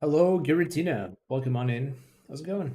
Hello, Giratina. Welcome on in. How's it going?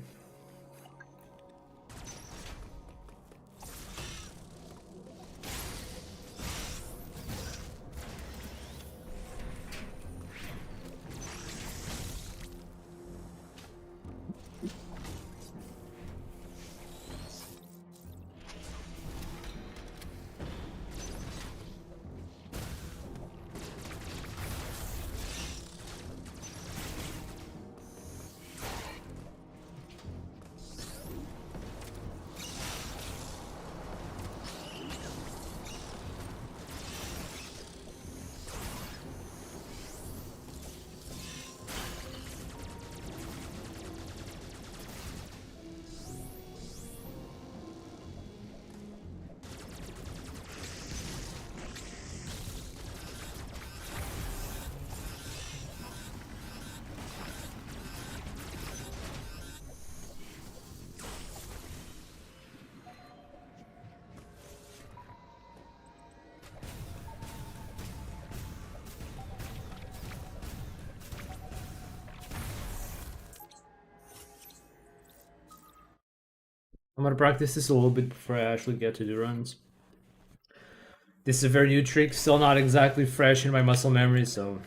I'm gonna practice this a little bit before I actually get to the runs. This is a very new trick, still not exactly fresh in my muscle memory, so...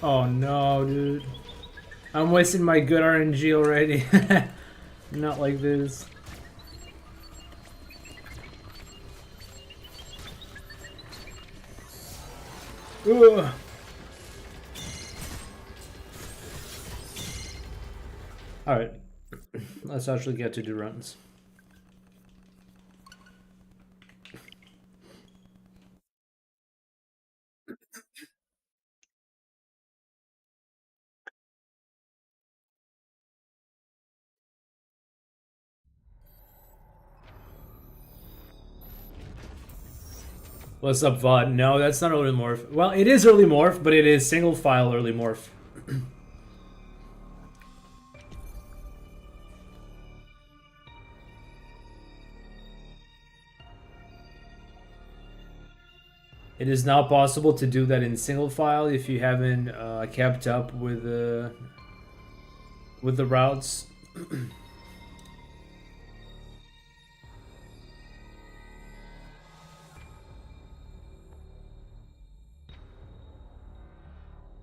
Oh no, dude. I'm wasting my good RNG already. Not like this. Ugh. Alright. Let's actually get to the runs. What's up, VOD? No, that's not early morph. Well, it is early morph, but it is single file early morph. It is now possible to do that in single file if you haven't kept up with the routes.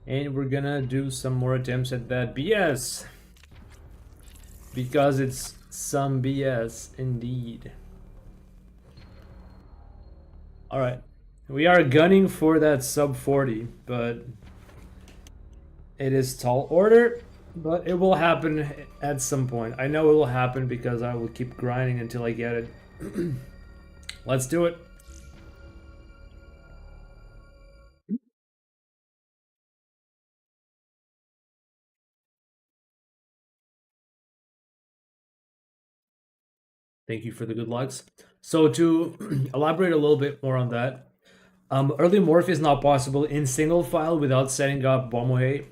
And we're gonna do some more attempts at that BS. Because it's some BS indeed. Alright. We are gunning for that sub 40, but it is tall order, but it will happen at some point. I know it will happen because I will keep grinding until I get it. Let's do it. Thank you for the good lucks. So to elaborate a little bit more on that, early morph is not possible in single file without setting up Bomohe,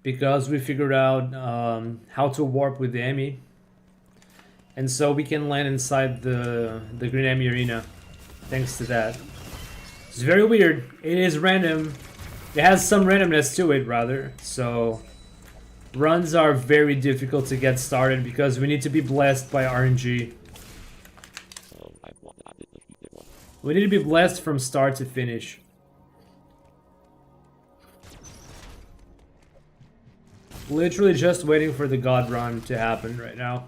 because we figured out how to warp with the Emmy, and so we can land inside the Green Emmy arena thanks to that. It's very weird. It is random. It has some randomness to it, rather. So runs are very difficult to get started because we need to be blessed by RNG. We need to be blessed from start to finish. Literally just waiting for the God run to happen right now.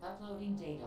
Uploading data.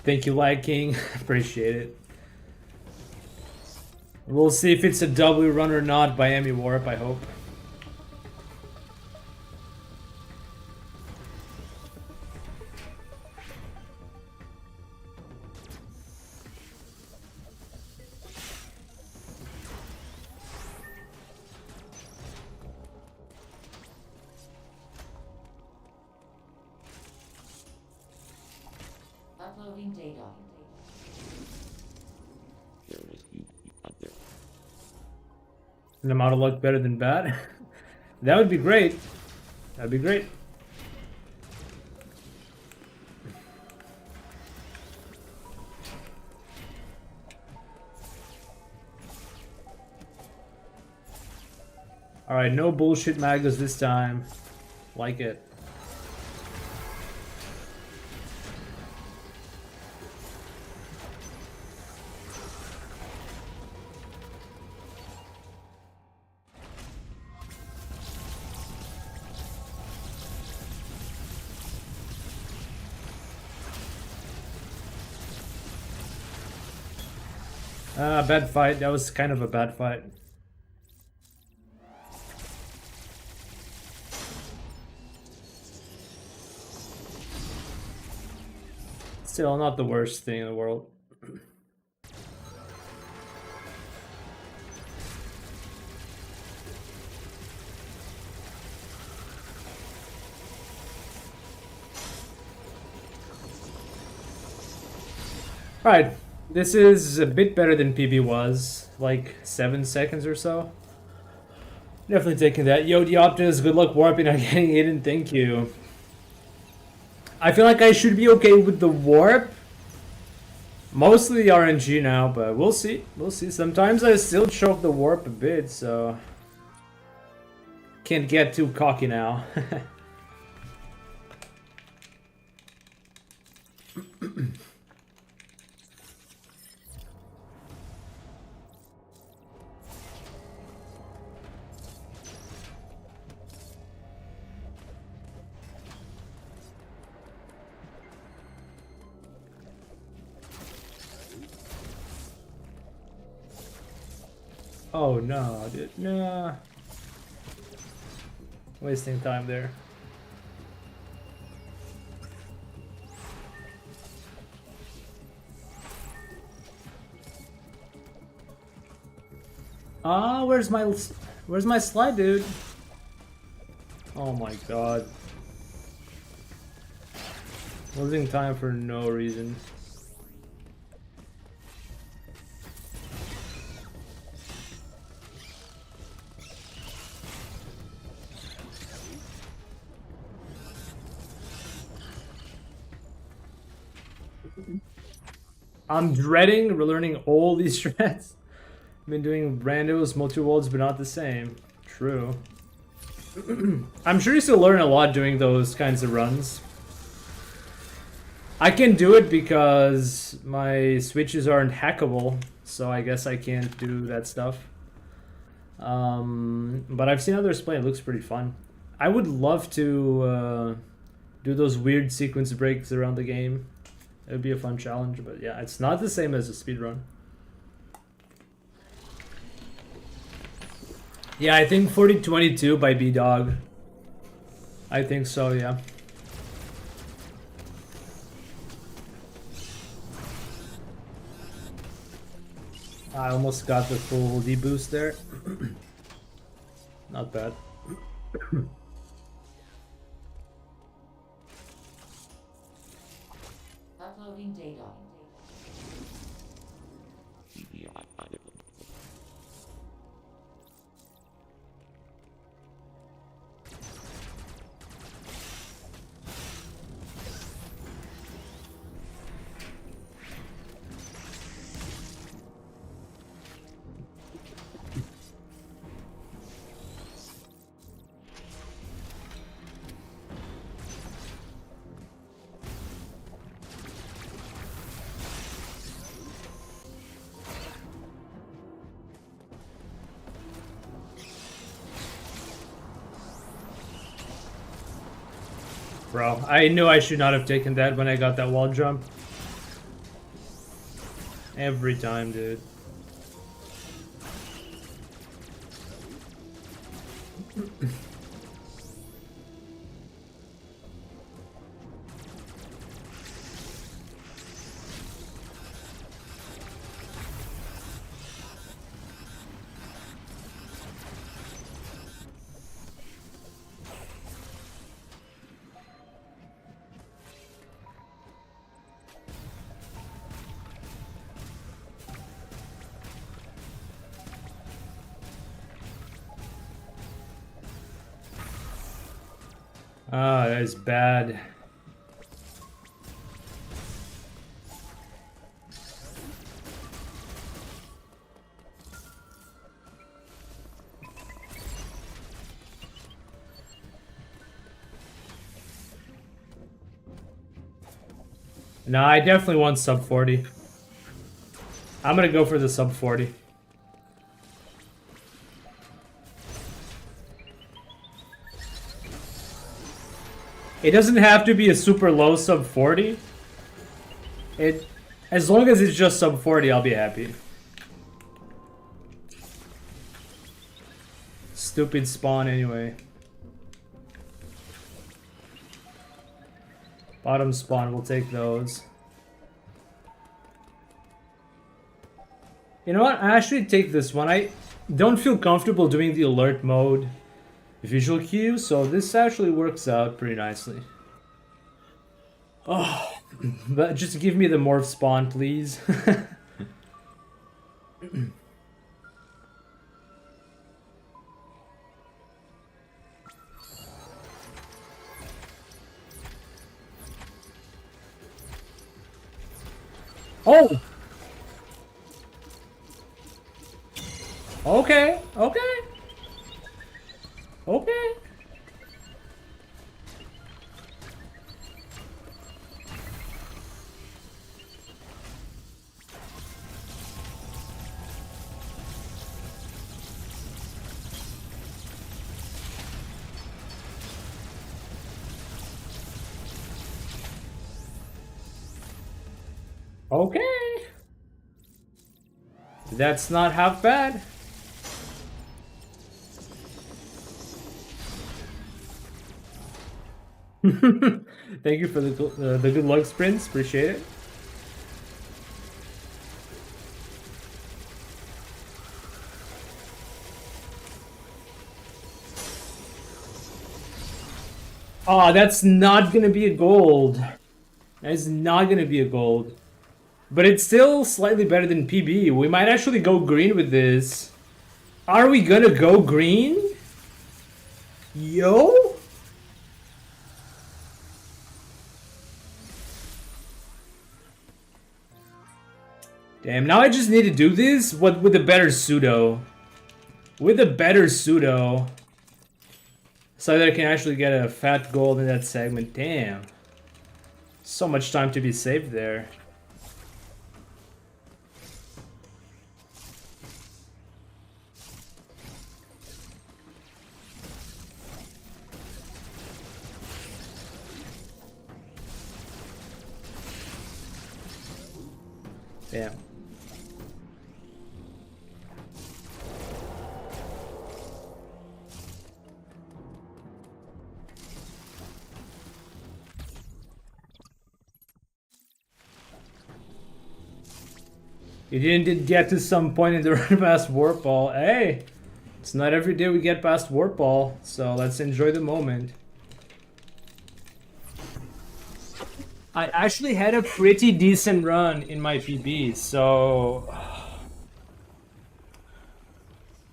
Thank you, Light King. Appreciate it. We'll see if it's a W run or not by Emmy Warp, I hope. Uploading data. And I'm out of luck better than bad. That would be great. That'd be great. Alright, no bullshit magas this time. Like it. Bad fight. That was kind of a bad fight. Still not the worst thing in the world. Right. This is a bit better than PB was, like 7 seconds or so. Definitely taking that. Yo, Dioptus, good luck warping on getting hidden, thank you. I feel like I should be okay with the warp. Mostly the RNG now, but we'll see. We'll see. Sometimes I still choke the warp a bit, so... Can't get too cocky now. Oh no, dude, no. Wasting time there. Ah, where's my slide, dude? Oh my god. Losing time for no reason. I'm dreading relearning all these strats. I've been doing randos, multi-worlds, but not the same. True. I'm sure you still learn a lot doing those kinds of runs. I can do it because my switches aren't hackable, so I guess I can't do that stuff. But I've seen others play, it looks pretty fun. I would love to do those weird sequence breaks around the game. It would be a fun challenge, but yeah, it's not the same as a speedrun. Yeah, I think 4022 by B-Dog. I think so, yeah. I almost got the full D-boost there. Not bad. Uploading data. Bro, I knew I should not have taken that when I got that wall jump. Every time, dude. Ah, that is bad. No, I definitely want sub 40. I'm gonna go for the sub 40. It doesn't have to be a super low sub 40. As long as it's just sub 40, I'll be happy. Stupid spawn anyway. Bottom spawn, we'll take those. You know what? I actually take this one. I don't feel comfortable doing the alert mode visual cue, so this actually works out pretty nicely. Oh, but just give me the morph spawn, please. Oh! Okay, okay. Okay. Okay. That's not half bad. Thank you for the good luck sprints. Appreciate it. Oh, that's not gonna be a gold. That is not gonna be a gold. But it's still slightly better than PB. We might actually go green with this. Are we gonna go green? Yo? Damn, now I just need to do this with a better pseudo. With a better pseudo. So that I can actually get a fat gold in that segment. Damn. So much time to be saved there. Damn. You didn't get to some point in the run past Warp Ball. Hey! It's not every day we get past Warp Ball, so let's enjoy the moment. I actually had a pretty decent run in my PB, so...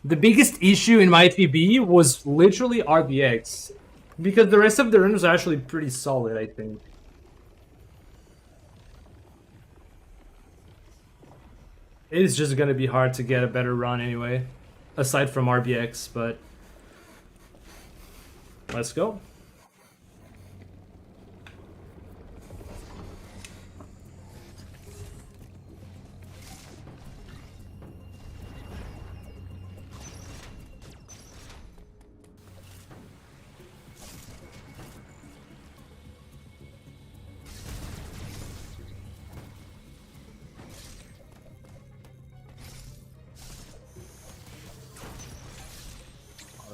The biggest issue in my PB was literally RBX. Because the rest of the run was actually pretty solid, I think. It is just gonna be hard to get a better run anyway. Aside from RBX, but... Let's go.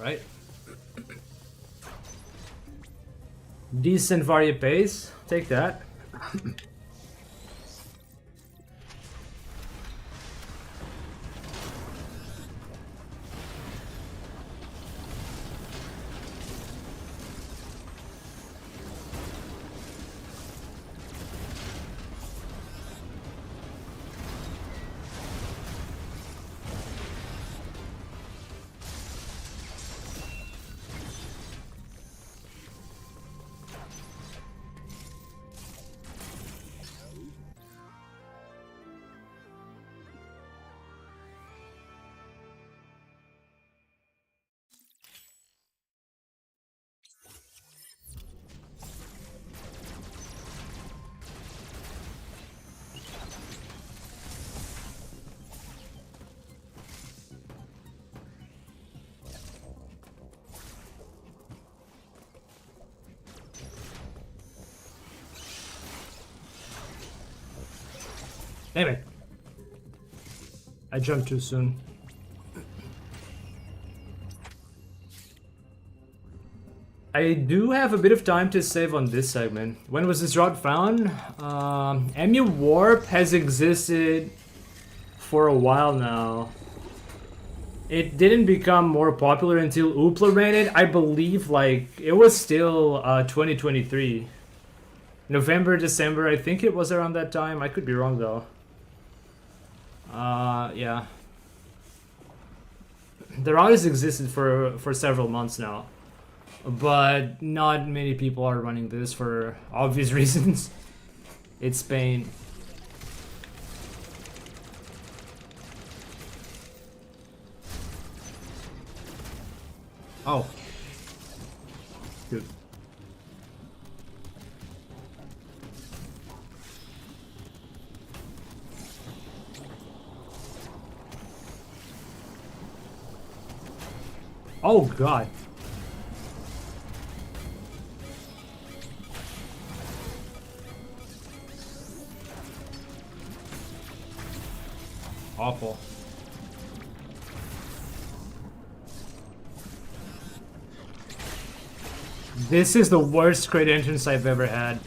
Alright. Decent varied pace. Take that. Damn it. I jumped too soon. I do have a bit of time to save on this segment. When was this route found? MU Warp has existed for a while now. It didn't become more popular until Oopla ran it. I believe like it was still 2023. November, December, I think it was around that time. I could be wrong though. Yeah. The route has existed for several months now. But not many people are running this for obvious reasons. It's Spain. Oh. Good. Oh god. Awful. This is the worst crit entrance I've ever had.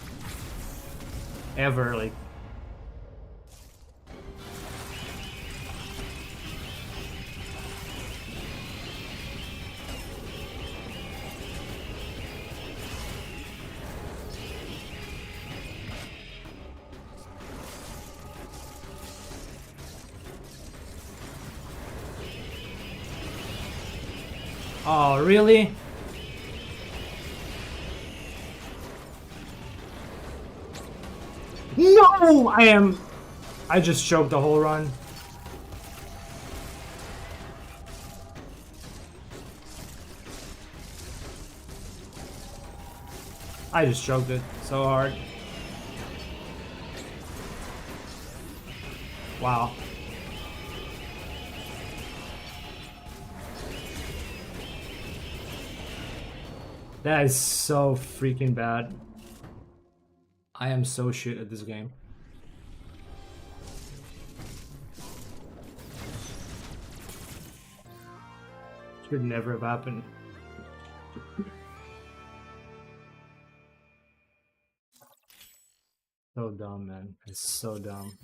Ever, like. Oh, really? No! I just choked the whole run. I just choked it so hard. Wow. That is so freaking bad. I am so shit at this game. Should never have happened. So dumb, man. It's so dumb.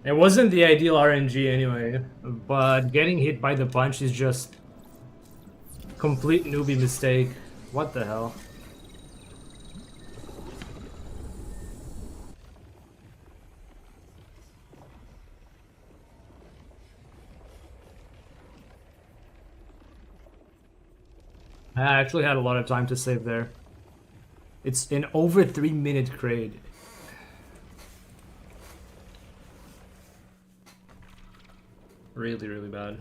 It wasn't the ideal RNG anyway, but getting hit by the punch is just complete newbie mistake. What the hell? I actually had a lot of time to save there. It's an over 3-minute crate. Really, really bad.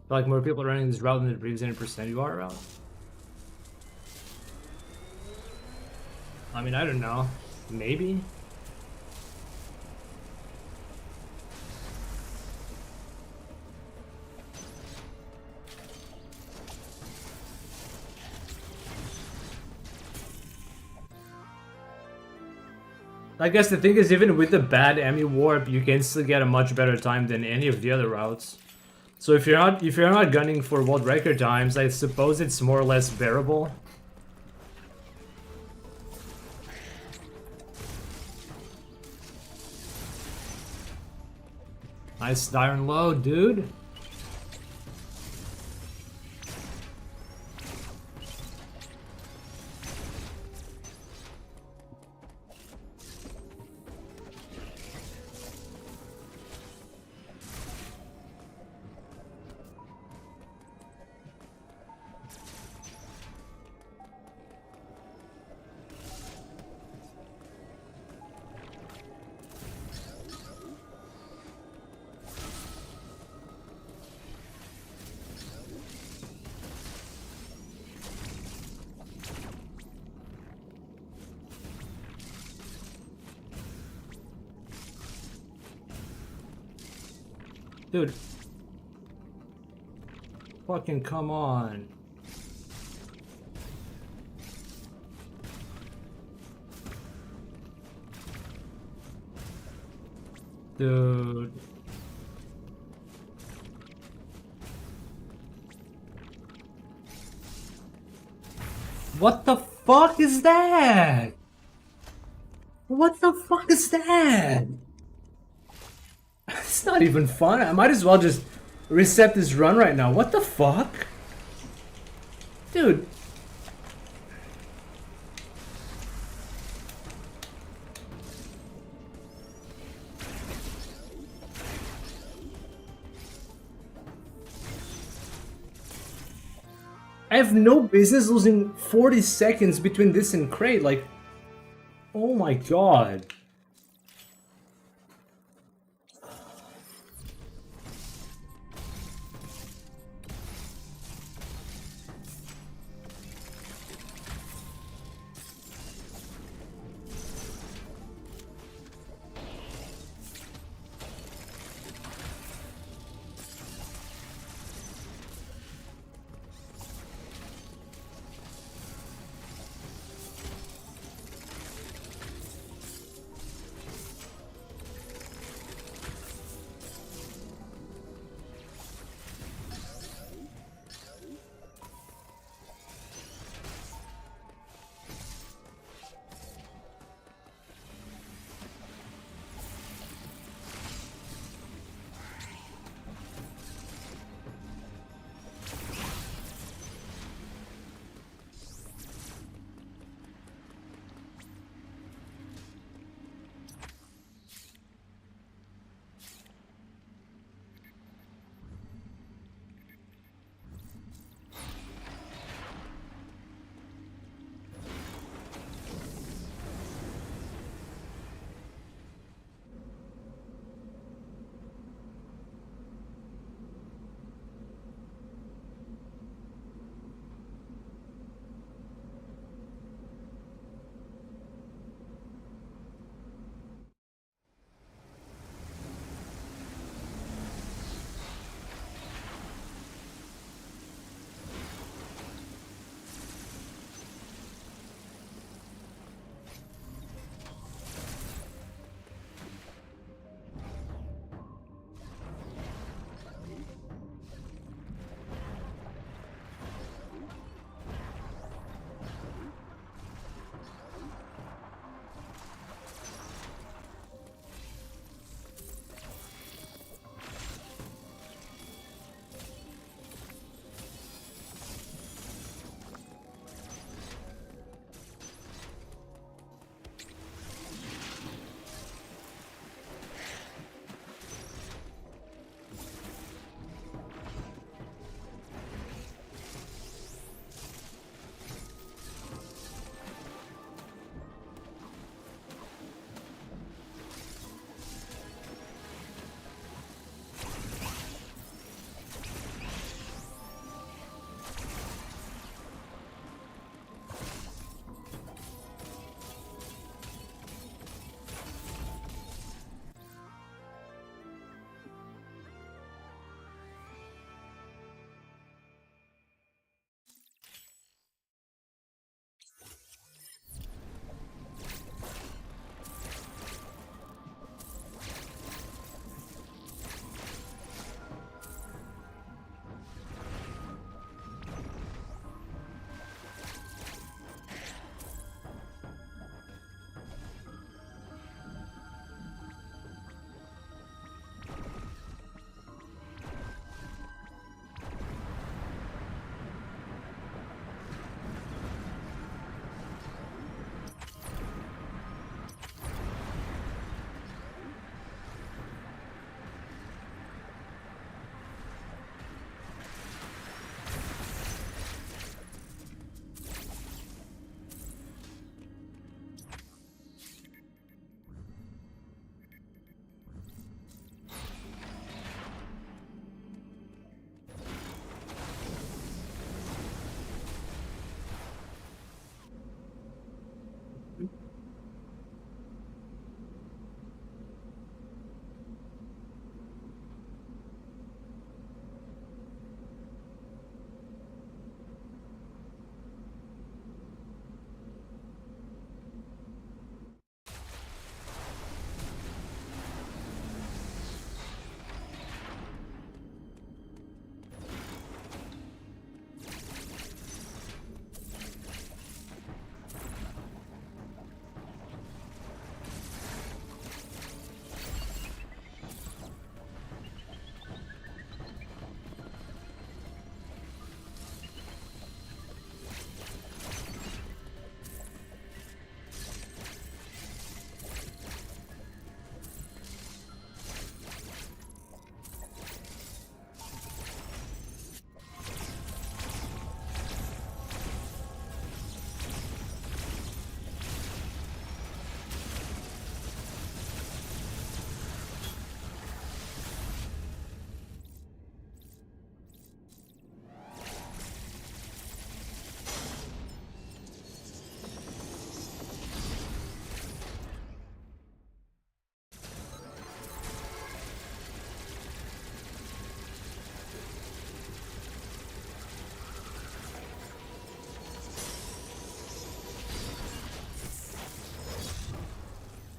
Like more people running this route than the previous 100% you are route. I mean, I don't know. Maybe. I guess the thing is, even with the bad Emmy warp, you can still get a much better time than any of the other routes. So if you're not gunning for world record times, I suppose it's more or less bearable. Nice iron low, dude. Dude. Fucking come on. Dude. What the fuck is that? What the fuck is that? It's not even fun. I might as well just reset this run right now. What the fuck? Dude. I have no business losing 40 seconds between this and crate. Like, oh my god.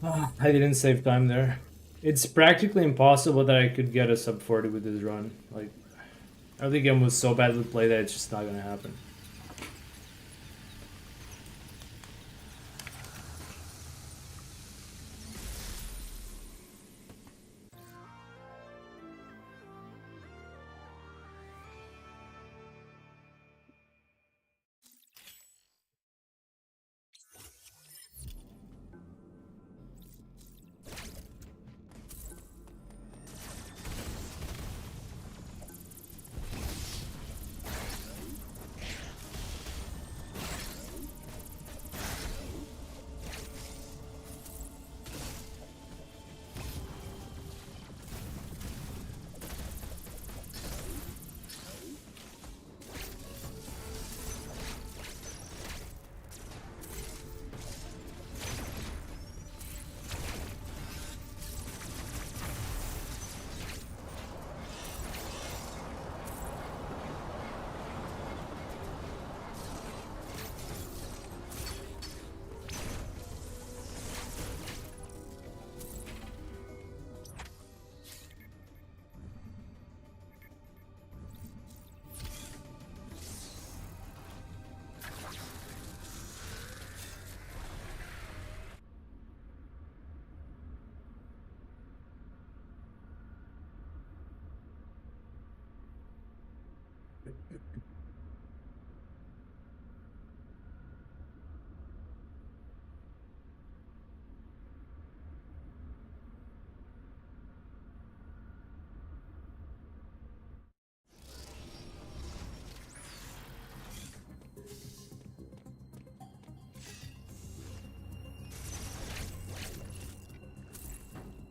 I didn't save time there. It's practically impossible that I could get a sub 40 with this run. Like, early game was so badly played that it's just not gonna happen.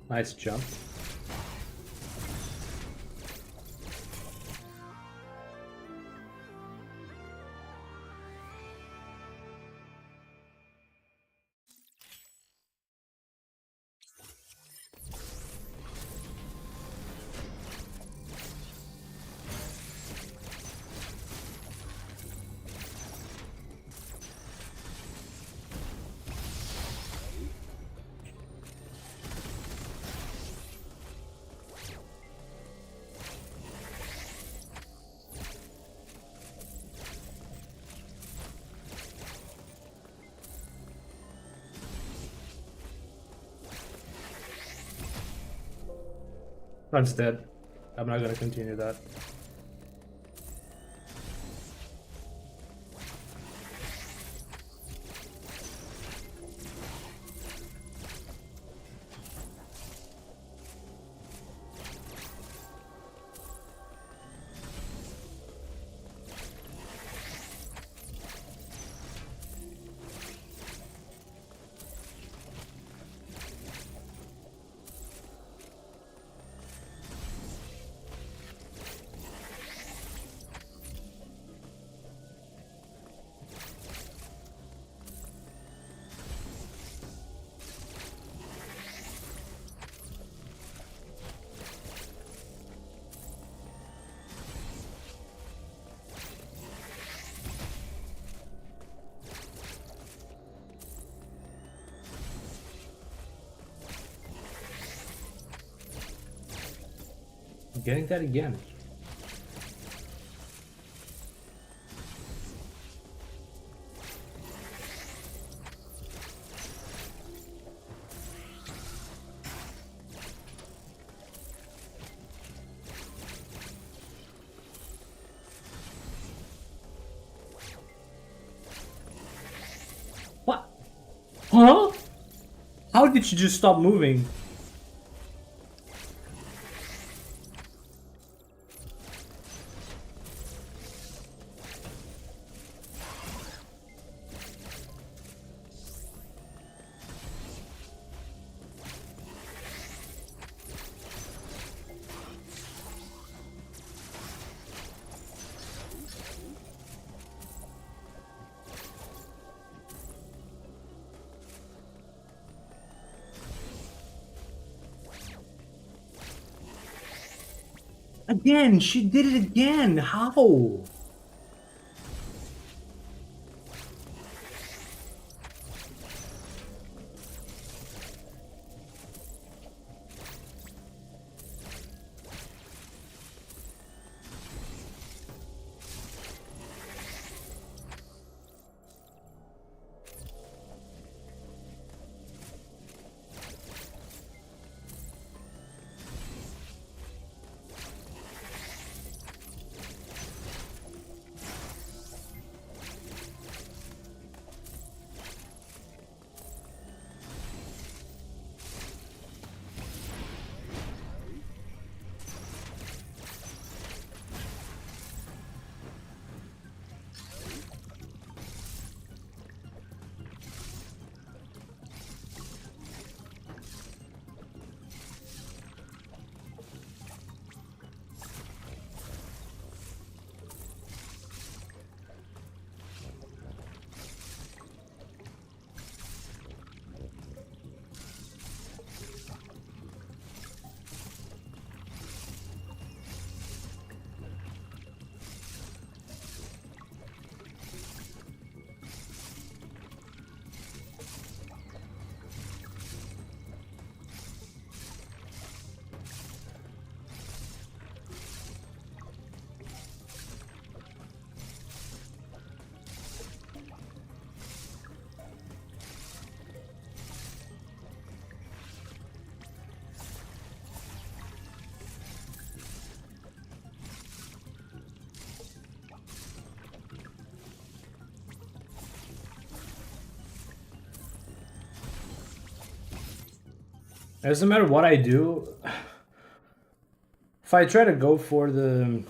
Nice jump. Run's dead. I'm not gonna continue that. I'm getting that again. What? Huh? How did you just stop moving? Again, she did it again. How? It doesn't matter what I do. If I try to go for the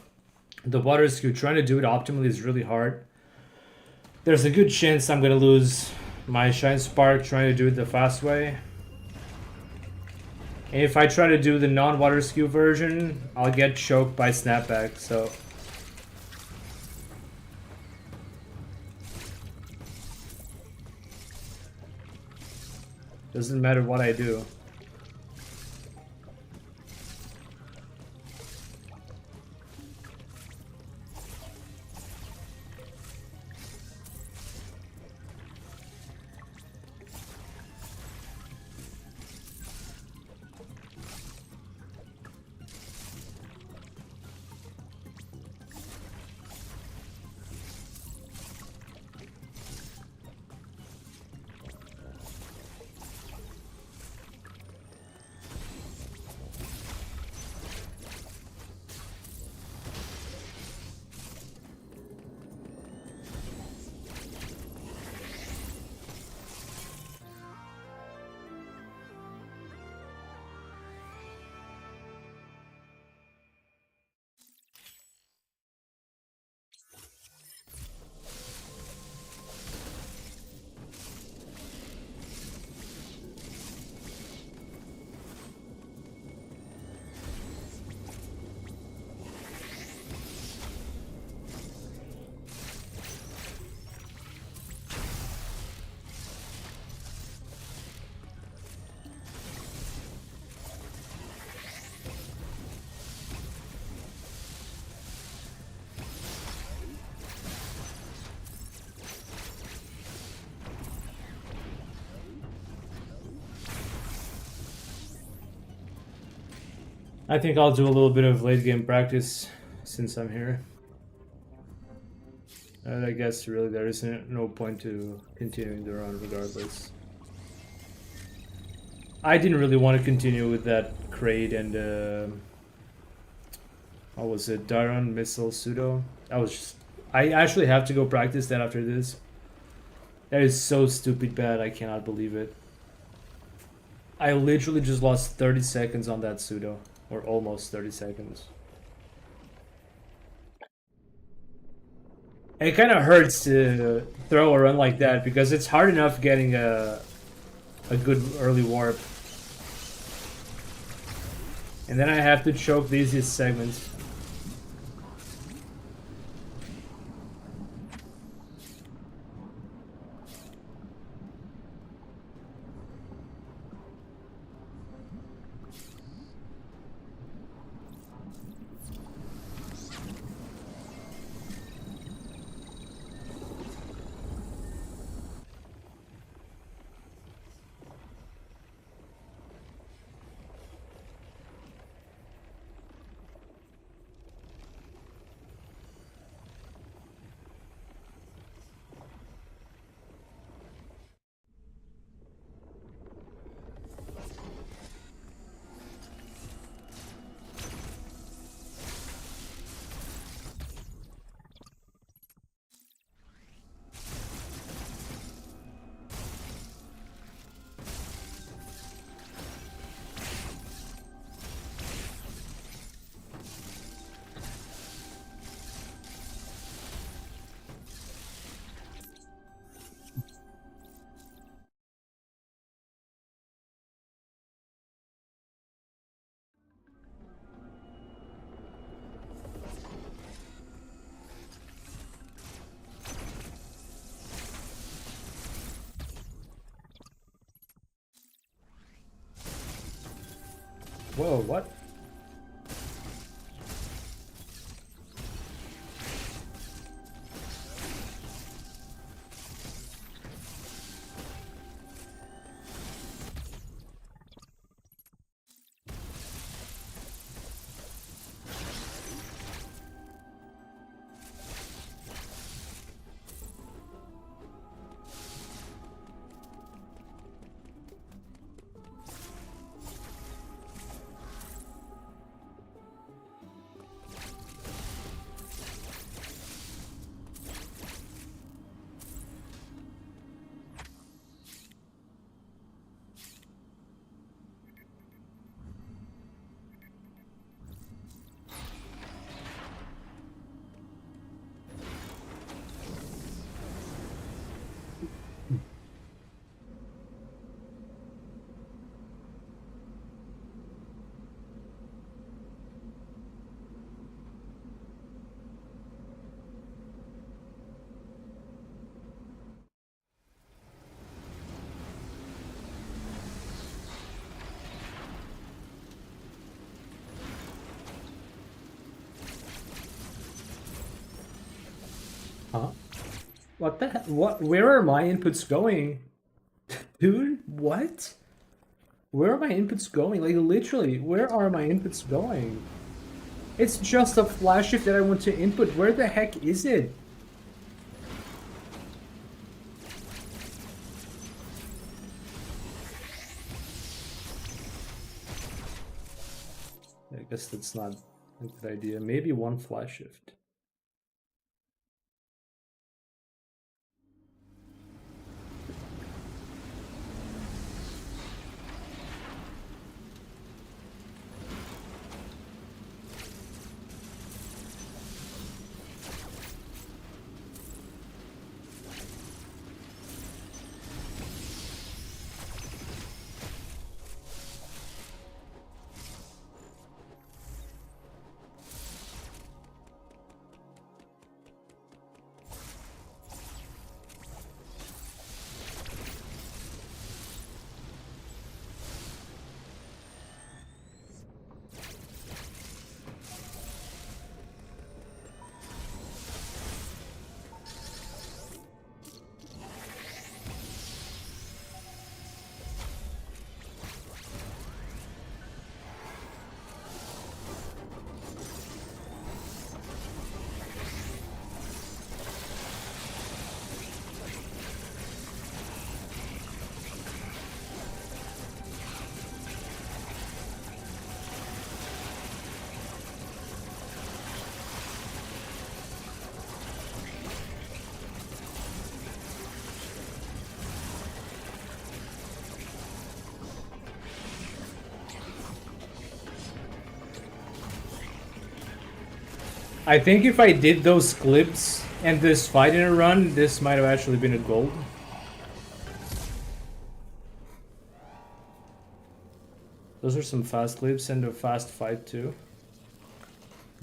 water skill, trying to do it optimally is really hard. There's a good chance I'm gonna lose my Shine Spark trying to do it the fast way. And if I try to do the non-water skill version, I'll get choked by Snapback, so... Doesn't matter what I do. I think I'll do a little bit of late game practice since I'm here. I guess really there is no point to continuing the run regardless. I didn't really want to continue with that crate and what was it, Daron Missile Pseudo? I actually have to go practice that after this. That is so stupid bad, I cannot believe it. I literally just lost 30 seconds on that pseudo. Or almost 30 seconds. It kind of hurts to throw a run like that because it's hard enough getting a good early warp. And then I have to choke the easiest segments. Whoa, what? What the hell? What? Where are my inputs going? Dude, what? Where are my inputs going? Like, literally, where are my inputs going? It's just a flash shift that I want to input. Where the heck is it? I guess that's not a good idea. Maybe one flash shift. I think if I did those clips and this fight in a run, this might have actually been a gold. Those are some fast clips and a fast fight too.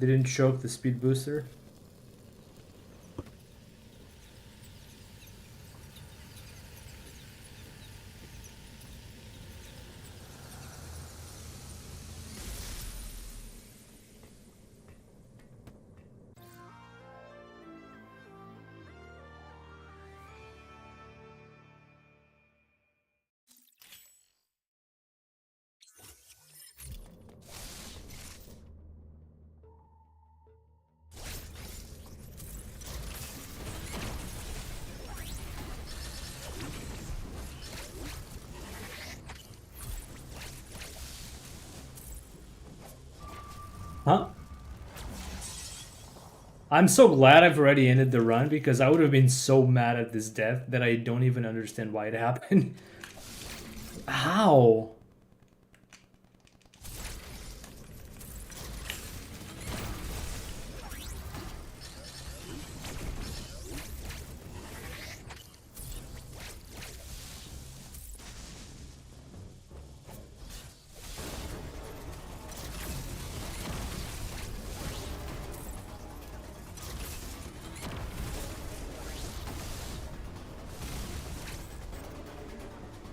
Didn't choke the speed booster. Huh? I'm so glad I've already ended the run because I would have been so mad at this death that I don't even understand why it happened. How?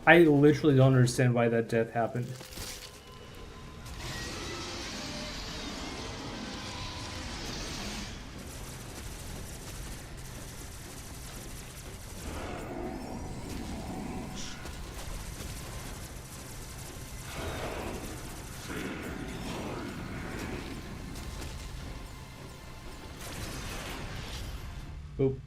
I literally don't understand why that death happened. Oop.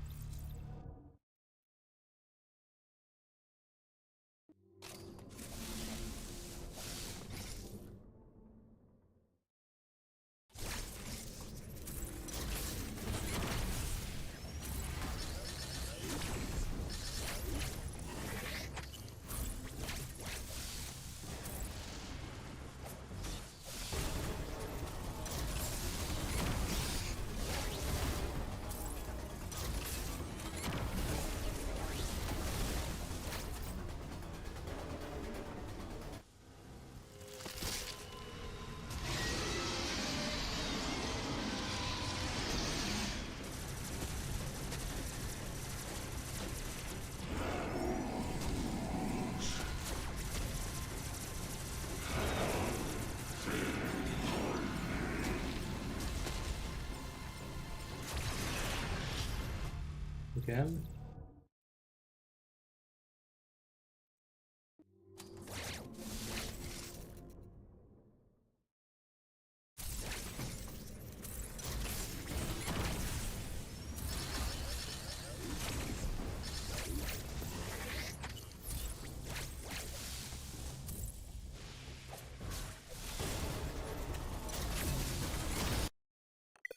Again.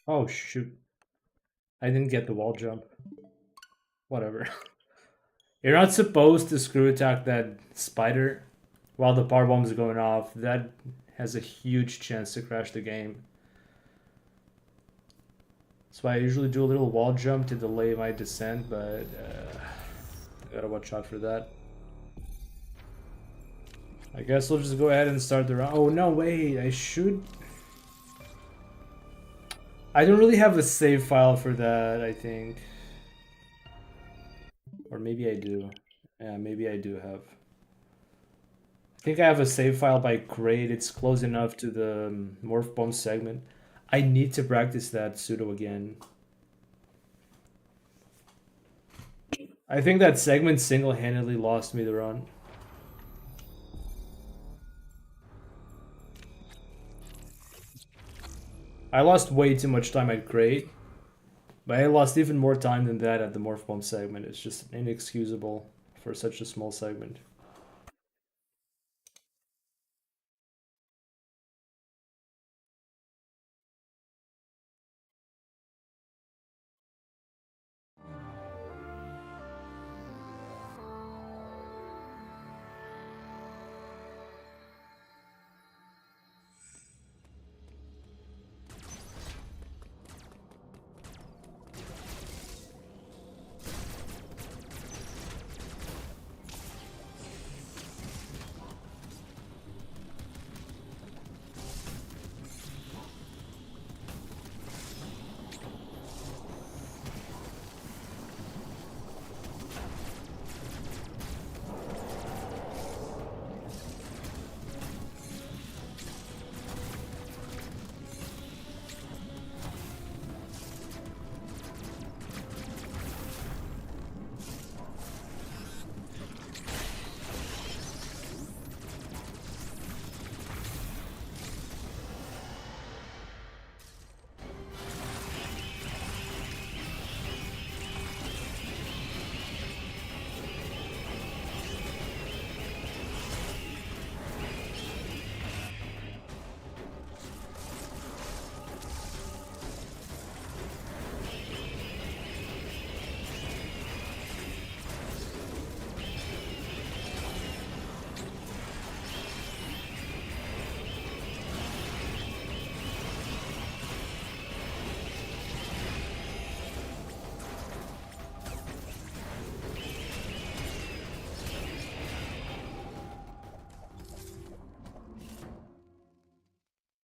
Oh shoot. I didn't get the wall jump. Whatever. You're not supposed to screw attack that spider while the power bomb is going off. That has a huge chance to crash the game. That's why I usually do a little wall jump to delay my descent, but I gotta watch out for that. I guess we'll just go ahead and start the round. Oh no, wait, I should. I don't really have a save file for that, I think. Or maybe I do. Yeah, maybe I do have. I think I have a save file by grade. It's close enough to the Morph Bomb segment. I need to practice that pseudo again. I think that segment single-handedly lost me the run. I lost way too much time at grade, but I lost even more time than that at the Morph Bomb segment. It's just inexcusable for such a small segment.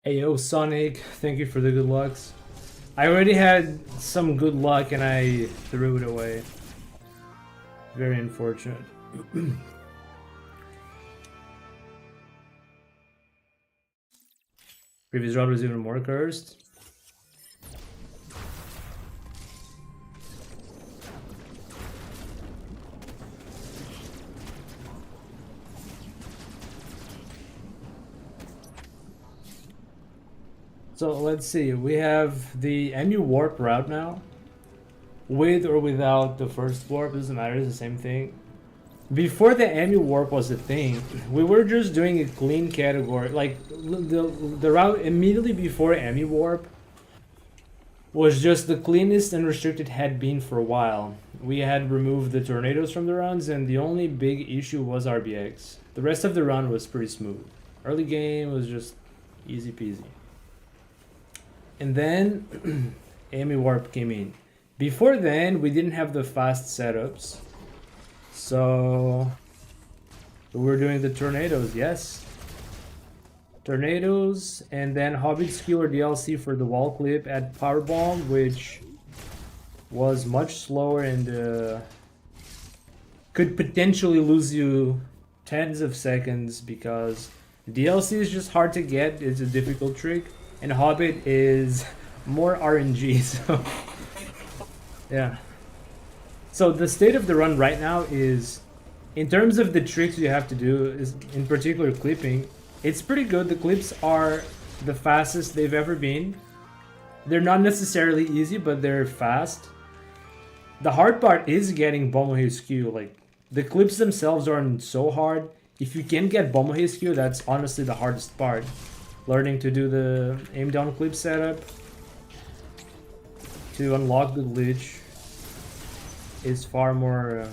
Hey yo, Sonic, thank you for the good lucks. I already had some good luck and I threw it away. Very unfortunate. Previous round was even more cursed. So let's see, we have the MU warp route now. With or without the first warp, doesn't matter, it's the same thing. Before the MU warp was a thing, we were just doing a clean category. Like, the route immediately before MU warp was just the cleanest unrestricted had been for a while. We had removed the tornadoes from the runs, and the only big issue was RBX. The rest of the run was pretty smooth. Early game was just easy peasy. And then Amy Warp came in. Before then, we didn't have the fast setups. So we were doing the tornadoes, yes. Tornadoes, and then Hobbit Skewer DLC for the wall clip at Powerbomb, which was much slower and could potentially lose you tens of seconds because DLC is just hard to get. It's a difficult trick. And Hobbit is more RNG, so yeah. So the state of the run right now is, in terms of the tricks you have to do, is in particular clipping, it's pretty good. The clips are the fastest they've ever been. They're not necessarily easy, but they're fast. The hard part is getting Bomohe skew. Like, the clips themselves aren't so hard. If you can get Bomohe skew, that's honestly the hardest part. Learning to do the aim down clip setup. to unlock the glitch is far more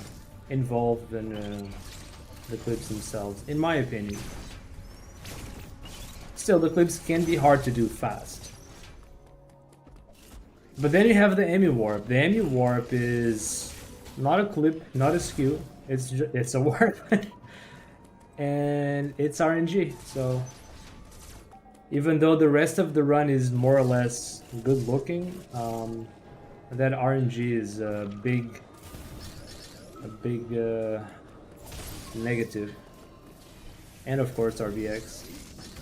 involved than the clips themselves, in my opinion. Still, the clips can be hard to do fast. But then you have the Emmy Warp. The Emmy Warp is not a clip, not a skew. It's a warp. And it's RNG, so even though the rest of the run is more or less good looking, that RNG is a big negative. And of course RBX.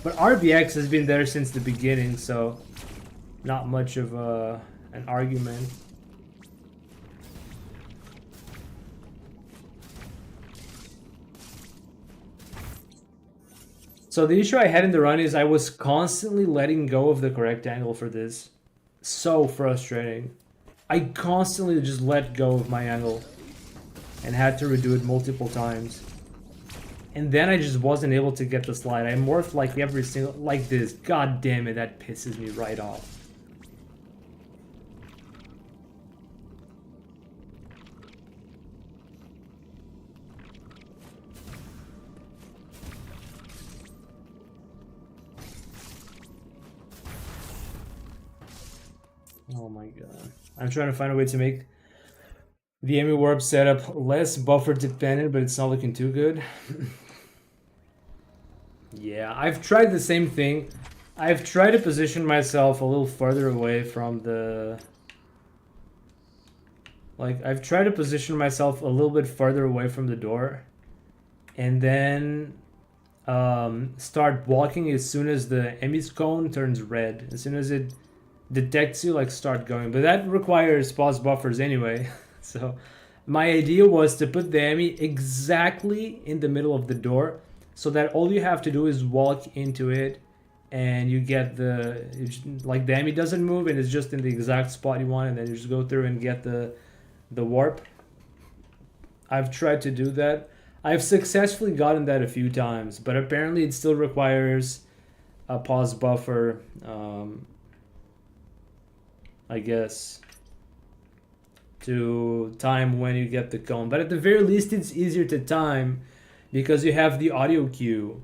But RBX has been there since the beginning, so not much of an argument. So the issue I had in the run is I was constantly letting go of the correct angle for this. So frustrating. I constantly just let go of my angle and had to redo it multiple times. And then I just wasn't able to get the slide. I morphed like every single, like this. God damn it, that pisses me right off. Oh my god. I'm trying to find a way to make the Emmy Warp setup less buffer dependent, but it's not looking too good. Yeah, I've tried the same thing. I've tried to position myself a little further away from the... Like, I've tried to position myself a little bit further away from the door. And then start walking as soon as the Emmy's cone turns red. As soon as it detects you, like, start going. But that requires pause buffers anyway. So my idea was to put the Emmy exactly in the middle of the door, so that all you have to do is walk into it and you get the, like, the Emmy doesn't move and it's just in the exact spot you want, and then you just go through and get the warp. I've tried to do that. I've successfully gotten that a few times, but apparently it still requires a pause buffer, I guess, to time when you get the cone. But at the very least it's easier to time because you have the audio cue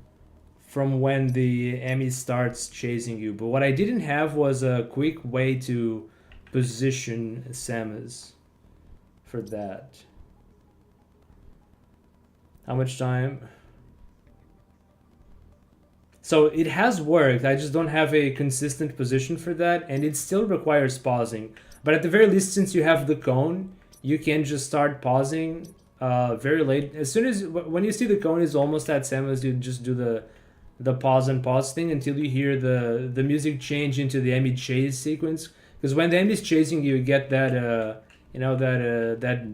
from when the Emmy starts chasing you. But what I didn't have was a quick way to position Samus for that. How much time? So it has worked, I just don't have a consistent position for that, and it still requires pausing. But at the very least, since you have the cone, you can just start pausing very late. As soon as, when you see the cone is almost at Samus, you just do the pause and pause thing until you hear the music change into the Emmy chase sequence. Because when the Emmy's chasing you, you get that, you know, that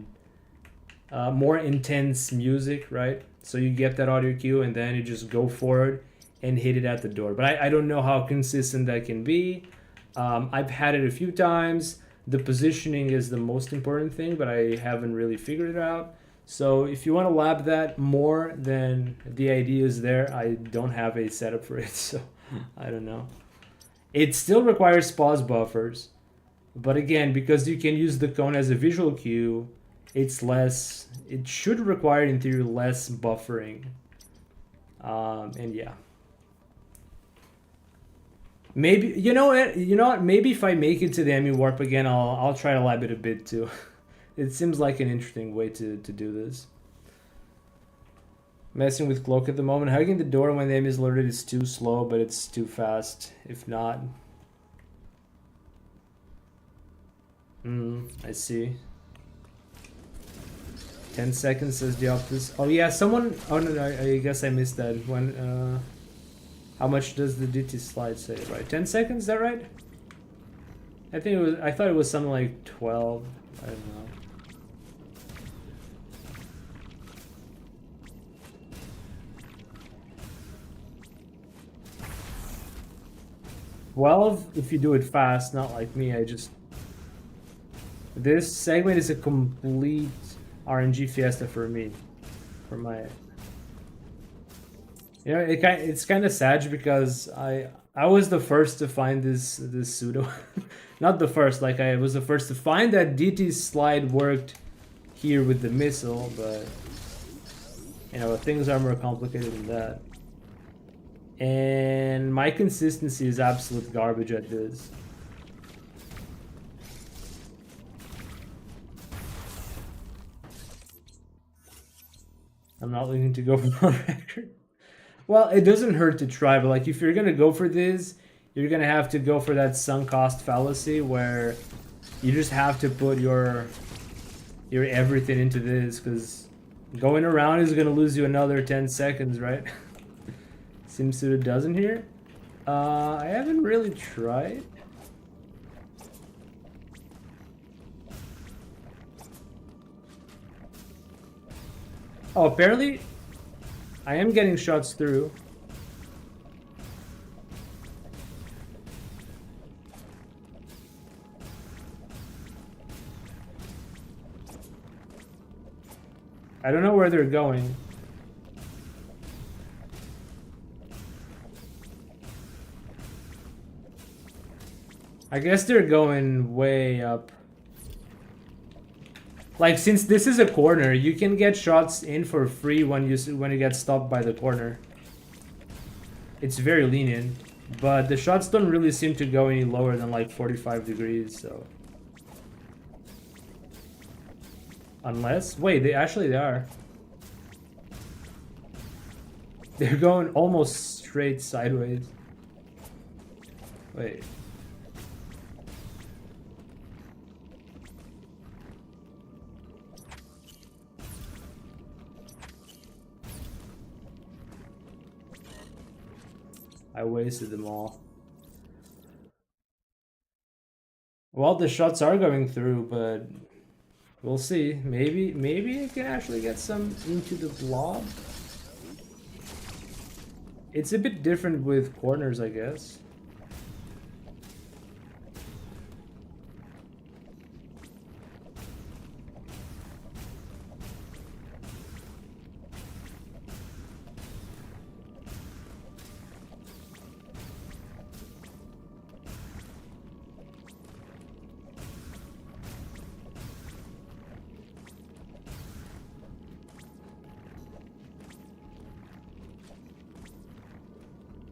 more intense music, right? So you get that audio cue and then you just go forward and hit it at the door. But I don't know how consistent that can be. I've had it a few times. The positioning is the most important thing, but I haven't really figured it out. So if you want to lab that more, then the idea is there. I don't have a setup for it, so I don't know. It still requires pause buffers, but again, because you can use the cone as a visual cue, it's less, it should require in theory less buffering. And yeah. Maybe, you know what, maybe if I make it to the Emmy Warp again, I'll try to lab it a bit too. It seems like an interesting way to do this. Messing with Cloak at the moment. Hugging the door when the Emmy is loaded is too slow, but it's too fast if not. I see. 10 seconds says the Optus. Oh yeah, someone, oh no, I guess I missed that. When, how much does the DT slide say, right? 10 seconds, is that right? I think it was, I thought it was something like 12. I don't know. 12 if you do it fast, not like me. I just... This segment is a complete RNG fiesta for me. For my... Yeah, it's kind of sad because I was the first to find this pseudo, not the first. Like I was the first to find that DT's slide worked here with the missile, but you know things are more complicated than that. And my consistency is absolute garbage at this. I'm not looking to go for a record. Well, it doesn't hurt to try, but like if you're gonna go for this, you're gonna have to go for that sunk cost fallacy where you just have to put your everything into this because going around is gonna lose you another 10 seconds, right? Seems that it doesn't here. I haven't really tried. Oh, apparently I am getting shots through. I don't know where they're going. I guess they're going way up. Like since this is a corner, you can get shots in for free when you get stopped by the corner. It's very lenient, but the shots don't really seem to go any lower than like 45 degrees, so unless wait, they are. They're going almost straight sideways. Wait. I wasted them all. Well, the shots are going through, but we'll see. Maybe I can actually get some into the blob. It's a bit different with corners, I guess.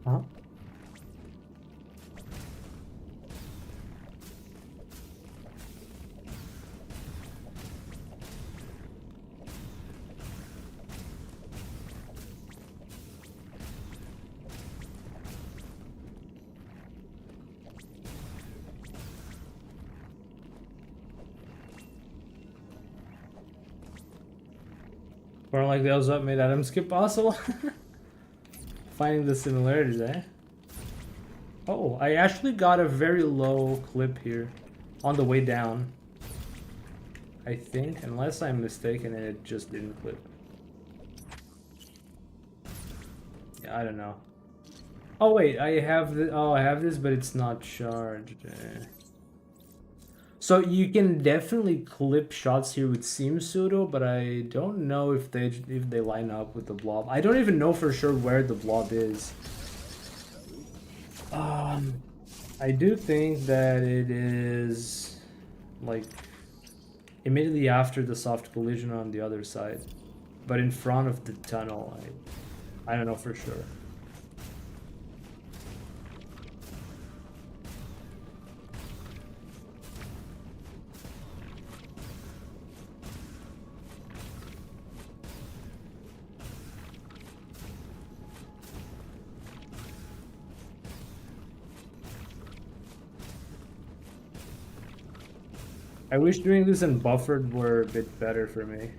Huh? Or like those what made Adam skip possible? Finding the similarities, eh? Oh, I actually got a very low clip here on the way down. I think, unless I'm mistaken and it just didn't clip. Yeah, I don't know. Oh wait, I have the I have this, but it's not charged. So you can definitely clip shots here with Seam Pseudo, but I don't know if they line up with the blob. I don't even know for sure where the blob is. I do think that it is like immediately after the soft collision on the other side, but in front of the tunnel. I don't know for sure. I wish doing this in buffered were a bit better for me.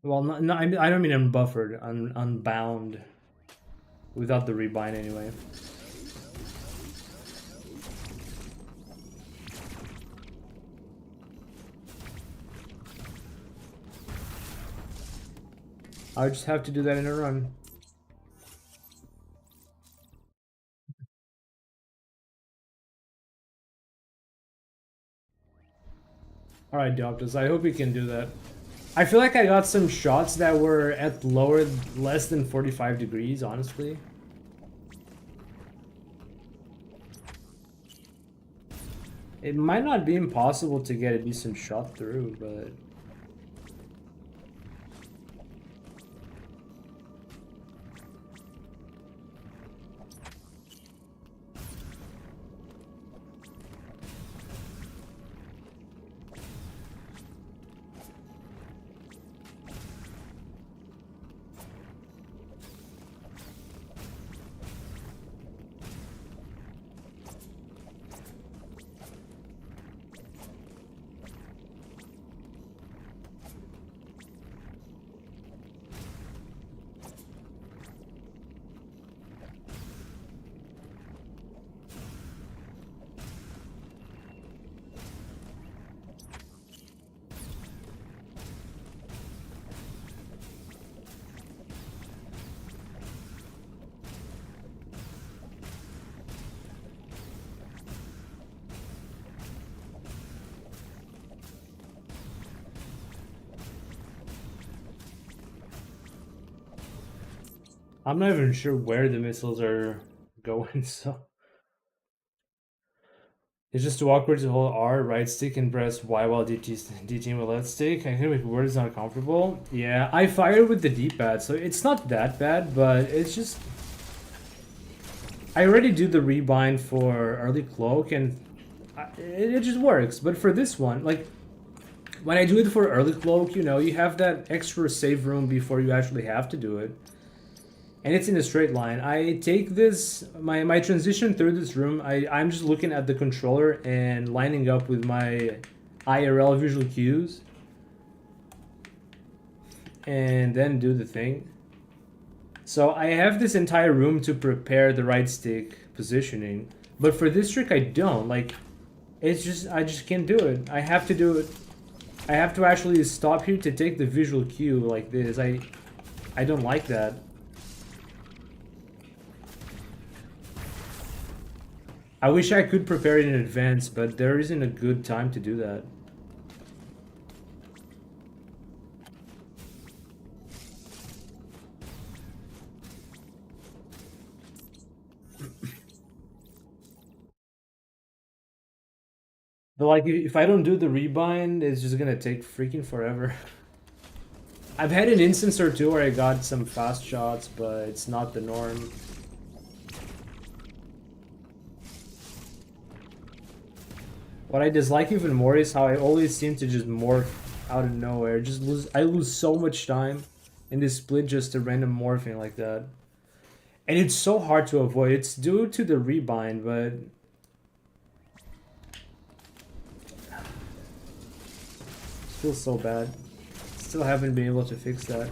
Well, no, I don't mean unbuffered, unbound, without the rebind anyway. I just have to do that in a run. Alright, Dioptus, I hope you can do that. I feel like I got some shots that were at less than 45 degrees, honestly. It might not be impossible to get a decent shot through, but... I'm not even sure where the missiles are going, so... It's just too awkward to hold R, right stick, and press Y while DTing with left stick. I think word is not comfortable. Yeah, I fired with the D-pad, so it's not that bad, but it's just... I already do the rebind for early cloak, and it just works. But for this one, like, when I do it for early cloak, you know, you have that extra save room before you actually have to do it. And it's in a straight line. I take this, my transition through this room, I'm just looking at the controller and lining up with my IRL visual cues. And then do the thing. So I have this entire room to prepare the right stick positioning. But for this trick I don't. Like, it's just, I just can't do it. I have to do it. I have to actually stop here to take the visual cue like this. I don't like that. I wish I could prepare it in advance, but there isn't a good time to do that. But like, if I don't do the rebind, it's just gonna take freaking forever. I've had an instance or two where I got some fast shots, but it's not the norm. What I dislike even more is how I always seem to just morph out of nowhere. I lose so much time in this split just to random morphing like that. And it's so hard to avoid. It's due to the rebind, but... It feels so bad. Still haven't been able to fix that.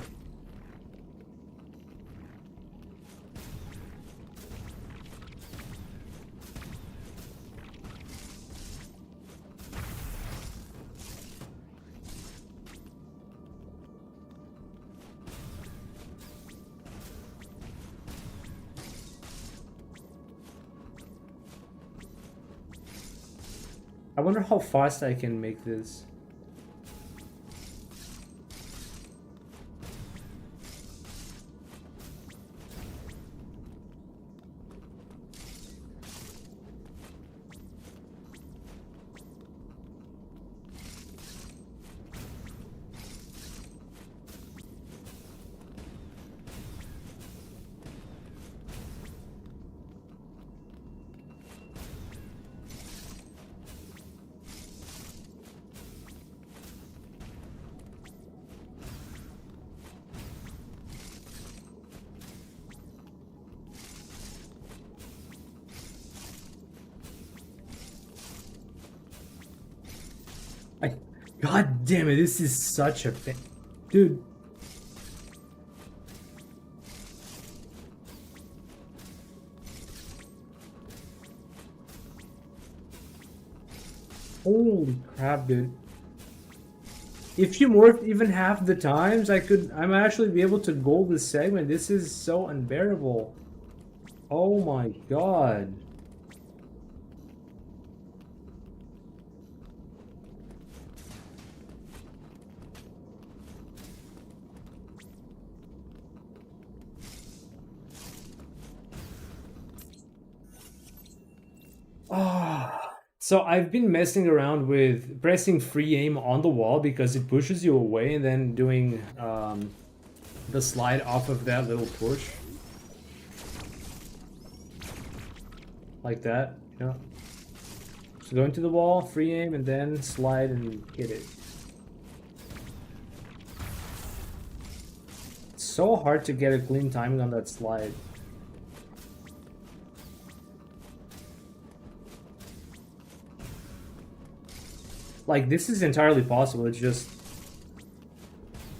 I wonder how fast I can make this. God damn it, this is such a thing. Dude. Holy crap, dude. If you morph even half the times, I'm actually be able to gold this segment. This is so unbearable. Oh my god. So I've been messing around with pressing free aim on the wall because it pushes you away, and then doing the slide off of that little push. Like that, you know? So go into the wall, free aim, and then slide and hit it. It's so hard to get a clean timing on that slide. Like, this is entirely possible, it's just...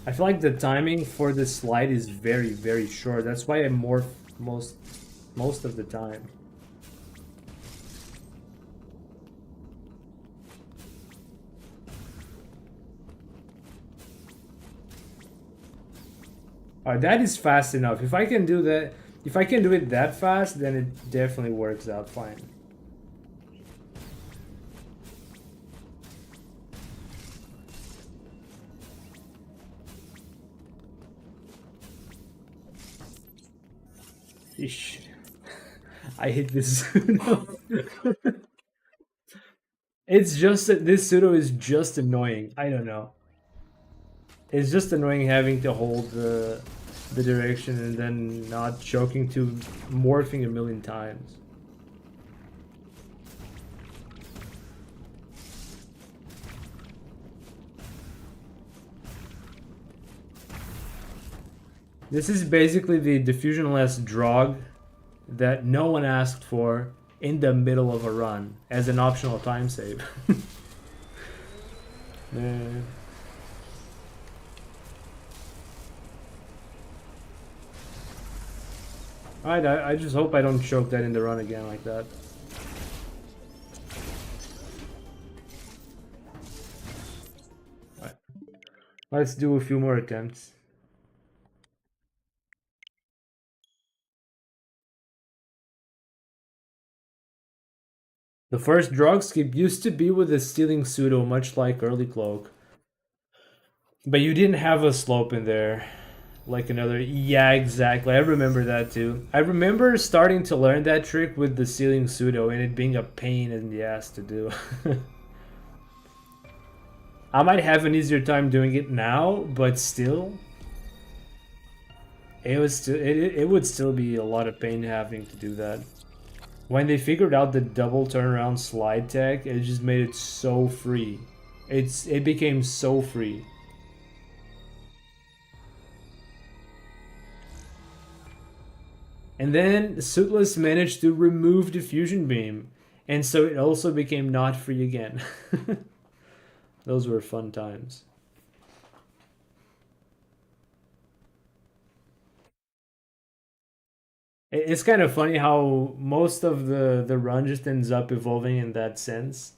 I feel like the timing for this slide is very, very short. That's why I morph most of the time. Alright, that is fast enough. If I can do that, if I can do it that fast, then it definitely works out fine. Ish. I hate this pseudo. It's just that this pseudo is just annoying. I don't know. It's just annoying having to hold the direction and then not choking to morphing a million times. This is basically the diffusion-less drog that no one asked for in the middle of a run as an optional time save. Man. Alright, I just hope I don't choke that in the run again like that. Alright. Let's do a few more attempts. The first drug skip used to be with a stealing pseudo, much like early cloak. But you didn't have a slope in there. Like another... Yeah, exactly. I remember that too. I remember starting to learn that trick with the stealing pseudo and it being a pain in the ass to do. I might have an easier time doing it now, but still... It would still be a lot of pain having to do that. When they figured out the double turnaround slide tech, it just made it so free. It became so free. And then Suitless managed to remove diffusion beam, and so it also became not free again. Those were fun times. It's kind of funny how most of the run just ends up evolving in that sense.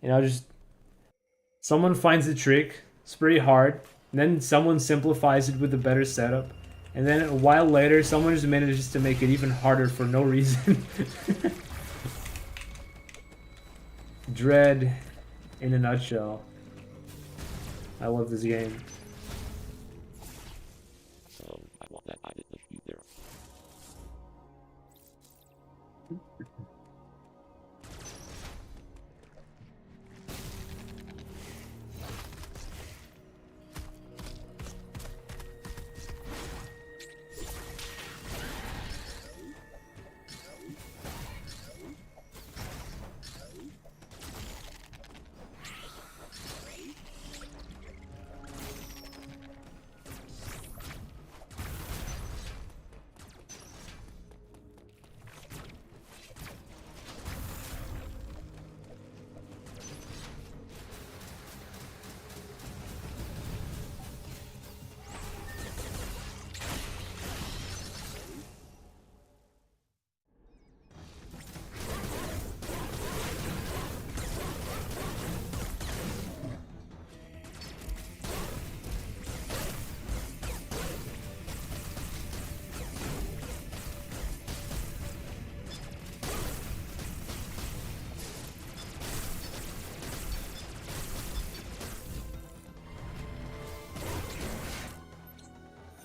You know, just someone finds a trick, it's pretty hard, and then someone simplifies it with a better setup, and then a while later, someone just manages to make it even harder for no reason. Dread, in a nutshell. I love this game. So I want that I did the shoot there.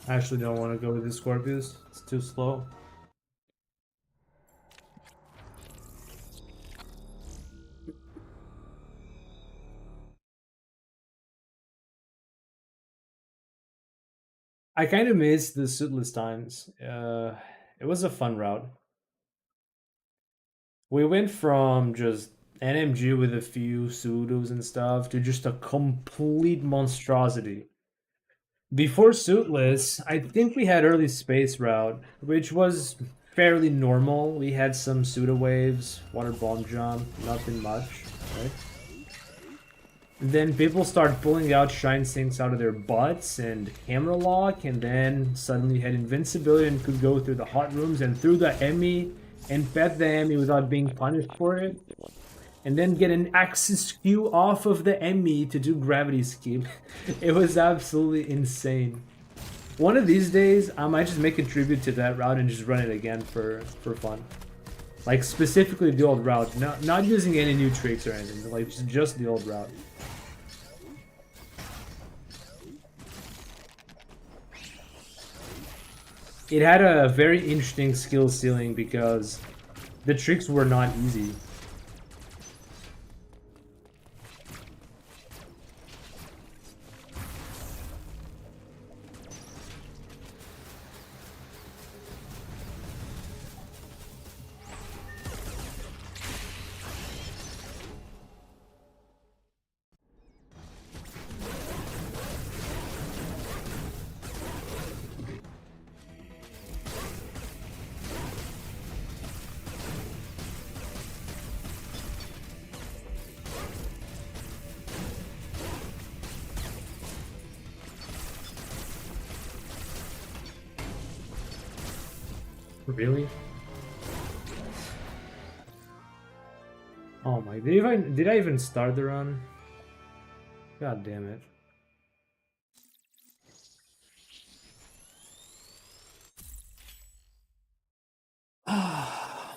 I actually don't want to go with the Scorpius. It's too slow. I kind of missed the suitless times. It was a fun route. We went from just NMG with a few pseudos and stuff to just a complete monstrosity. Before suitless, I think we had early space route, which was fairly normal. We had some pseudo waves, water bomb jump, nothing much, right? Then people start pulling out shine sinks out of their butts and camera lock, and then suddenly had invincibility and could go through the hot rooms and through the Emmy and pet the Emmy without being punished for it. And then get an axis Q off of the Emmy to do gravity skip. It was absolutely insane. One of these days, I might just make a tribute to that route and just run it again for fun. Like specifically the old route, not using any new tricks or anything, like just the old route. It had a very interesting skill ceiling because the tricks were not easy. Really? Oh my! Did I even start the run? God damn it! I'm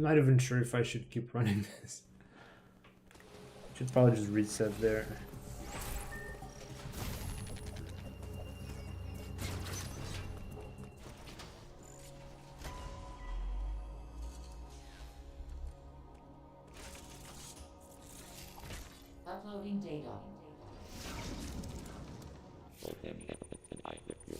not even sure if I should keep running this. Should probably just reset there. Uploading data. Both Emmy and I live here.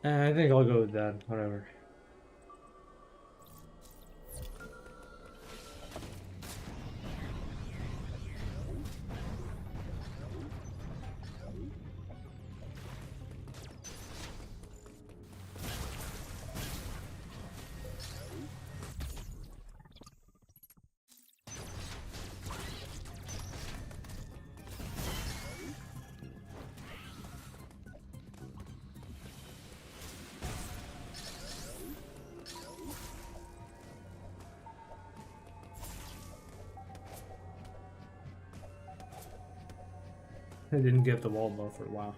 I think I'll go with that. Whatever. I didn't get the wall buff for a while.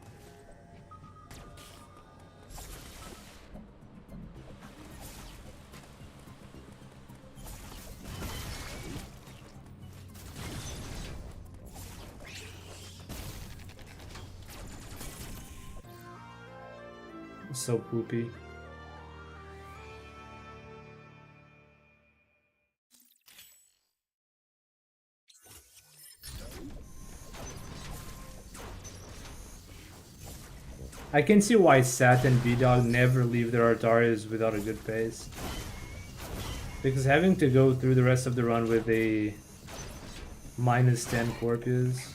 So poopy. I can see why Sat and B-Dog never leave their Artarias without a good pace. Because having to go through the rest of the run with a -10 Corpus,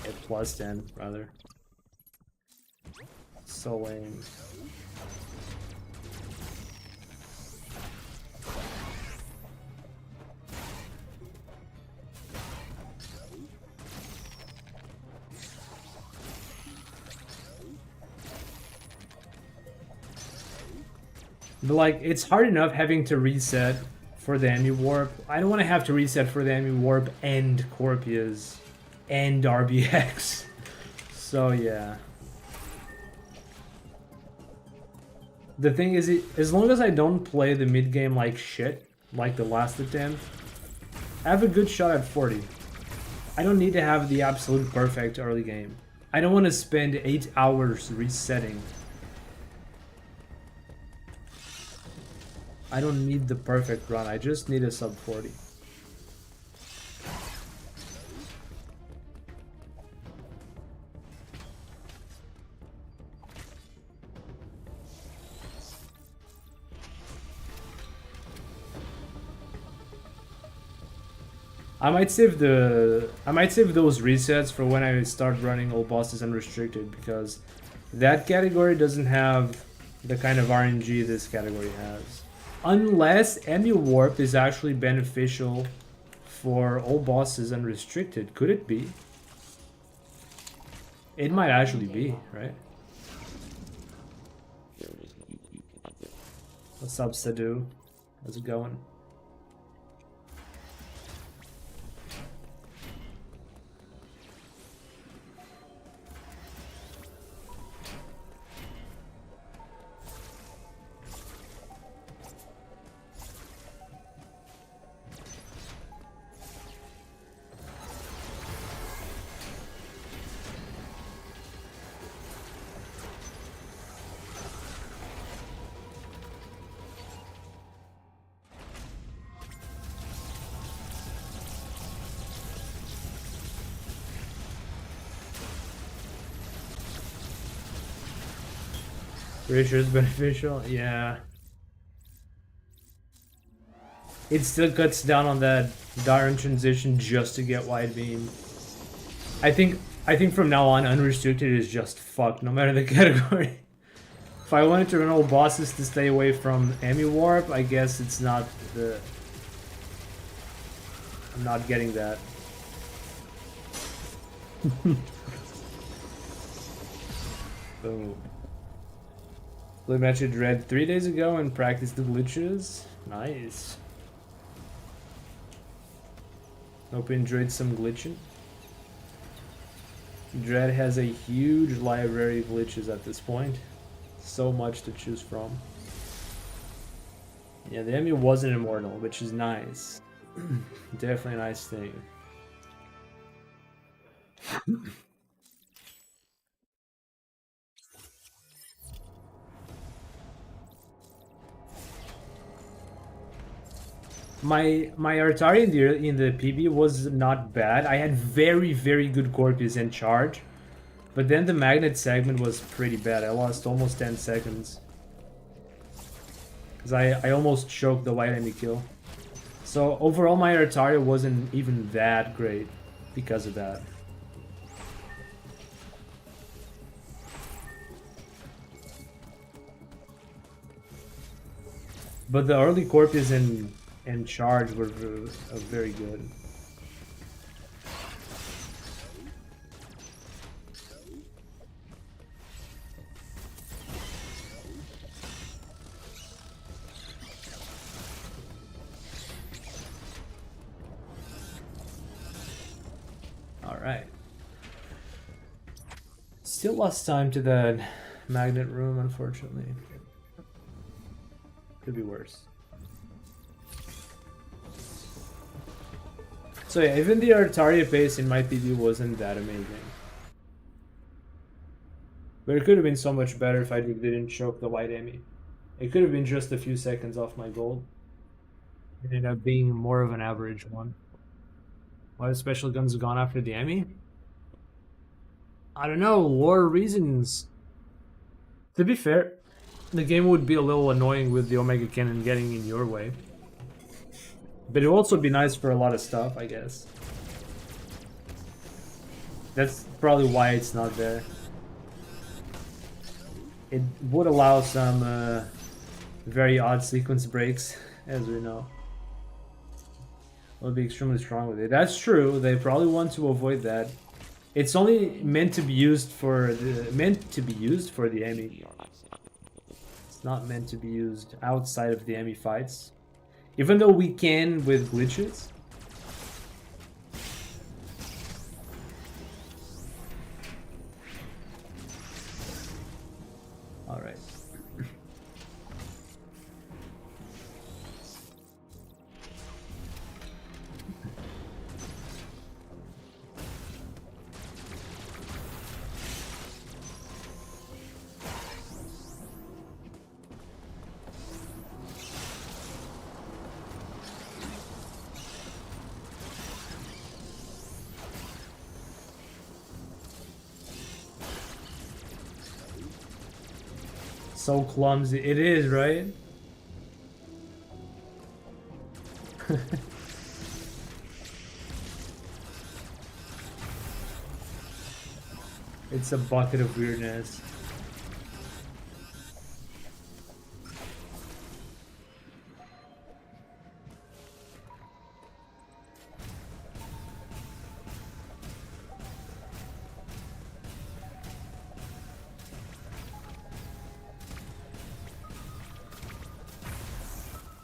a +10 rather. So lame. But like, it's hard enough having to reset for the Emmy Warp. I don't want to have to reset for the Emmy Warp and Corpius and RBX. So yeah. The thing is, as long as I don't play the mid game like shit, like the last attempt, I have a good shot at 40. I don't need to have the absolute perfect early game. I don't want to spend 8 hours resetting. I don't need the perfect run, I just need a sub 40. I might save those resets for when I start running all bosses unrestricted, because that category doesn't have the kind of RNG this category has. Unless Emu Warp is actually beneficial for all bosses unrestricted. Could it be? It might actually be, right? There is no you cannot do. What's up, Sadu? How's it going? Pretty sure it's beneficial, yeah. It still cuts down on that Darn transition just to get wide beam. I think from now on unrestricted is just fucked, no matter the category. If I wanted to run all bosses to stay away from Emu Warp, I guess it's not the... I'm not getting that. Boom. Played Metroid Dread 3 days ago and practiced the glitches. Nice. Hope you enjoyed some glitching. Dread has a huge library of glitches at this point. So much to choose from. Yeah, the enemy wasn't immortal, which is nice. Definitely a nice thing. My Artari in the PB was not bad. I had very good Corpus and charge, but then the magnet segment was pretty bad. I lost almost 10 seconds because I almost choked the white enemy kill. So overall my Artari wasn't even that great because of that. But the early Corpus and charge were very good. All right. Still lost time to that magnet room, unfortunately. Could be worse. So yeah, even the Artaria pace in my PB wasn't that amazing. But it could have been so much better if I didn't choke the white Emmy. It could have been just a few seconds off my gold. It ended up being more of an average one. Why the special guns gone after the Emmy? I don't know, lore reasons. To be fair, the game would be a little annoying with the Omega Cannon getting in your way. But it would also be nice for a lot of stuff, I guess. That's probably why it's not there. It would allow some very odd sequence breaks, as we know. It would be extremely strong with it. That's true. They probably want to avoid that. It's only meant to be used for the Emmy. It's not meant to be used outside of the Emmy fights. Even though we can with glitches. Alright. So clumsy. It is, right? It's a bucket of weirdness.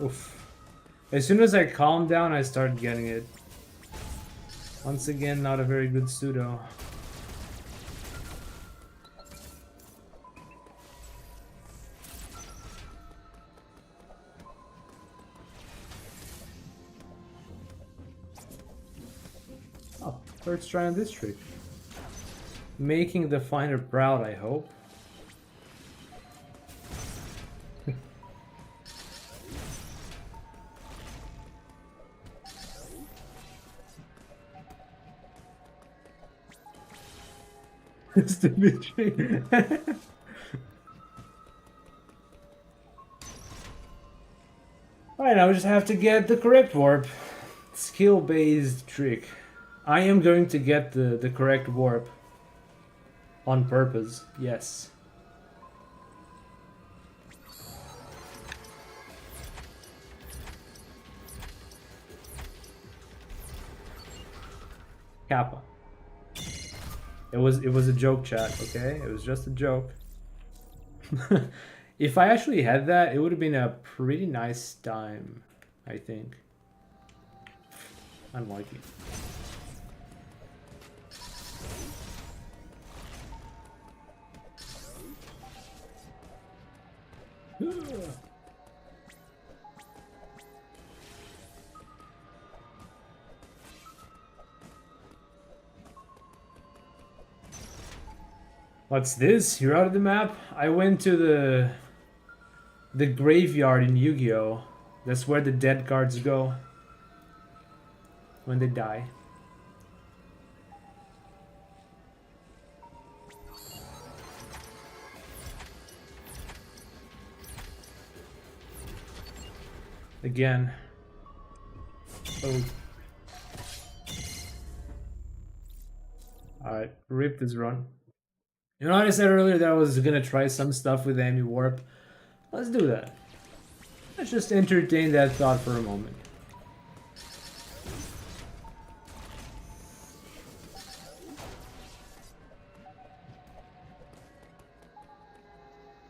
Oof. As soon as I calmed down, I started getting it. Once again, not a very good pseudo. Oh, first try on this trick. Making the finder proud, I hope. Stupid trick. Alright, now we just have to get the correct warp. Skill-based trick. I am going to get the correct warp. On purpose, yes. Kappa. It was a joke, chat, okay? It was just a joke. If I actually had that, it would have been a pretty nice time, I think. Unlucky. What's this? You're out of the map? I went to the graveyard in Yu-Gi-Oh! That's where the dead cards go when they die. Again. Oh. Alright, rip this run. You know what I said earlier that I was gonna try some stuff with Amy Warp? Let's do that. Let's just entertain that thought for a moment.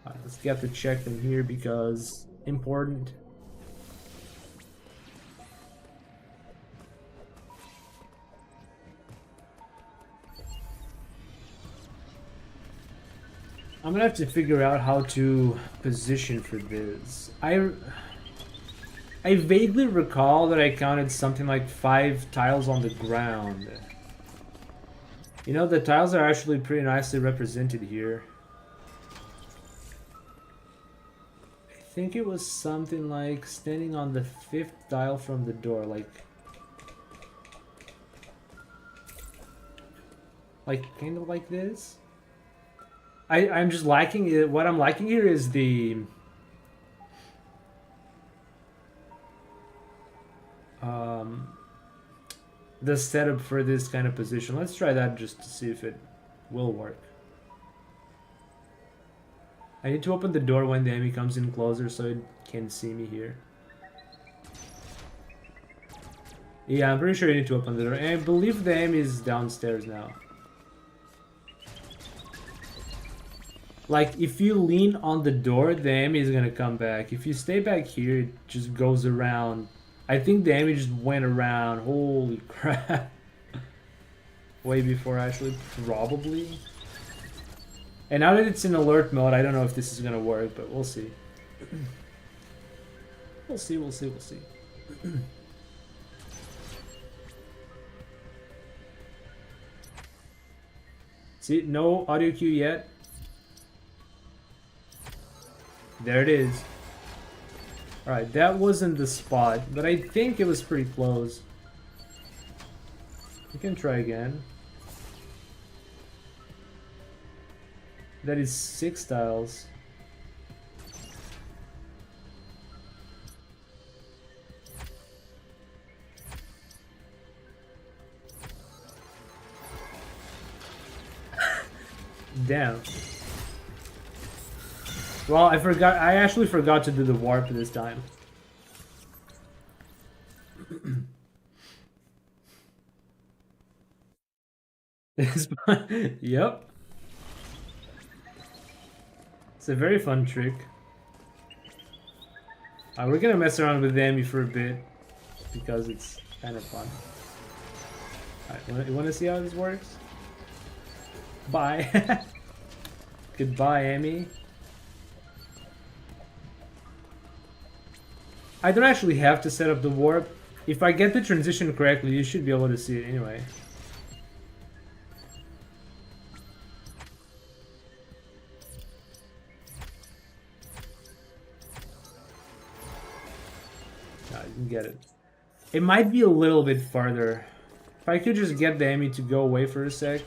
Alright, let's get the check in here because important. I'm gonna have to figure out how to position for this. I vaguely recall that I counted something like 5 tiles on the ground. You know, the tiles are actually pretty nicely represented here. I think it was something like standing on the 5th tile from the door, like kind of like this. I'm just liking it. What I'm liking here is the setup for this kind of position. Let's try that just to see if it will work. I need to open the door when the enemy comes in closer so it can see me here. Yeah, I'm pretty sure you need to open the door. And I believe the enemy is downstairs now. Like, if you lean on the door, the enemy is gonna come back. If you stay back here, it just goes around. I think the enemy just went around. Holy crap. Way before, actually, probably. And now that it's in alert mode, I don't know if this is gonna work, but we'll see. We'll see, we'll see, we'll see. See, no audio cue yet. There it is. Alright, that wasn't the spot, but I think it was pretty close. We can try again. That is 6 tiles. Damn. Well, I actually forgot to do the warp this time. Yep. It's a very fun trick. We're gonna mess around with the Emmy for a bit because it's kind of fun. Alright, you wanna see how this works? Bye. Goodbye, Emmy. I don't actually have to set up the warp. If I get the transition correctly, you should be able to see it anyway. No, you can get it. It might be a little bit farther. If I could just get the Emmy to go away for a sec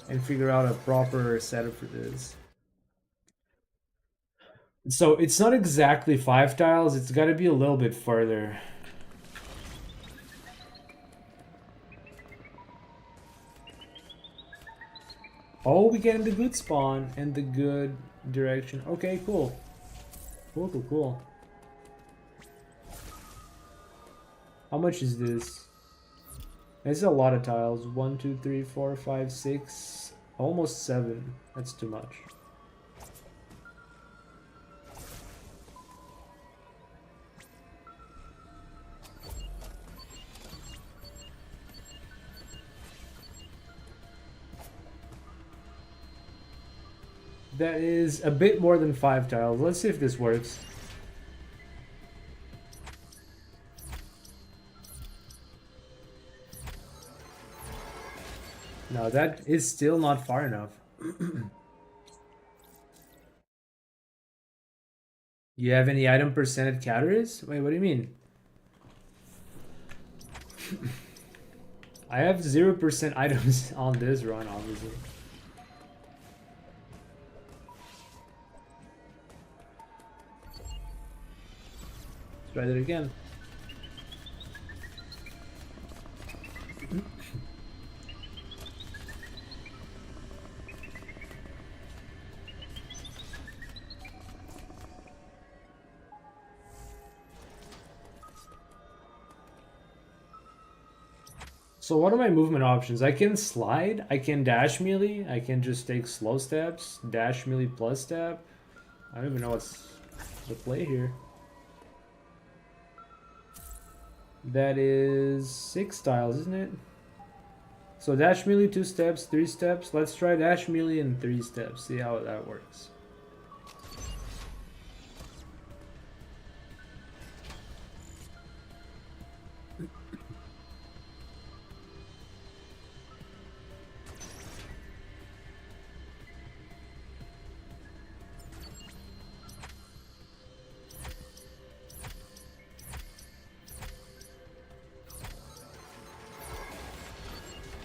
and figure out a proper setup for this. So it's not exactly 5 tiles, it's got to be a little bit farther. Oh, we get in the good spawn and the good direction. Okay, cool. Cool. How much is this? It's a lot of tiles. 1, 2, 3, 4, 5, 6, almost 7. That's too much. That is a bit more than 5 tiles. Let's see if this works. No, that is still not far enough. You have any item percentage calories? Wait, what do you mean? I have 0% items on this run, obviously. Let's try that again. So what are my movement options? I can slide, I can dash melee, I can just take slow steps, dash melee plus step. I don't even know what's the play here. That is 6 tiles, isn't it? So dash melee 2 steps, 3 steps. Let's try dash melee in 3 steps, see how that works.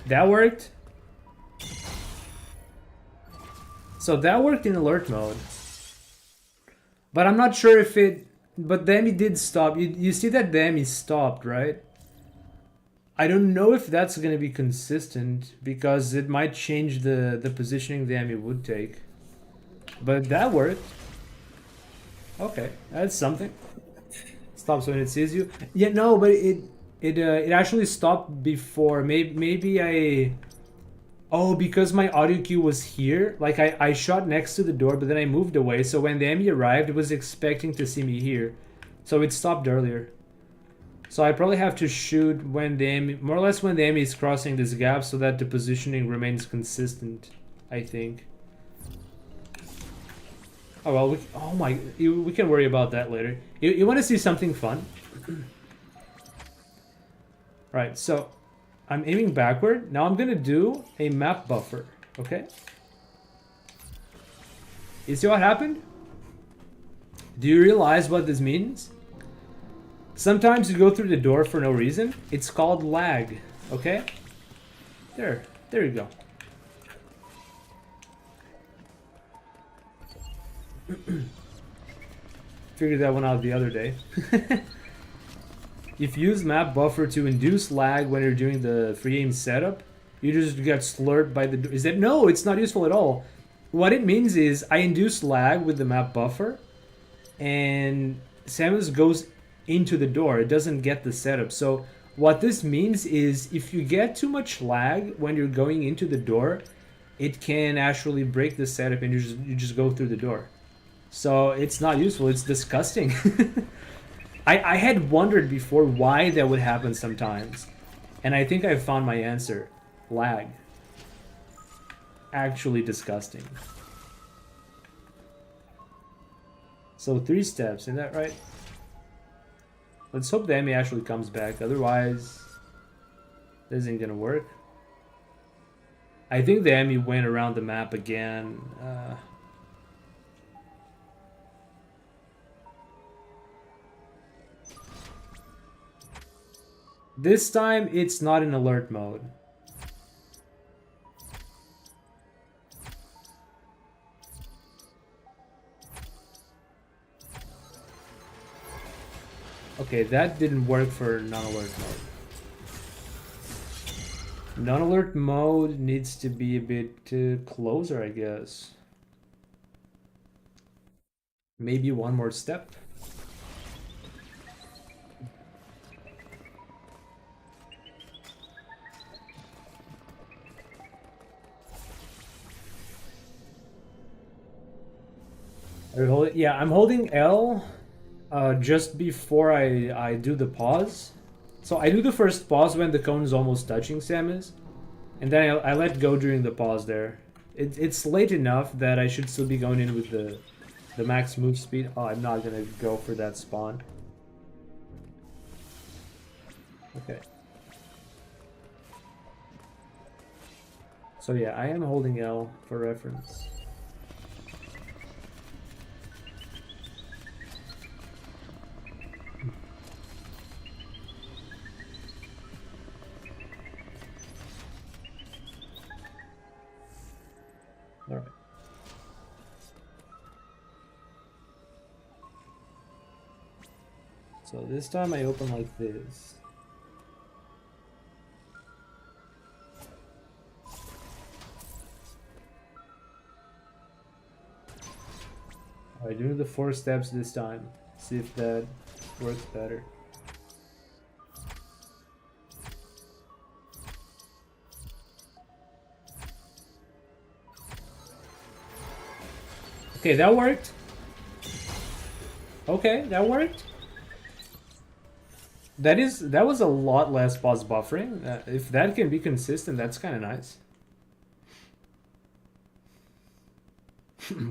That worked. So that worked in alert mode. But I'm not sure if it... But the Emmy did stop. You see that the Emmy stopped, right? I don't know if that's going to be consistent because it might change the positioning the Emmy would take. But that worked. Okay, that's something. Stops when it sees you. Yeah, no, but it actually stopped before. Maybe I... Oh, because my audio cue was here. Like, I shot next to the door, but then I moved away. So when the Emmy arrived, it was expecting to see me here. So it stopped earlier. So I probably have to shoot when the Emmy... More or less when the Emmy is crossing this gap so that the positioning remains consistent, I think. Oh, well, we can worry about that later. You want to see something fun? Right, so I'm aiming backward. Now I'm gonna do a map buffer, okay? You see what happened? Do you realize what this means? Sometimes you go through the door for no reason. It's called lag, okay? There you go. Figured that one out the other day. If you use map buffer to induce lag when you're doing the free aim setup, You just get slurped by the... Is that... No, it's not useful at all. What it means is I induce lag with the map buffer, and Samus goes into the door. It doesn't get the setup. So what this means is if you get too much lag when you're going into the door, it can actually break the setup and you just go through the door. So it's not useful. It's disgusting. I had wondered before why that would happen sometimes. And I think I found my answer. Lag. Actually disgusting. So 3 steps, isn't that right? Let's hope the Emmy actually comes back, otherwise this isn't gonna work. I think the Emmy went around the map again. This time it's not in alert mode. Okay, that didn't work for non-alert mode. Non-alert mode needs to be a bit closer, I guess. Maybe one more step. Yeah, I'm holding L just before I do the pause. So I do the first pause when the cone's almost touching Samus, and then I let go during the pause there. It's late enough that I should still be going in with the max move speed. Oh, I'm not gonna go for that spawn. Okay. So yeah, I am holding L for reference. All right. So this time I open like this. Alright, do the 4 steps this time. See if that works better. Okay, that worked. Okay, that worked. That was a lot less pause buffering. If that can be consistent, that's kind of nice.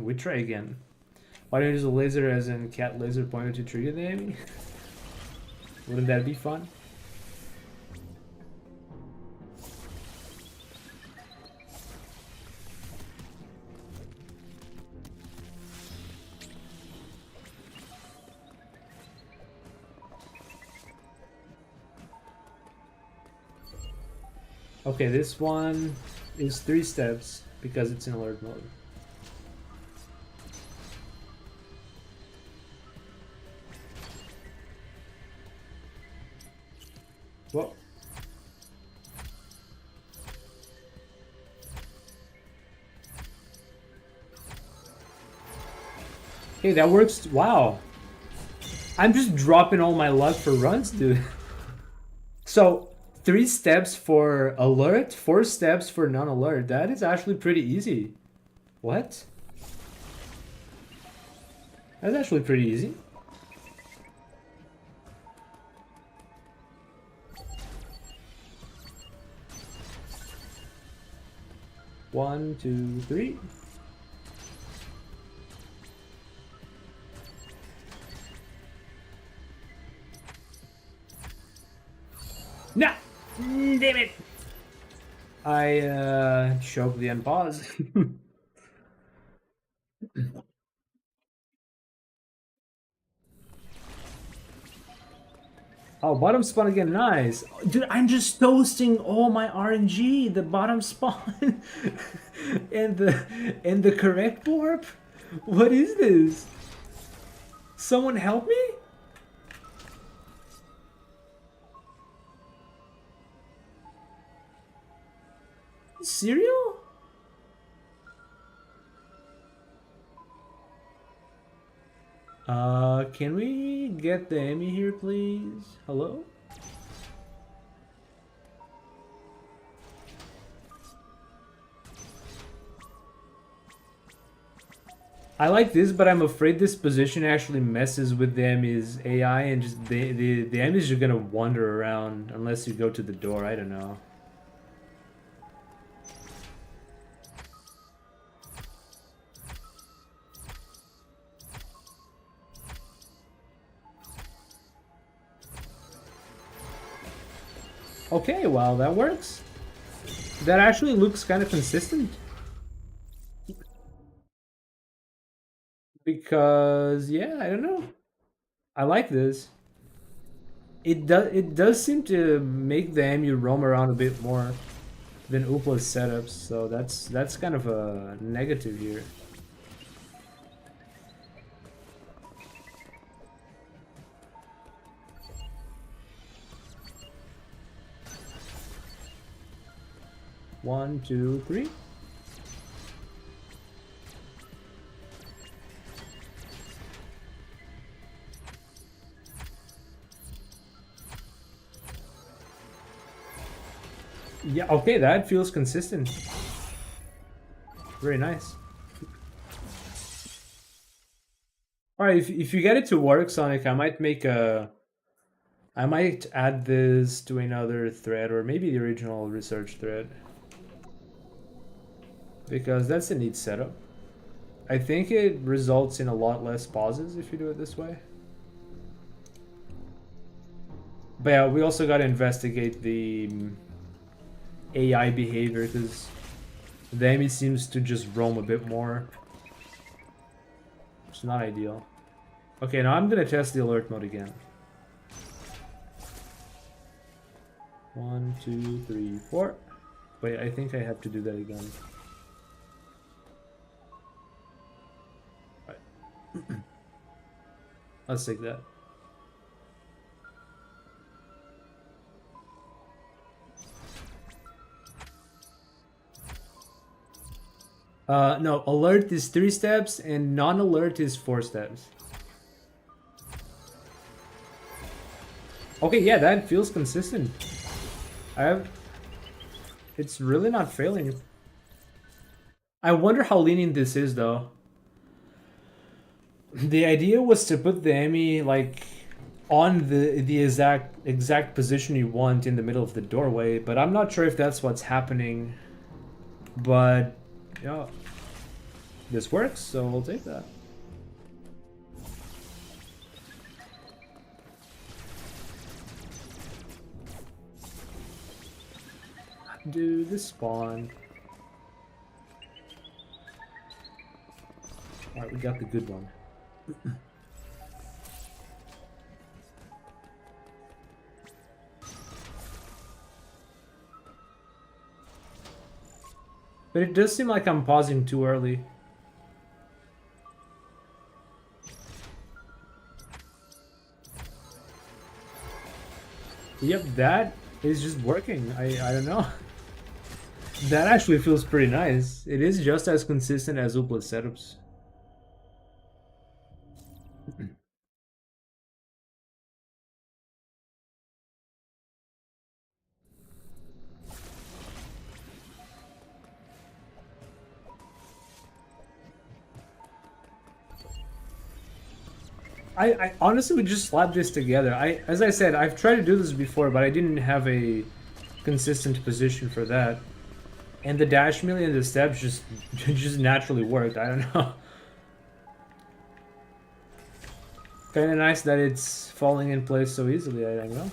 We try again. Why don't you use a laser as in cat laser pointer to trigger the enemy? Wouldn't that be fun? Okay, this one is 3 steps because it's in alert mode. Whoa. Okay, that works. Wow. I'm just dropping all my luck for runs, dude. So 3 steps for alert, 4 steps for non-alert. That is actually pretty easy. What? That's actually pretty easy. One, two, three. Nah! Damn it! I choked the unpause. Oh, bottom spawn again, nice. Dude, I'm just toasting all my RNG, the bottom spawn and the correct warp. What is this? Someone help me? Cereal? Can we get the Emmy here, please? Hello? I like this, but I'm afraid this position actually messes with the Emmy's AI and just the Emmy's are gonna wander around unless you go to the door. I don't know. Okay, well, that works. That actually looks kind of consistent. Because, yeah, I don't know. I like this. It does seem to make the MU roam around a bit more than Upla's setups, so that's kind of a negative here. One, two, three. Yeah, okay, that feels consistent. Very nice. Alright, if you get it to work, Sonic, I might add this to another thread, or maybe the original research thread. Because that's a neat setup. I think it results in a lot less pauses if you do it this way. But yeah, we also gotta investigate the AI behavior, because the enemy seems to just roam a bit more. It's not ideal. Okay, now I'm gonna test the alert mode again. 1, 2, 3, 4. Wait, I think I have to do that again. Right. Let's take that. No, alert is 3 steps and non-alert is 4 steps. Okay, yeah, that feels consistent. It's really not failing. I wonder how lenient this is, though. The idea was to put the Emmy, like, on the exact position you want in the middle of the doorway, but I'm not sure if that's what's happening. But, yeah, this works, so we'll take that. Do the spawn. Alright, we got the good one. But it does seem like I'm pausing too early. Yep, that is just working. I don't know. That actually feels pretty nice. It is just as consistent as Upla's setups. I honestly would just slap this together. As I said, I've tried to do this before, but I didn't have a consistent position for that. And the dash melee and the steps just naturally worked. I don't know. Kind of nice that it's falling in place so easily. I don't know.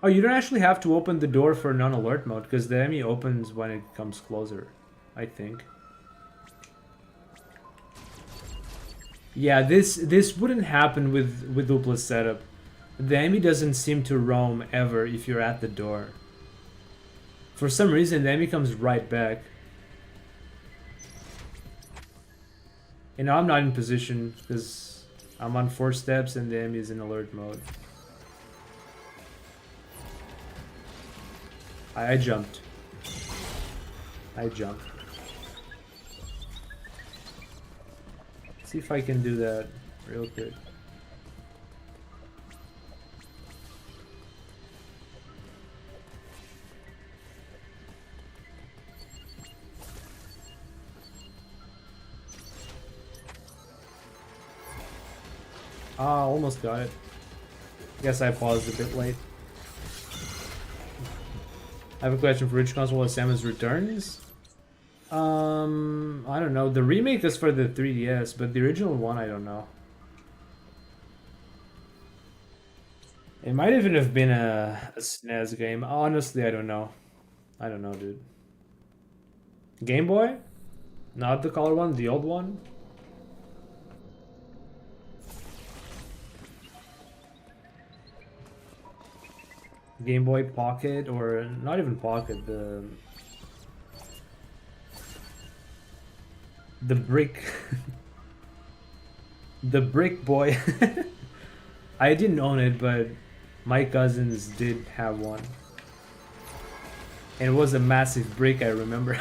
Oh, you don't actually have to open the door for non-alert mode, because the enemy opens when it comes closer, I think. Yeah, this wouldn't happen with Upla's setup. The enemy doesn't seem to roam ever if you're at the door. For some reason, the enemy comes right back. And now I'm not in position because I'm on 4 steps and the enemy is in alert mode. I jumped. I jumped. See if I can do that real quick. Ah, almost got it. Guess I paused a bit late. I have a question for which console was Samus Returns? I don't know. The remake is for the 3DS, but the original one, I don't know. It might even have been a SNES game. Honestly, I don't know. I don't know, dude. Game Boy? Not the color one, the old one? Game Boy Pocket, or not even Pocket, the brick, the brick boy. I didn't own it, but my cousins did have one, and it was a massive brick. I remember.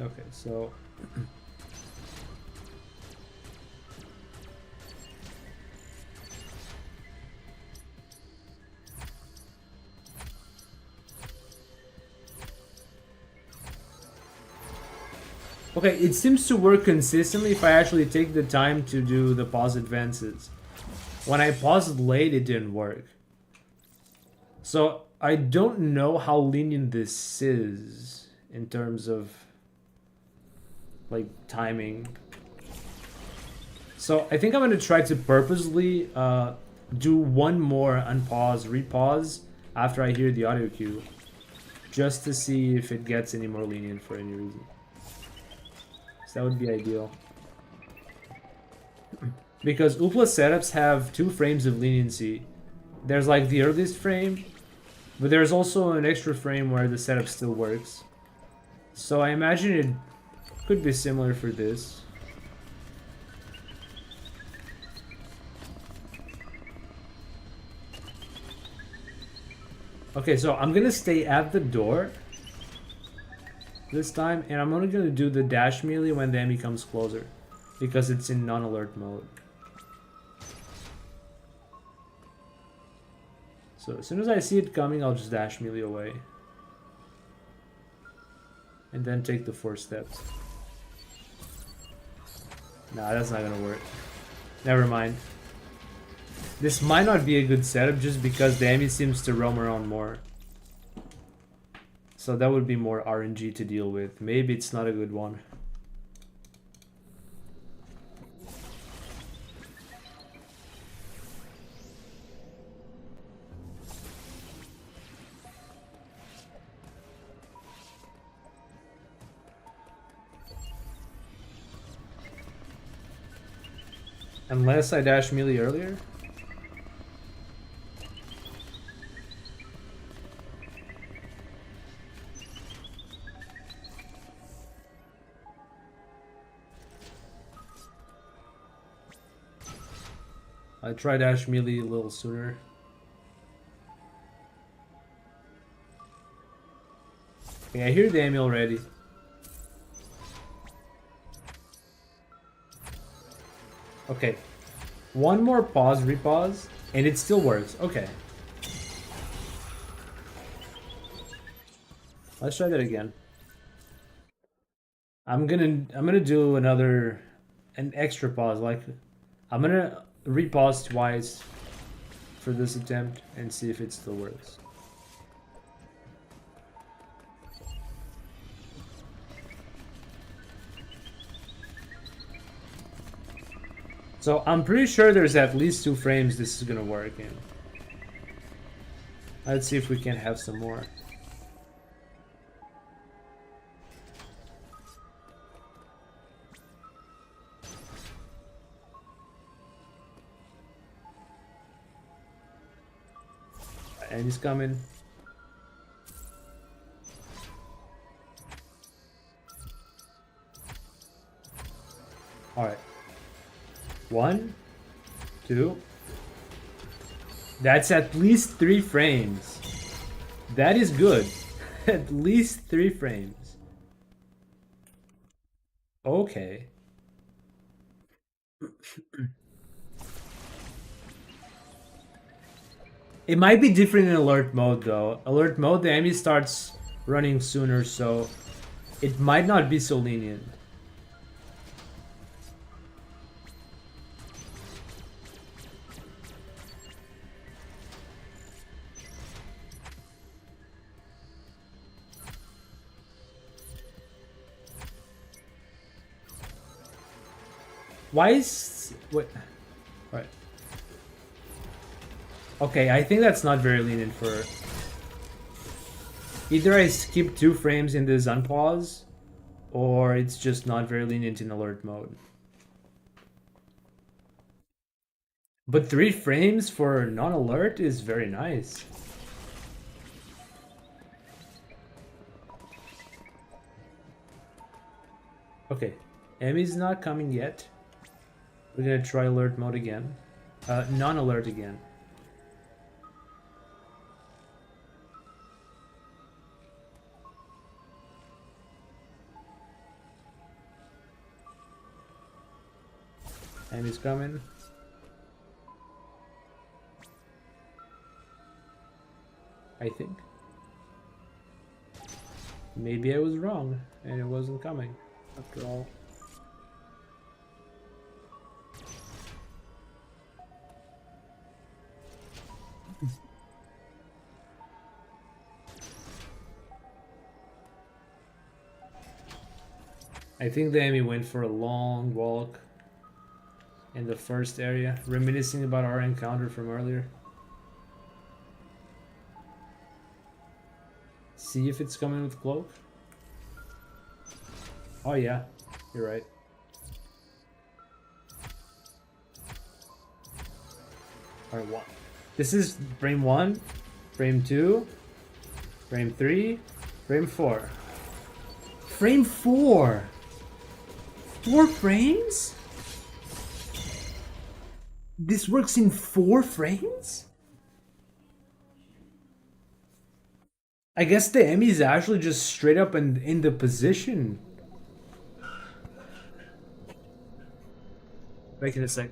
Okay, so okay, it seems to work consistently if I actually take the time to do the pause advances. When I paused late, it didn't work. So I don't know how lenient this is in terms of like timing. So I think I'm gonna try to purposely do one more unpause, repause after I hear the audio cue, just to see if it gets any more lenient for any reason. So that would be ideal. Because Oopla setups have 2 frames of leniency. There's like the earliest frame, but there's also an extra frame where the setup still works. So I imagine it could be similar for this. Okay, so I'm gonna stay at the door this time, and I'm only gonna do the dash melee when the enemy comes closer, because it's in non-alert mode. So as soon as I see it coming, I'll just dash melee away. And then take the 4 steps. Nah, that's not gonna work. Never mind. This might not be a good setup just because the enemy seems to roam around more. So that would be more RNG to deal with. Maybe it's not a good one. Unless I dash melee earlier. I try dash melee a little sooner. Okay, I hear the enemy already. Okay. One more pause, repause, and it still works. Okay. Let's try that again. I'm gonna do an extra pause. Like, I'm gonna repause twice for this attempt and see if it still works. So I'm pretty sure there's at least 2 frames this is gonna work in. Let's see if we can have some more. And he's coming. Alright. 1, 2. That's at least 3 frames. That is good. At least 3 frames. Okay. It might be different in alert mode though. Alert mode, the enemy starts running sooner, so it might not be so lenient. Why is... what? Right. Okay, I think that's not very lenient for... Either I skip 2 frames in this unpause, or it's just not very lenient in alert mode. But 3 frames for non-alert is very nice. Okay, Emmy's not coming yet. We're gonna try alert mode again. Non-alert again. Emmy's coming. I think. Maybe I was wrong and it wasn't coming after all. I think the enemy went for a long walk in the first area, reminiscing about our encounter from earlier. See if it's coming with cloak. Oh yeah, you're right. Alright, one. This is frame 1, frame 2, frame 3, frame 4. Frame 4! 4 frames? This works in 4 frames? I guess the Emmy is actually just straight up in the position. Wait in a sec.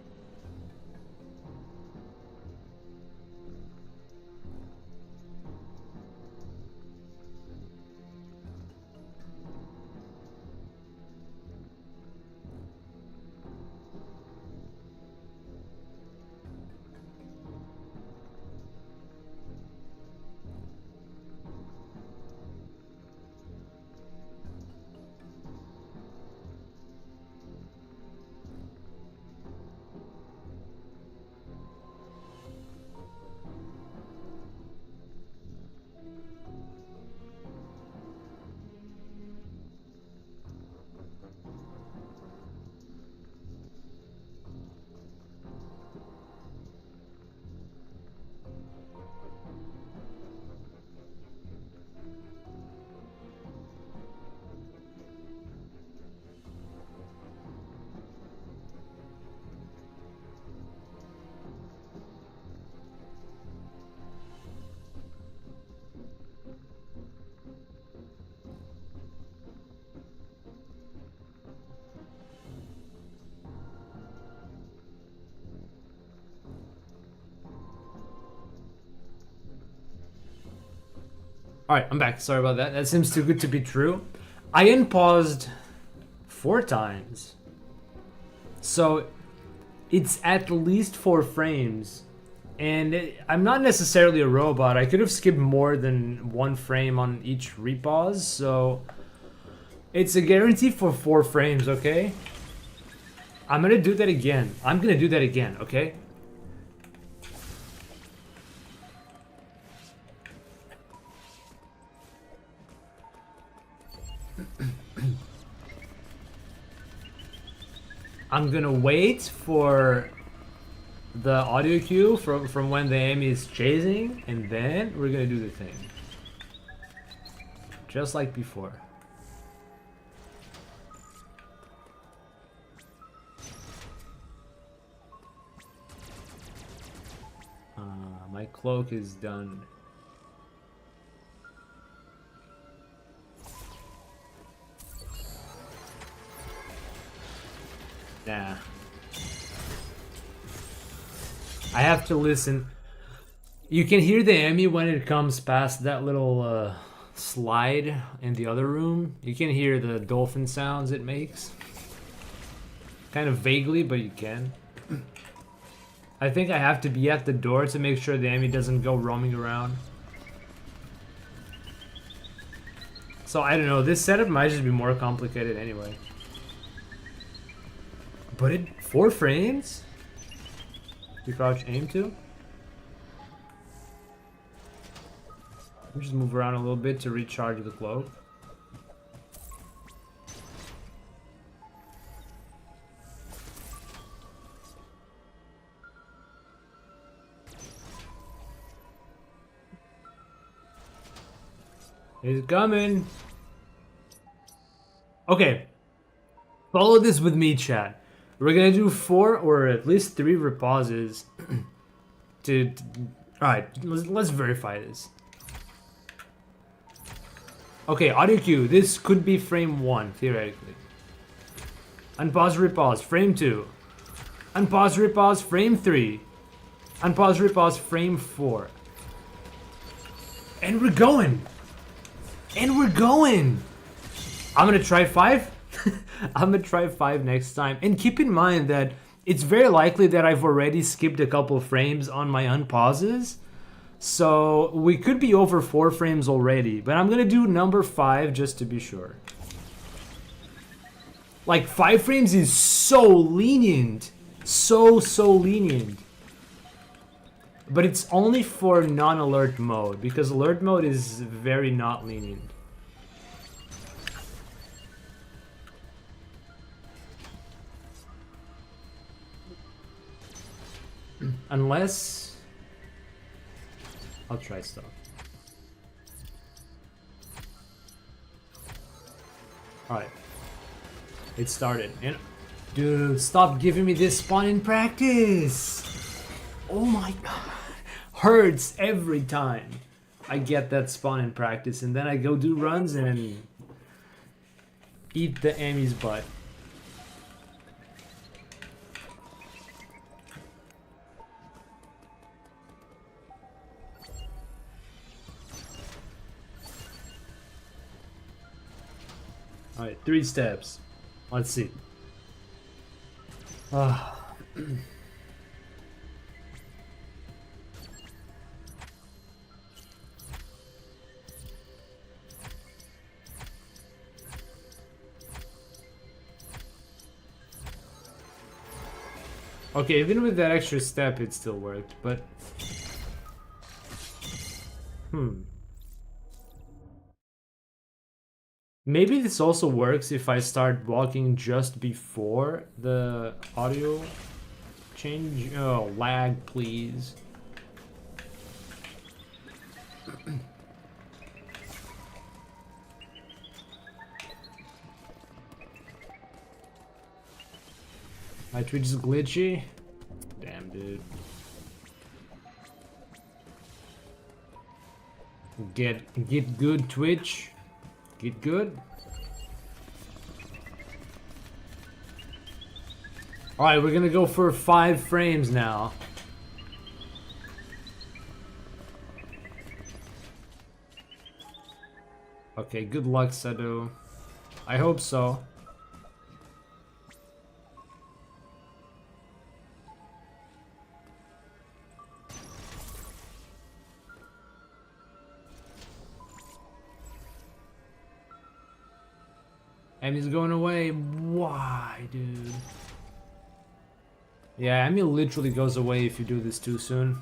Alright, I'm back. Sorry about that. That seems too good to be true. I unpaused 4 times. So it's at least 4 frames. And I'm not necessarily a robot. I could have skipped more than 1 frame on each repause. So it's a guarantee for 4 frames, okay? I'm gonna do that again. I'm gonna do that again, okay? I'm gonna wait for the audio cue from when the enemy is chasing, and then we're gonna do the thing. Just like before. My cloak is done. Nah. I have to listen. You can hear the enemy when it comes past that little slide in the other room. You can hear the dolphin sounds it makes. Kind of vaguely, but you can. I think I have to be at the door to make sure the enemy doesn't go roaming around. So I don't know, this setup might just be more complicated anyway. But it 4 frames? You crouch aim to? Let me just move around a little bit to recharge the cloak. He's coming. Okay. Follow this with me, chat. We're gonna do 4 or at least 3 repauses Alright, let's verify this. Okay, audio cue. This could be frame 1, theoretically. Unpause, repause, frame 2. Unpause, repause, frame 3. Unpause, repause, frame 4. And we're going! And we're going! I'm gonna try 5. I'm gonna try 5 next time. And keep in mind that it's very likely that I've already skipped a couple frames on my unpauses. So we could be over 4 frames already. But I'm gonna do number 5 just to be sure. Like 5 frames is so lenient. So lenient. But it's only for non-alert mode, because alert mode is very not lenient. Unless... I'll try stuff. Alright. It started. And dude, stop giving me this spawn in practice! Oh my god. Hurts every time I get that spawn in practice, and then I go do runs and eat the enemy's butt. Alright, 3 steps. Let's see. Okay, even with that extra step, it still worked, but... Maybe this also works if I start walking just before the audio change. Oh, lag, please. My Twitch is glitchy. Damn, dude. Get good, Twitch. Get good. Alright, we're gonna go for 5 frames now. Okay, good luck, Sado. I hope so. Emmy's going away. Why, dude? Yeah, Emmy literally goes away if you do this too soon.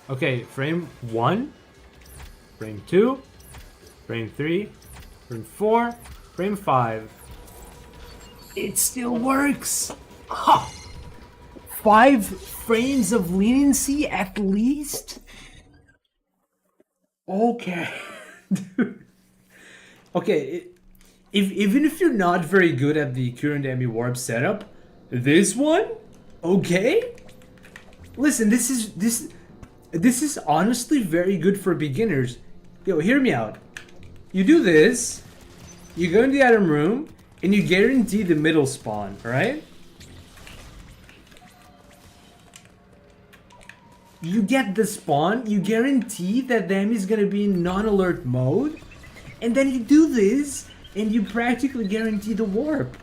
Okay, frame 1, frame 2, frame 3, frame 4, Frame 5. It still works! Ha! 5 frames of leniency at least? Okay. Dude. Okay, even if you're not very good at the current Emmy Warp setup, this one? Okay? Listen, this is honestly very good for beginners. Yo, hear me out. You do this, you go in the item room, and you guarantee the middle spawn, right? You get the spawn, you guarantee that the enemy is gonna be in non-alert mode, and then you do this, and you practically guarantee the warp.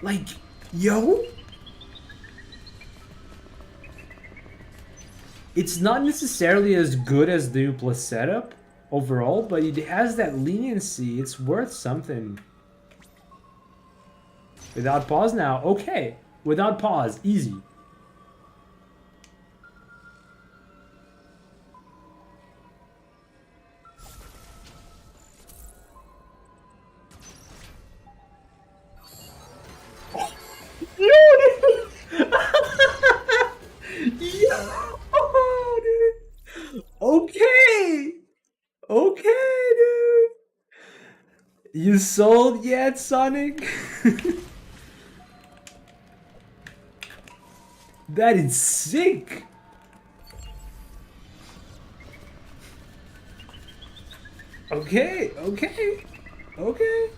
Like, yo? It's not necessarily as good as the U+ setup overall, but it has that leniency. It's worth something. Without pause now, okay. Without pause, easy. Yo, dude. Okay. Okay, dude. You sold yet, Sonic? That is sick. Okay, okay, okay.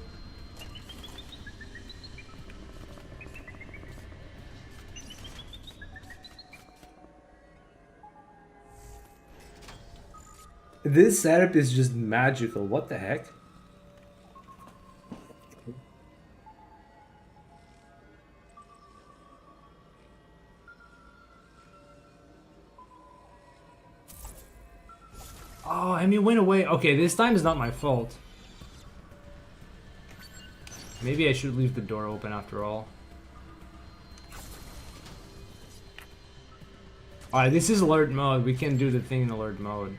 This setup is just magical. What the heck? Oh, I mean, went away. Okay, this time is not my fault. Maybe I should leave the door open after all. Alright, this is alert mode. We can do the thing in alert mode.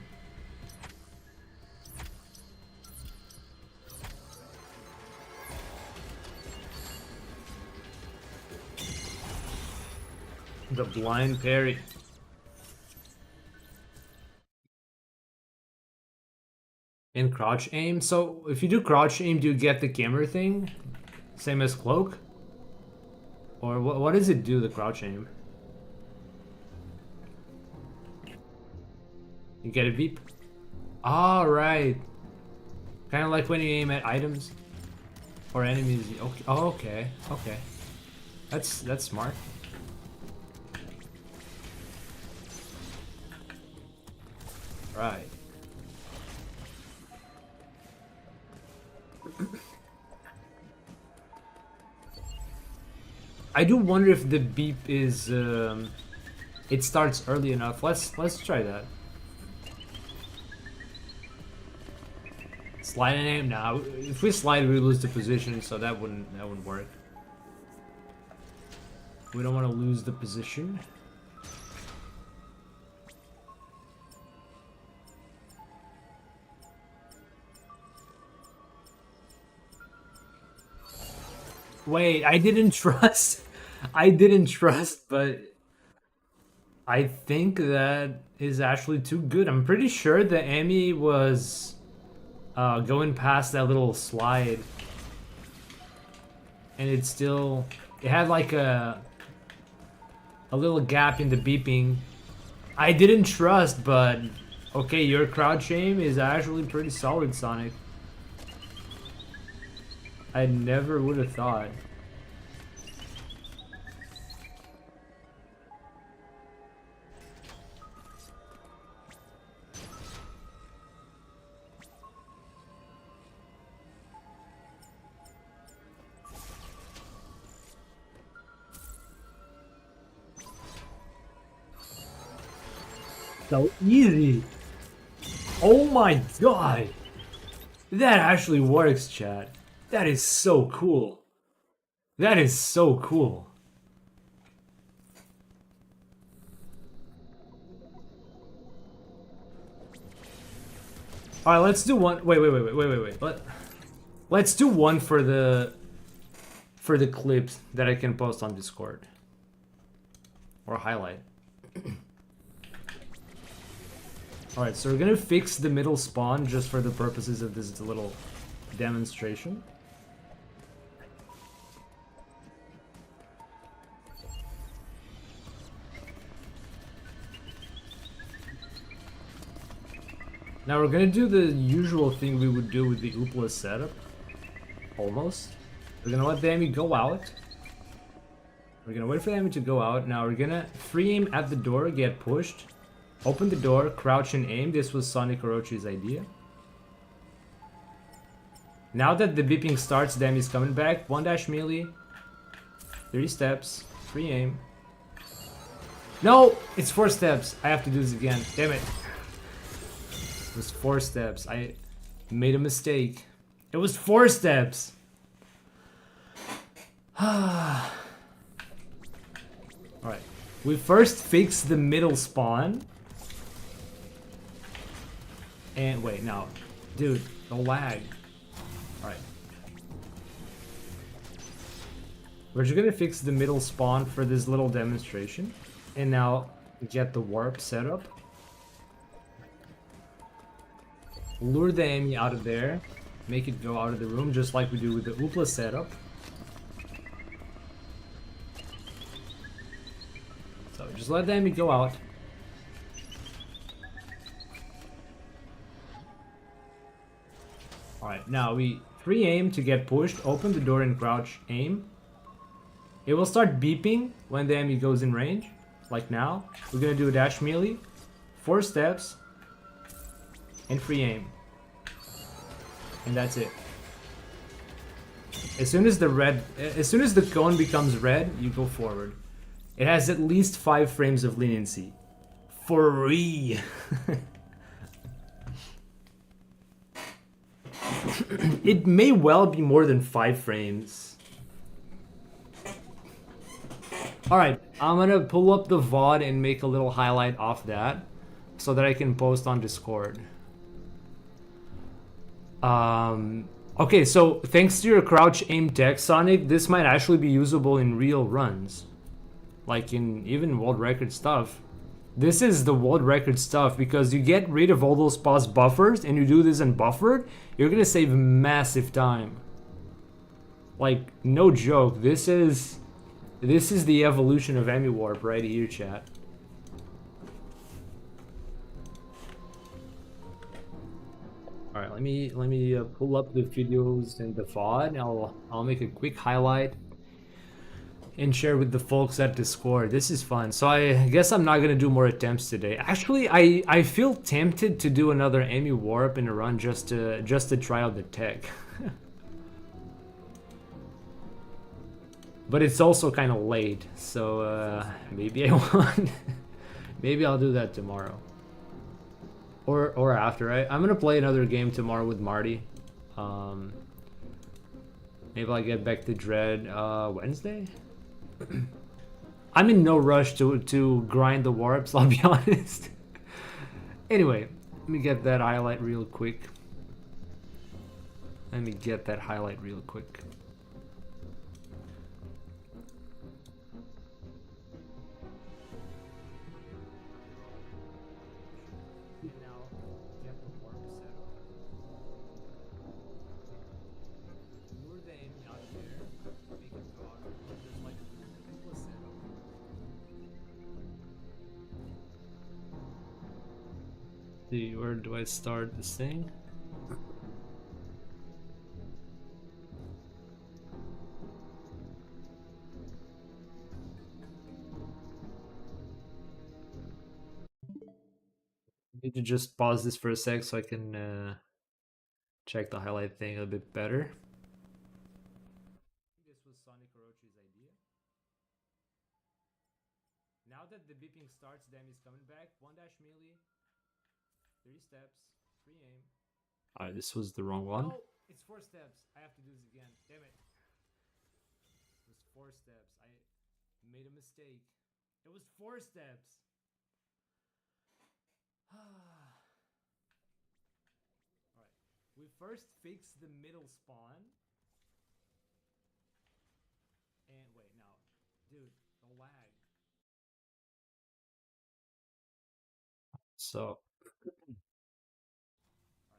The blind parry. And crouch aim. So if you do crouch aim, do you get the camera thing? Same as cloak? Or what does it do, the crouch aim? You get a beep? Alright. Kind of like when you aim at items or enemies. Okay. Oh, okay. Okay. That's smart. Right. I do wonder if the beep is it starts early enough. Let's try that. Slide and aim now. If we slide, we lose the position, so that wouldn't work. We don't want to lose the position. Wait, I didn't trust. I didn't trust, but I think that is actually too good. I'm pretty sure the Emmy was going past that little slide, and it had like a little gap in the beeping. I didn't trust, but okay, your crouch aim is actually pretty solid, Sonic. I never would have thought. So easy. Oh my god. That actually works, chat. That is so cool. That is so cool. Alright, let's do one. Wait. Let's do one for the clips that I can post on Discord or highlight. All right, so we're gonna fix the middle spawn just for the purposes of this little demonstration. Now we're gonna do the usual thing we would do with the Oopla setup. Almost. We're gonna let the enemy go out. We're gonna wait for the enemy to go out. Now we're gonna free aim at the door, get pushed. Open the door, crouch and aim. This was Sonic Orochi's idea. Now that the beeping starts, the enemy's coming back. 1- melee. 3 steps. Free aim. No! It's 4 steps. I have to do this again. Damn it. It was 4 steps. I made a mistake. It was 4 steps. Alright. We first fix the middle spawn. And wait, no. Dude, the lag. Alright. We're just gonna fix the middle spawn for this little demonstration. And now get the warp set up. Lure the enemy out of there. Make it go out of the room just like we do with the Oopla setup. So just let the enemy go out. Alright, now we free aim to get pushed, open the door and crouch aim. It will start beeping when the enemy goes in range, like now. We're gonna do a dash melee, 4 steps, and free aim. And that's it. As soon as the cone becomes red, you go forward. It has at least 5 frames of leniency. Free. It may well be more than 5 frames. Alright, I'm gonna pull up the VOD and make a little highlight off that so that I can post on Discord. Okay, so thanks to your crouch aim tech, Sonic, this might actually be usable in real runs. Like in even world record stuff. This is the world record stuff because you get rid of all those pause buffers and you do this unbuffered, you're gonna save massive time. Like, no joke, this is the evolution of Emi Warp right here, chat. All right, let me pull up the videos and the VOD. I'll make a quick highlight and share with the folks at Discord. This is fun. So I guess I'm not gonna do more attempts today. Actually, I feel tempted to do another Emi Warp in a run just to try out the tech. But it's also kind of late, so maybe I won't. Maybe I'll do that tomorrow. Or after, right? I'm gonna play another game tomorrow with Marty. Maybe I'll get back to Dread Wednesday? I'm in no rush to grind the warps, I'll be honest. Anyway, let me get that highlight real quick. See, where do I start this thing? Need to just pause this for a sec so I can check the highlight thing a bit better. This was Sonic Orochi's idea. Now that the beeping starts, the enemy's coming back. 1- melee. 3 steps. Free aim. Alright, this was the wrong one. No, it's 4 steps. I have to do this again. Damn it. It was 4 steps. I made a mistake. It was 4 steps. Alright. We first fix the middle spawn. And wait, no. Dude, the lag. So Alright.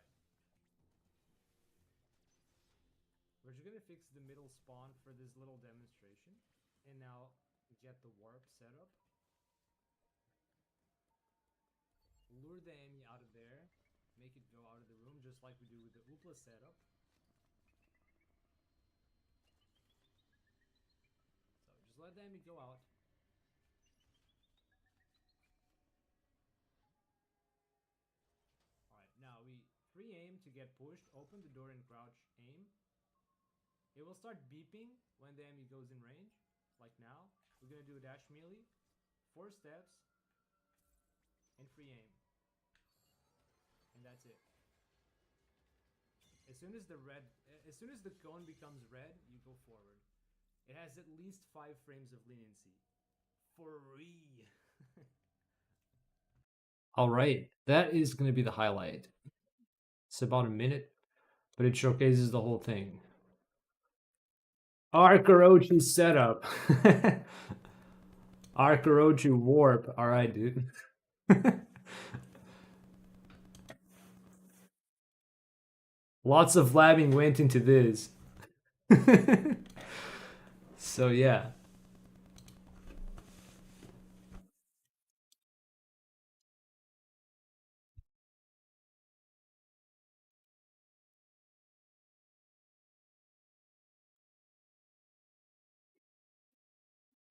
We're just gonna fix the middle spawn for this little demonstration. And now get the warp set up. Lure the enemy out of there. Make it go out of the room just like we do with the Oopla setup. So just let the enemy go out. Alright, now we free aim to get pushed, open the door and crouch aim. It will start beeping when the enemy goes in range, like now. We're gonna do a dash melee, 4 steps, and free aim. And that's it. As soon as the cone becomes red, you go forward. It has at least 5 frames of leniency. Free. all right, that is going to be the highlight. It's about a minute, but it showcases the whole thing. Arkarochi setup. Arkarochi warp. All right, dude. Lots of labbing went into this. So yeah.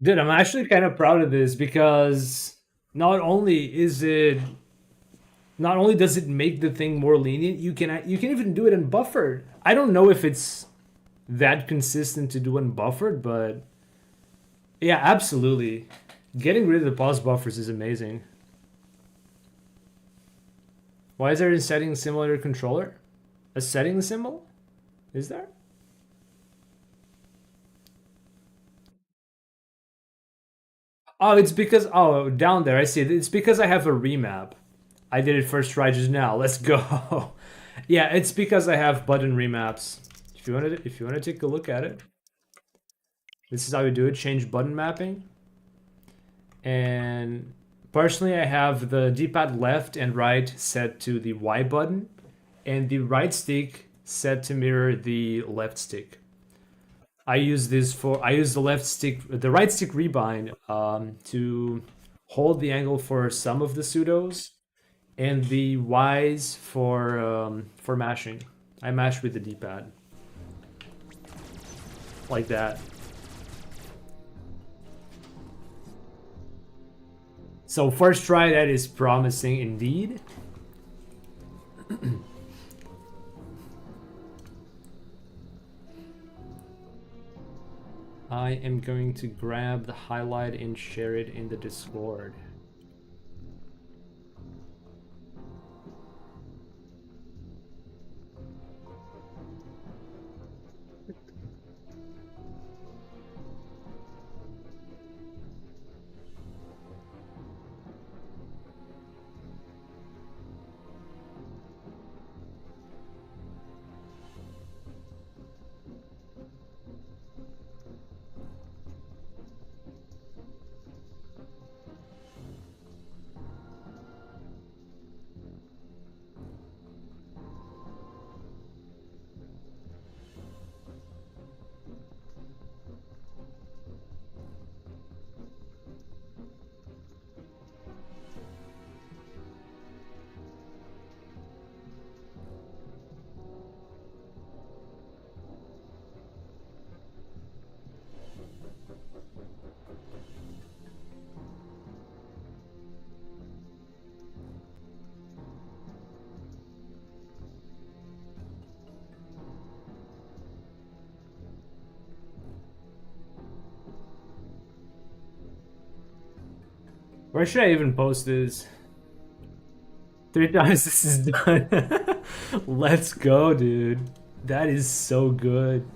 Dude, I'm actually kind of proud of this because not only does it make the thing more lenient, you can even do it unbuffered. I don't know if it's that consistent to do unbuffered, but yeah, absolutely. Getting rid of the pause buffers is amazing. Why is there a setting simulator controller? A setting symbol? Is there? Oh, it's because down there I see it. It's because I have a remap. I did it first try just now. Let's go. Yeah, it's because I have button remaps. If you want to take a look at it, this is how we do it. Change button mapping. And personally, I have the D-pad left and right set to the Y button, and the right stick set to mirror the left stick. I use the right stick rebind to hold the angle for some of the pseudos, and the Ys for mashing. I mash with the D-pad like that. So first try, that is promising indeed. I am going to grab the highlight and share it in the Discord. Where should I even post this? 3 times this is done. Let's go, dude. That is so good.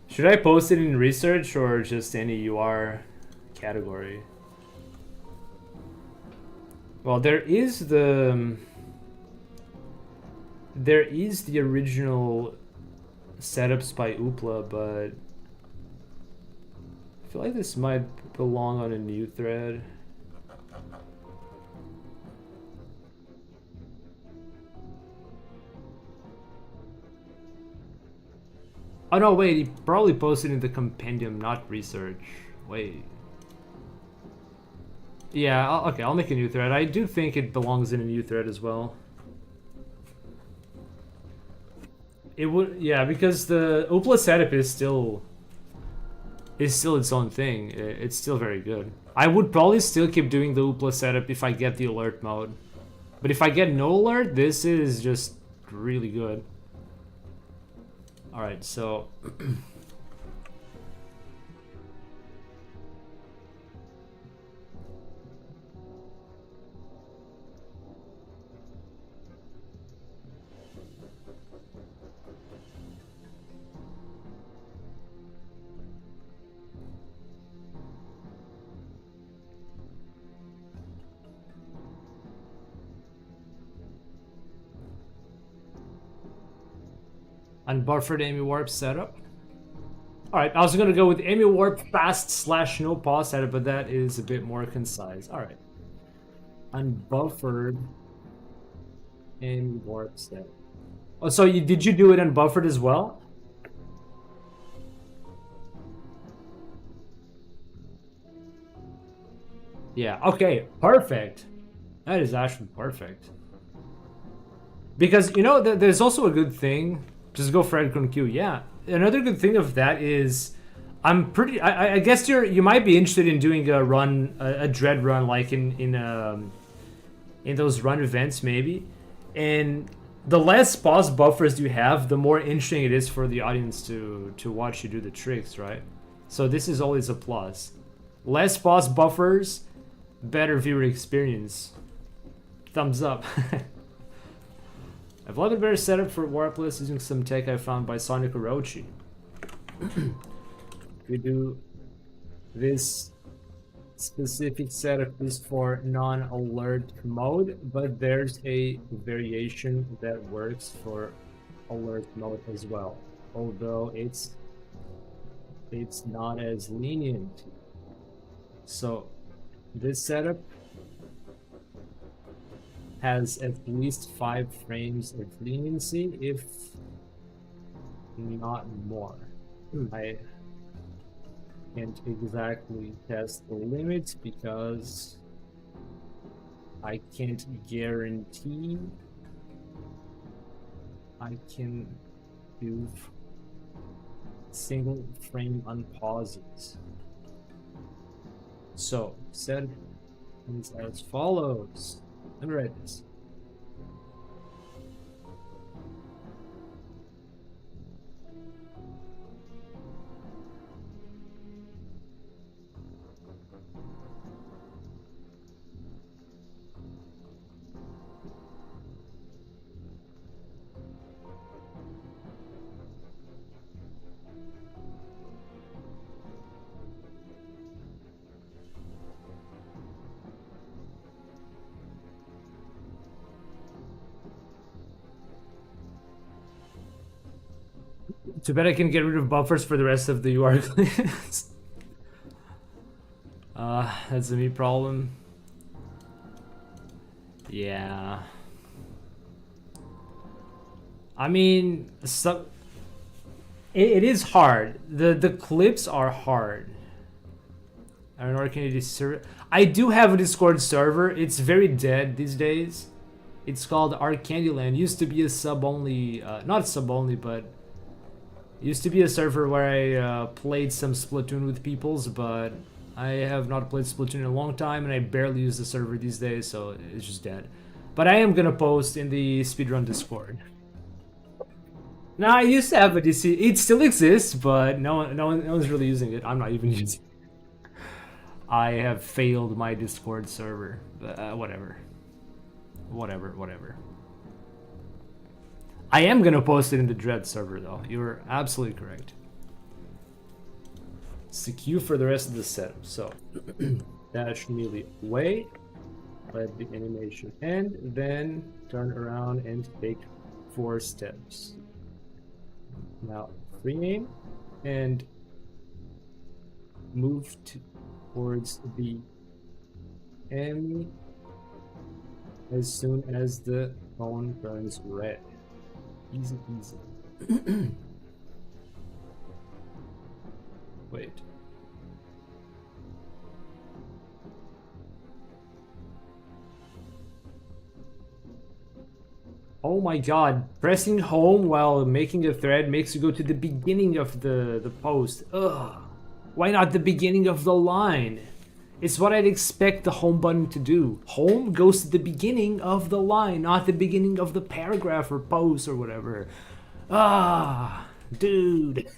Should I post it in research or just any UR category? Well, there is the there is the original setups by Oopla, but I feel like this might belong on a new thread. Oh no, wait, he probably posted in the compendium, not research. Wait. Yeah, okay, I'll make a new thread. I do think it belongs in a new thread as well. It would, yeah, because the Oopla setup is still its own thing. It's still very good. I would probably still keep doing the Oopla setup if I get the alert mode. But if I get no alert, this is just really good. Alright, so... Unbuffered Amy Warp setup. Alright, I was gonna go with Amy Warp fast / no pause setup, but that is a bit more concise. Alright. Unbuffered Amy Warp setup. Oh, so did you do it unbuffered as well? Yeah, okay, perfect. That is actually perfect. Because, you know, there's also a good thing. Just go for Edcon Q. Yeah, another good thing of that is, I guess you might be interested in doing a run, a dread run, like in those run events maybe. And the less pause buffers you have, the more interesting it is for the audience to watch you do the tricks, right? So this is always a plus. Less pause buffers, better viewer experience. Thumbs up. I've loved a better setup for Warpless using some tech I found by Sonic Orochi. We do this specific setup is for non-alert mode, but there's a variation that works for alert mode as well. Although it's not as lenient. So this setup has at least 5 frames of leniency, if not more. I can't exactly test the limits because I can't guarantee I can do single frame unpauses. So set is as follows. Let me write this. Too bad I can get rid of buffers for the rest of the UR clips. That's a me problem. Yeah. I mean, it is hard. The clips are hard. I don't know, Arcanity server. I do have a Discord server. It's very dead these days. It's called Arcandyland. Used to be a sub only, not sub only, but used to be a server where I played some Splatoon with peoples, but I have not played Splatoon in a long time, and I barely use the server these days, so it's just dead. But I am gonna post in the speedrun Discord. Now I used to have a DC. It still exists, but no one's really using it. I'm not even using it. I have failed my Discord server. Whatever. I am gonna post it in the Dread server though. You're absolutely correct. It's the queue for the rest of the setup. So dash melee away, let the animation end, then turn around and take 4 steps. Now rename and move towards the enemy as soon as the phone burns red. Easy peasy. Wait. Oh my god, pressing home while making a thread makes you go to the beginning of the post. Ugh. Why not the beginning of the line? It's what I'd expect the home button to do. Home goes to the beginning of the line, not the beginning of the paragraph or post or whatever. Ah, dude.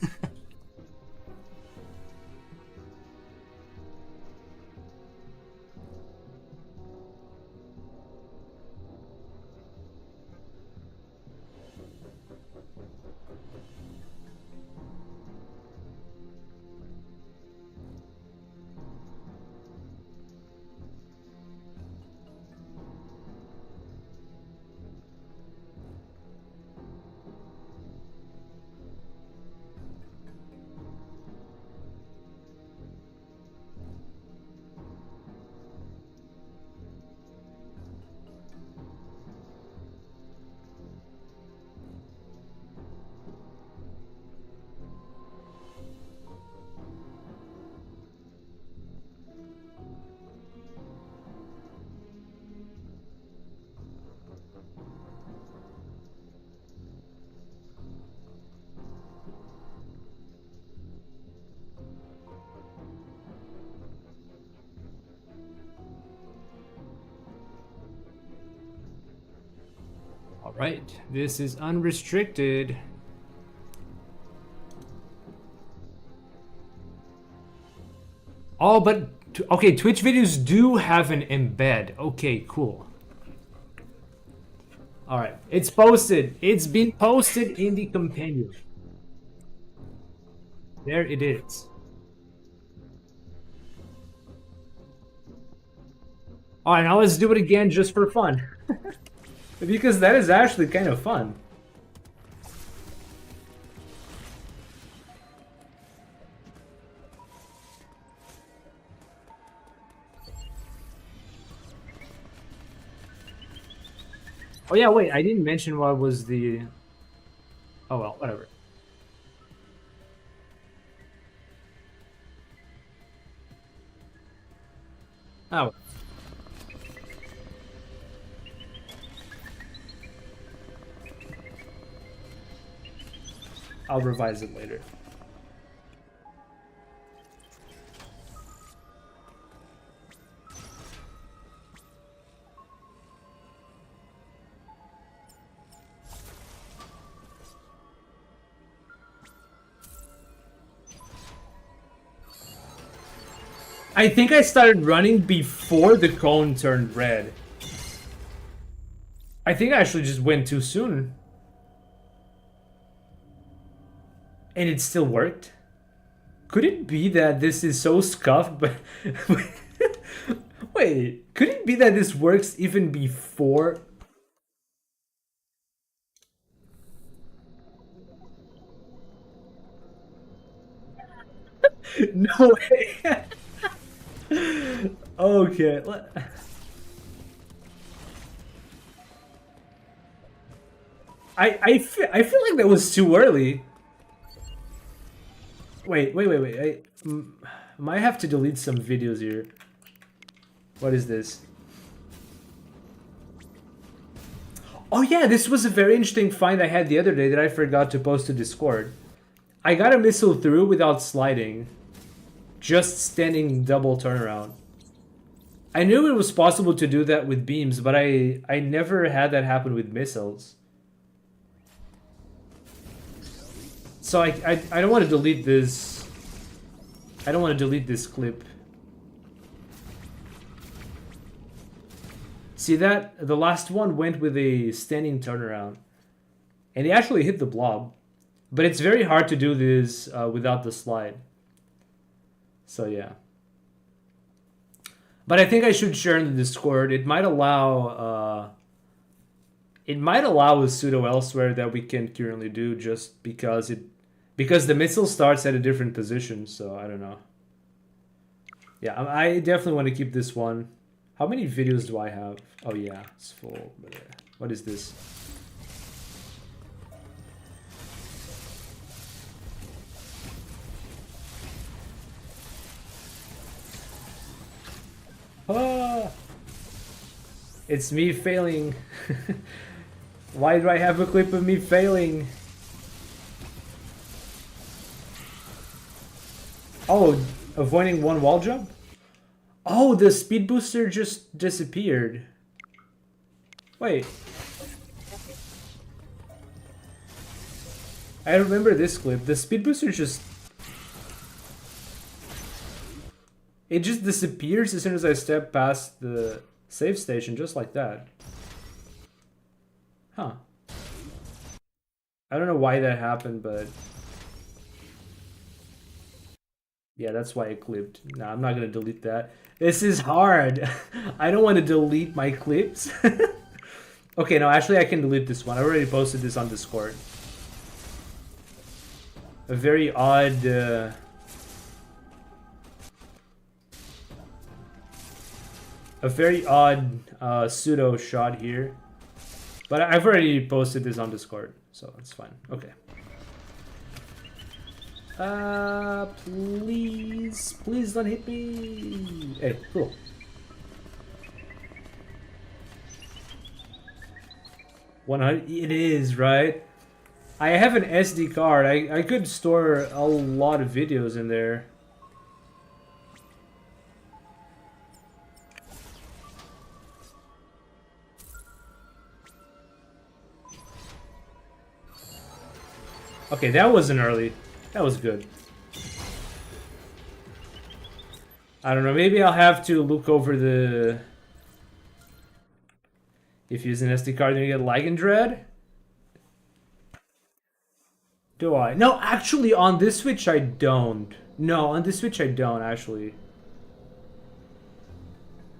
All right, this is unrestricted. Oh, but okay, Twitch videos do have an embed. Okay, cool. All right, it's posted. It's been posted in the companion. There it is. All right, now let's do it again just for fun. Because that is actually kind of fun. Oh yeah, wait, I didn't mention what was the... Oh well, whatever. Oh. I'll revise it later. I think I started running before the cone turned red. I think I actually just went too soon. And it still worked? Could it be that this is so scuffed, but... Wait, could it be that this works even before... No way! Okay. I feel like that was too early. Wait. I might have to delete some videos here. What is this? Oh yeah, this was a very interesting find I had the other day that I forgot to post to Discord. I got a missile through without sliding. Just standing double turnaround. I knew it was possible to do that with beams, but I never had that happen with missiles. So I don't want to delete this. I don't want to delete this clip. See that? The last one went with a standing turnaround. And he actually hit the blob. But it's very hard to do this without the slide. So yeah. But I think I should share in the Discord. It might allow It might allow a pseudo elsewhere that we can't currently do just because the missile starts at a different position, so I don't know. Yeah, I definitely want to keep this one. How many videos do I have? Oh yeah, it's full. What is this? Ah! It's me failing. Why do I have a clip of me failing? Oh, avoiding one wall jump? Oh, the speed booster just disappeared. Wait. I remember this clip. The speed booster just... It just disappears as soon as I step past the save station, just like that. Huh. I don't know why that happened, but... Yeah, that's why it clipped. Nah, I'm not gonna delete that. This is hard. I don't want to delete my clips. Okay, no, actually I can delete this one. I already posted this on Discord. A very odd... a very odd pseudo shot here. But I've already posted this on Discord, so it's fine. Okay. Please don't hit me. Hey, cool. It is, right? I have an SD card. I could store a lot of videos in there. Okay, that wasn't early. That was good. I don't know, maybe I'll have to look over the... If you use an SD card, then you get Metroid Dread? Do I? No, actually, on this Switch I don't. No, on this Switch I don't, actually.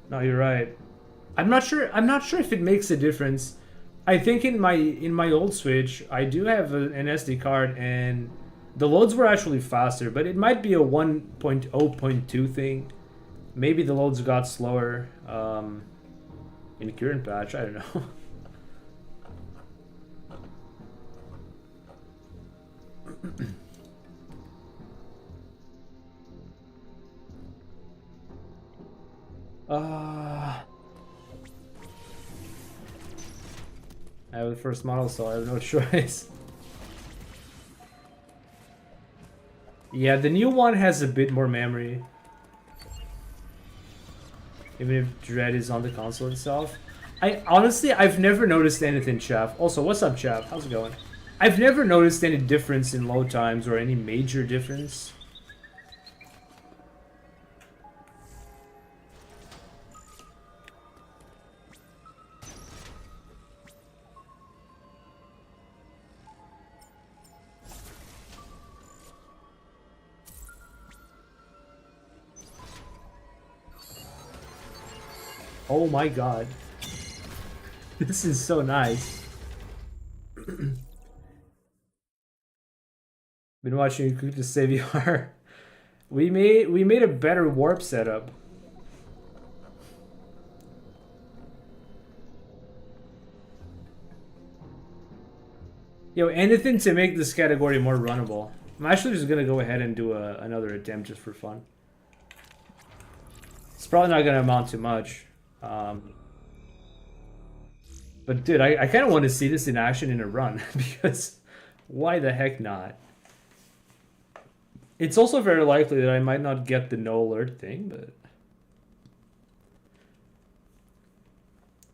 No, you're right. I'm not sure if it makes a difference. I think in my old Switch, I do have an SD card, and the loads were actually faster, but it might be a 1.0.2 thing. Maybe the loads got slower in the current patch, I don't know. I have the first model, so I have no choice. Yeah, the new one has a bit more memory. Even if Dread is on the console itself. I've never noticed anything, Chav. Also, what's up, Chav? How's it going? I've never noticed any difference in load times or any major difference. Oh my god. This is so nice. Been watching you cook to save VR. We made a better warp setup. Yo, anything to make this category more runnable. I'm actually just gonna go ahead and do another attempt just for fun. It's probably not gonna amount to much. But dude, I kind of want to see this in action in a run because why the heck not? It's also very likely that I might not get the no alert thing, but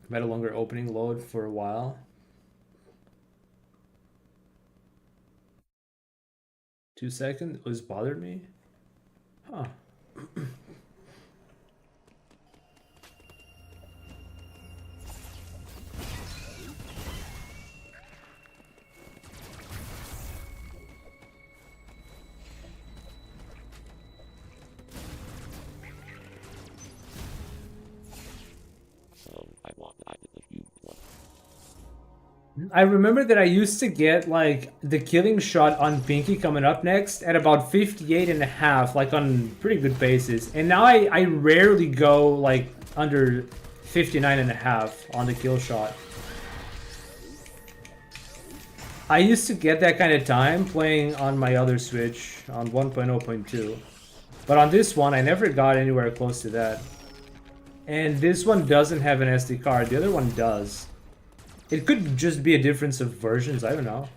I've had a longer opening load for a while. 2 seconds? It was bothered me? Huh. So I want I did the huge one. I remember that I used to get like the killing shot on Pinky coming up next at about 58.5, like on pretty good basis. And now I rarely go like under 59.5 on the kill shot. I used to get that kind of time playing on my other Switch on 1.0.2. But on this one, I never got anywhere close to that. And this one doesn't have an SD card, the other one does. It could just be a difference of versions, I don't know.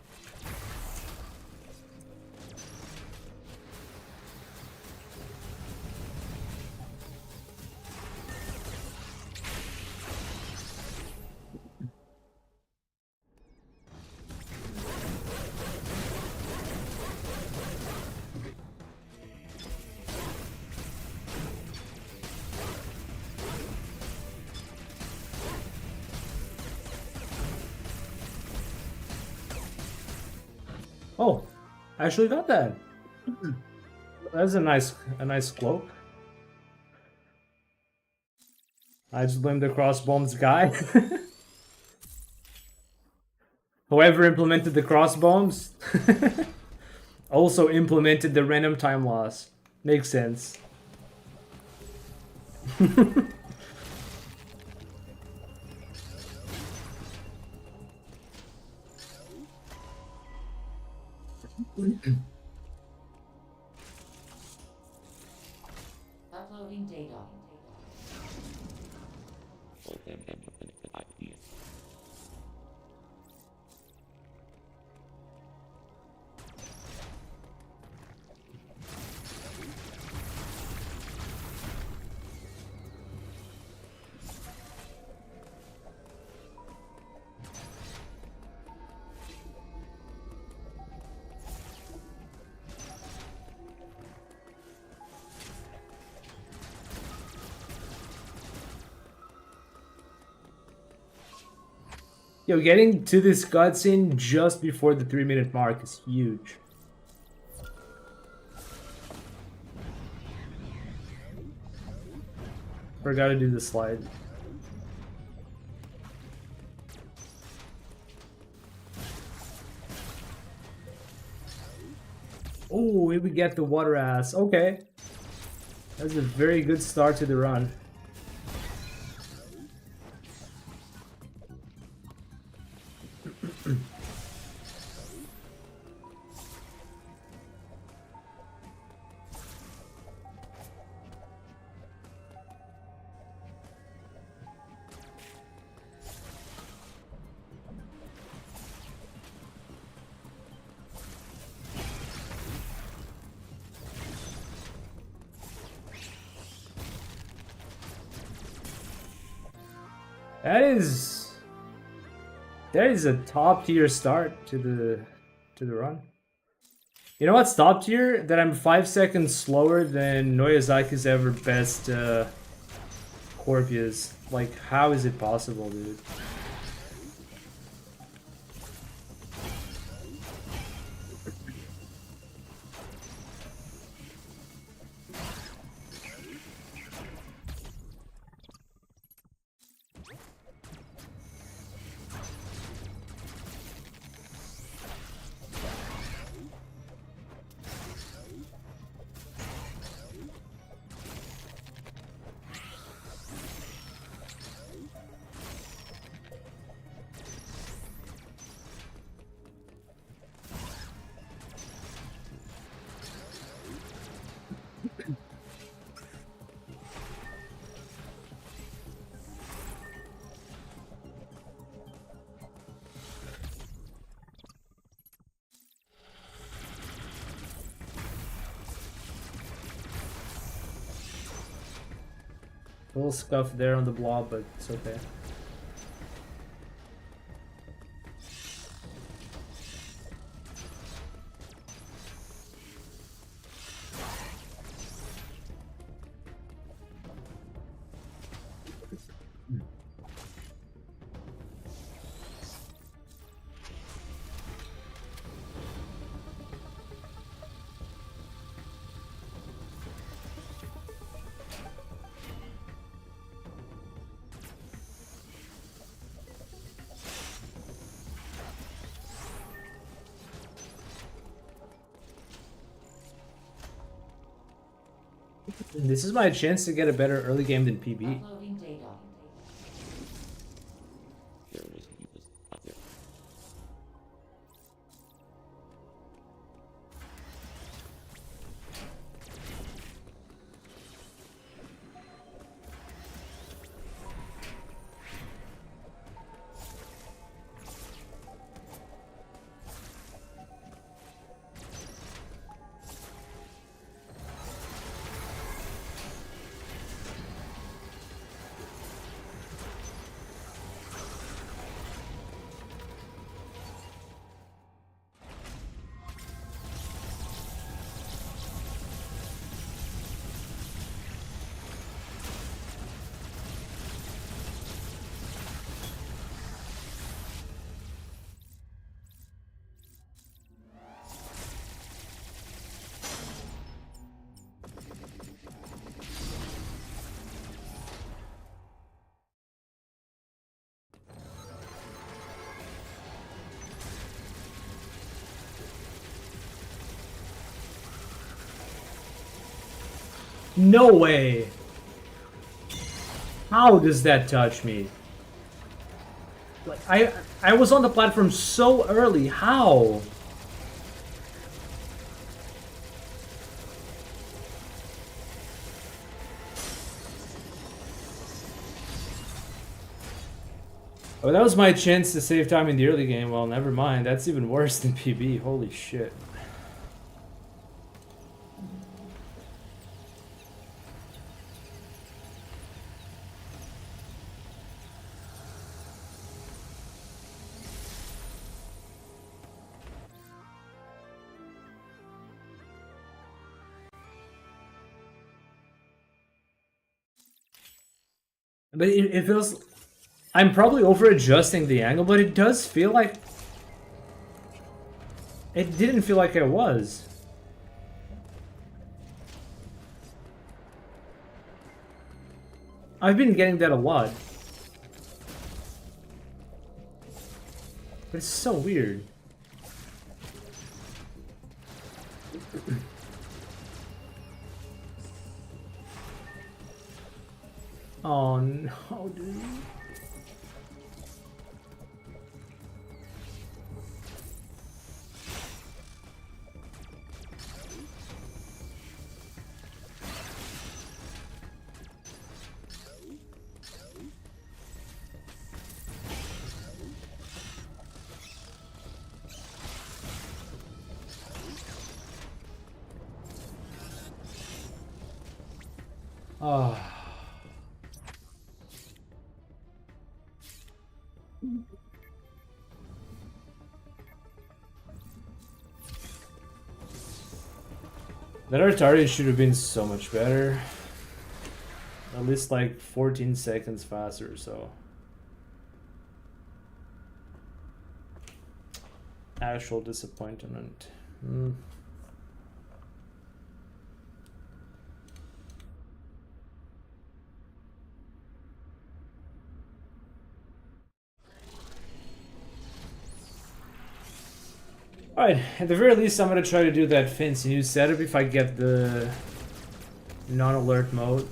Oh, I actually got that. That's a nice cloak. I just blame the crossbones guy. Whoever implemented the crossbones also implemented the random time loss. Makes sense. Uploading data. Yo, getting to this cutscene just before the 3-minute mark is huge. Forgot to do the slide. Oh, here we get the water ass. Okay. That's a very good start to the run. That is a top tier start to the run. You know what's top tier? That I'm 5 seconds slower than Noyazaki's ever best Corpius. Like, how is it possible, dude? A little scuff there on the blob, but it's okay. This is my chance to get a better early game than PB. Uploading data. No way! How does that touch me? Like I was on the platform so early. How? Oh, that was my chance to save time in the early game. Well, never mind. That's even worse than PB. Holy shit. But it feels... I'm probably over-adjusting the angle, but it does feel like... It didn't feel like it was. I've been getting that a lot. But it's so weird. Oh no, dude. Oh. That Artari should have been so much better. At least like 14 seconds faster or so. Actual disappointment. Alright, at the very least I'm gonna try to do that fancy new setup if I get the non-alert mode.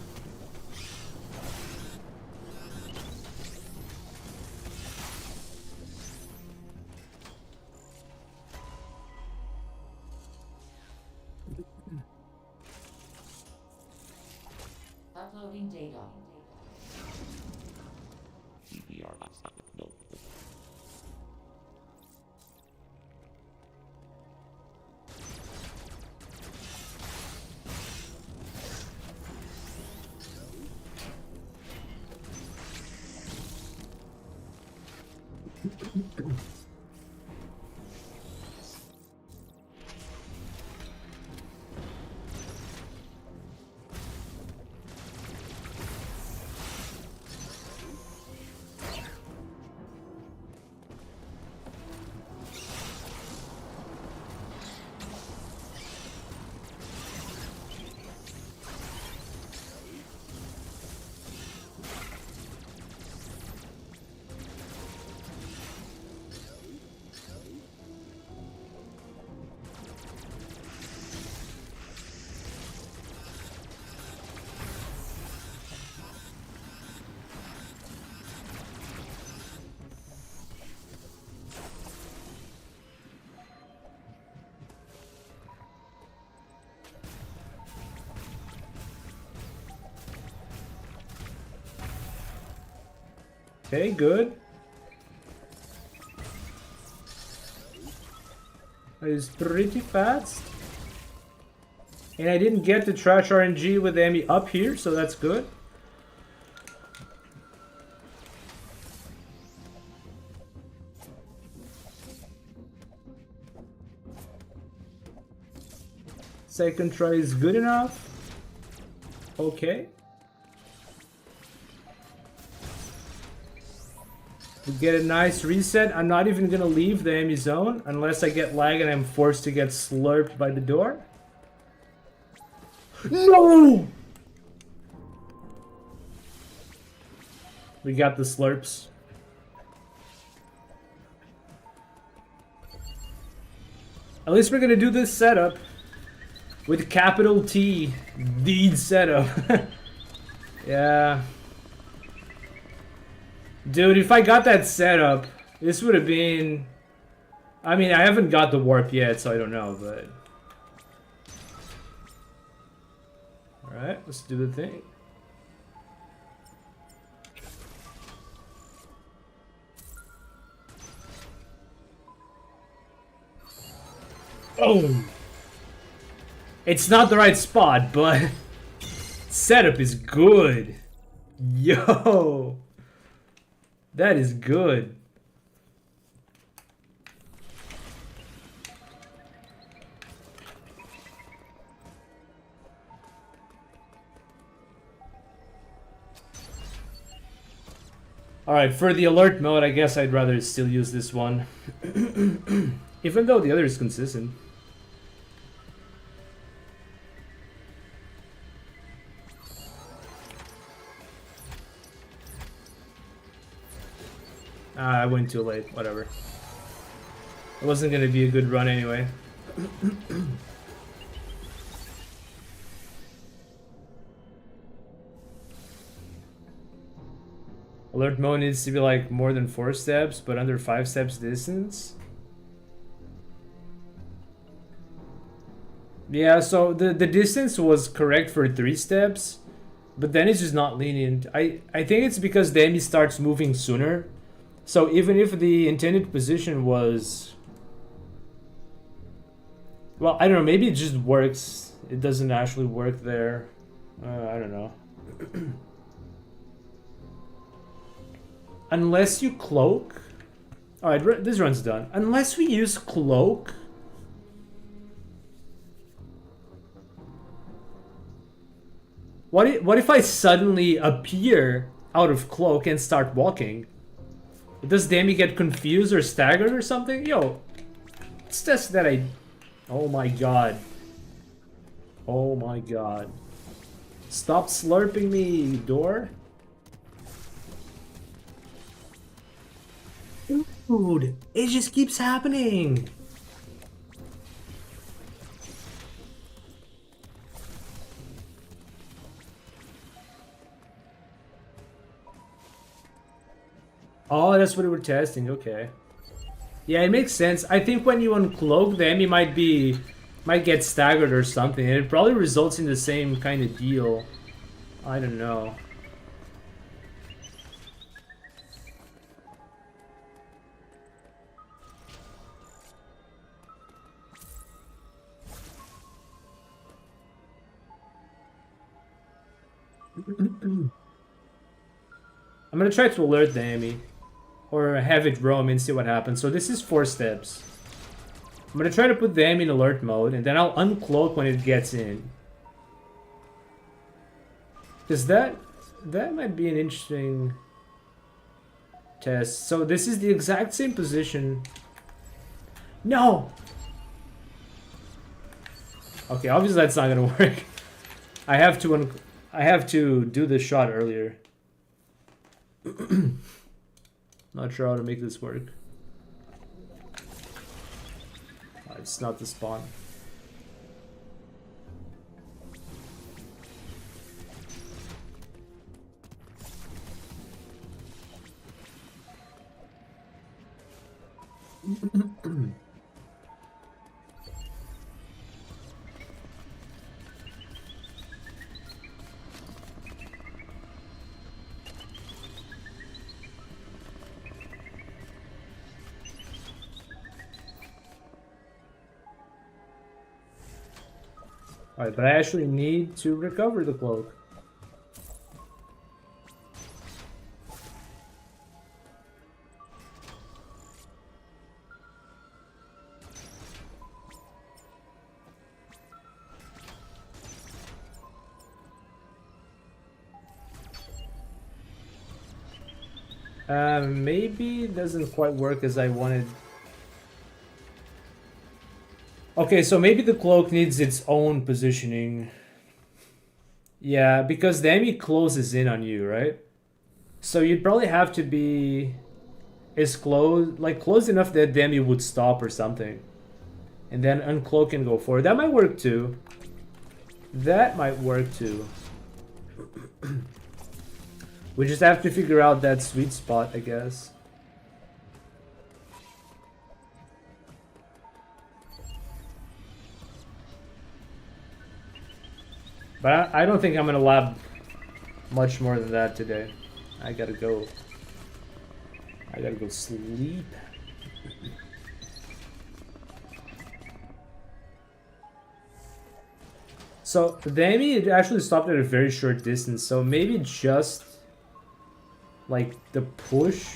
Uploading data. Okay, good. That is pretty fast. And I didn't get the trash RNG with the Emmy up here, so that's good. Second try is good enough. Okay. We get a nice reset. I'm not even gonna leave the Emmy zone unless I get lag and I'm forced to get slurped by the door. No! We got the slurps. At least we're gonna do this setup with capital T, Deed setup. Yeah. Dude, if I got that setup, this would have been... I mean, I haven't got the warp yet, so I don't know, but... Alright, let's do the thing. Oh! It's not the right spot, but... setup is good. Yo! That is good. Alright, for the alert mode, I guess I'd rather still use this one. Even though the other is consistent. I went too late, whatever. It wasn't gonna be a good run anyway. Alert mode needs to be like more than 4 steps, but under 5 steps distance. Yeah, so the distance was correct for 3 steps, but then it's just not lenient. I think it's because the enemy starts moving sooner. So even if the intended position was... well, I don't know, maybe it just works. It doesn't actually work there. I don't know. Unless you cloak... Alright, this run's done. Unless we use cloak... What if I suddenly appear out of cloak and start walking? Does Demi get confused or staggered or something? Yo, it's just that I... oh my god. Oh my god. Stop slurping me, door. Dude, it just keeps happening. Oh, that's what we were testing, okay. Yeah, it makes sense. I think when you uncloak, the enemy might get staggered or something, and it probably results in the same kind of deal. I don't know. I'm gonna try to alert the enemy. Or have it roam and see what happens. So this is 4 steps. I'm gonna try to put the enemy in alert mode, and then I'll uncloak when it gets in. Because that might be an interesting test. So this is the exact same position. No! Okay, obviously that's not gonna work. I have to do this shot earlier. Not sure how to make this work. It's not the spawn. Alright, but I actually need to recover the cloak. Maybe it doesn't quite work as I wanted. Okay, so maybe the cloak needs its own positioning. Yeah, because the enemy closes in on you, right? So you'd probably have to be as close enough that the enemy would stop or something. And then uncloak and go forward. That might work too. That might work too. We just have to figure out that sweet spot, I guess. But I don't think I'm gonna lab much more than that today. I gotta go sleep. So the enemy it actually stopped at a very short distance, so maybe just like the push.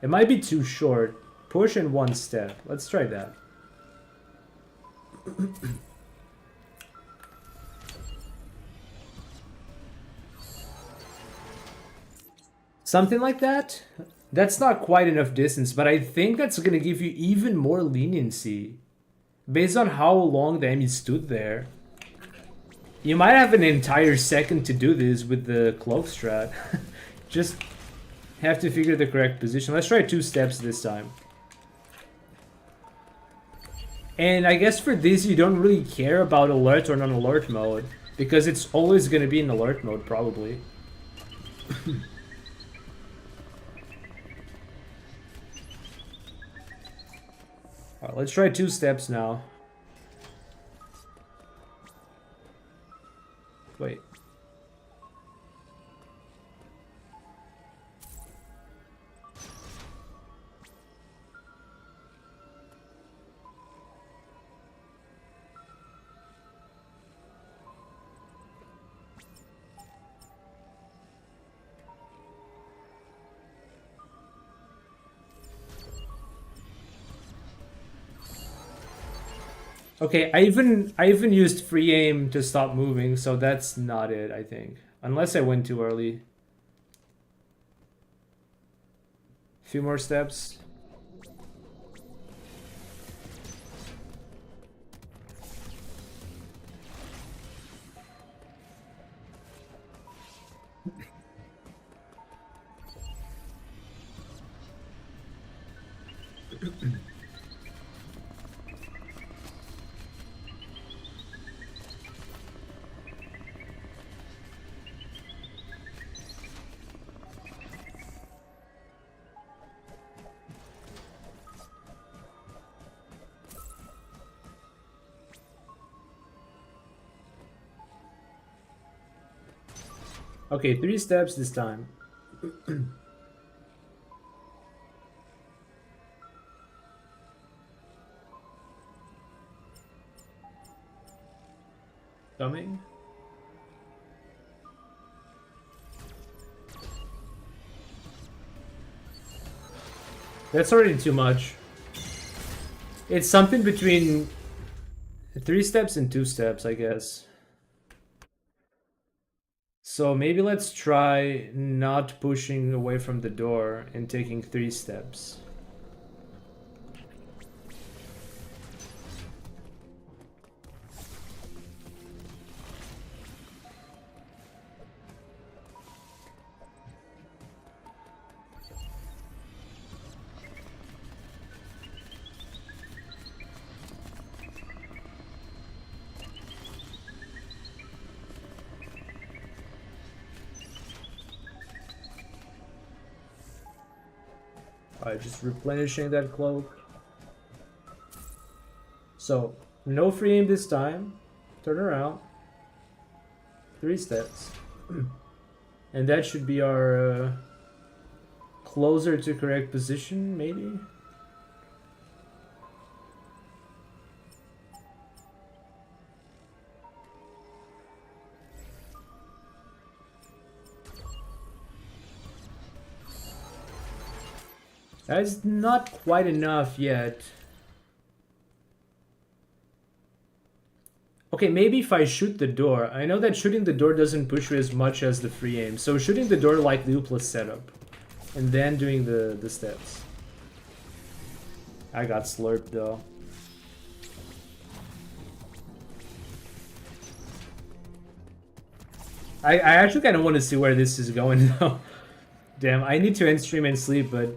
It might be too short. Push in one step. Let's try that. Something like that. That's not quite enough distance, but I think that's gonna give you even more leniency. Based on how long the enemy stood there. You might have an entire second to do this with the cloak strat. Just have to figure the correct position. Let's try 2 steps this time. And I guess for this you don't really care about alert or non-alert mode. Because it's always gonna be in alert mode probably. Alright, let's try 2 steps now. Wait. Okay, I even used free aim to stop moving, so that's not it, I think. Unless I went too early. Few more steps. Okay, 3 steps this time. Coming. That's already too much. It's something between 3 steps and 2 steps, I guess. So maybe let's try not pushing away from the door and taking 3 steps. Alright, just replenishing that cloak. So, no free aim this time. Turn around. 3 steps. And that should be our closer to correct position, maybe? That's not quite enough yet. Okay, maybe if I shoot the door. I know that shooting the door doesn't push you as much as the free aim. So shooting the door like the plus setup. And then doing the steps. I got slurped though. I actually kind of want to see where this is going though. Damn, I need to end stream and sleep, but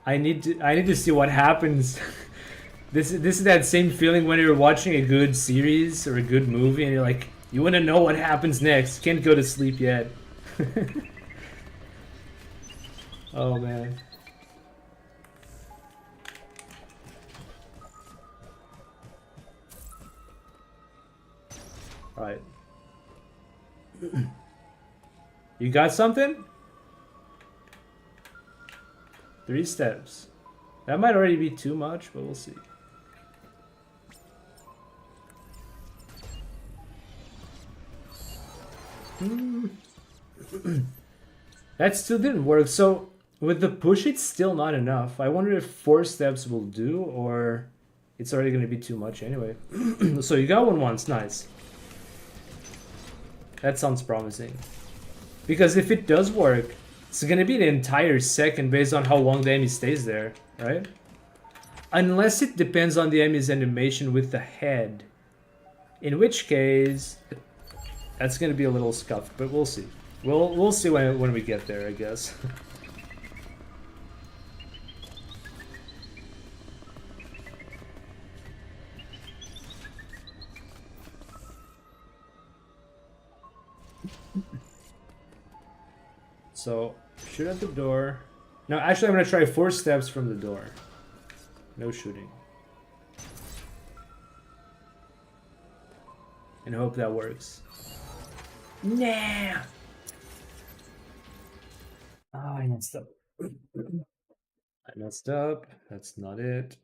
I need to see what happens. This is that same feeling when you're watching a good series or a good movie and you're like, you want to know what happens next. Can't go to sleep yet. Oh man. All right. You got something? 3 steps. That might already be too much, but we'll see. That still didn't work. So with the push, it's still not enough. I wonder if 4 steps will do, or it's already going to be too much anyway. So you got one once, nice. That sounds promising. Because if it does work, it's going to be the entire second based on how long the enemy stays there, right? Unless it depends on the enemy's animation with the head. In which case, that's going to be a little scuffed, but we'll see. We'll see when we get there, I guess. So, shoot at the door. No, actually I'm going to try 4 steps from the door. No shooting. And hope that works. Nah! Oh, I messed up. I messed up. That's not it.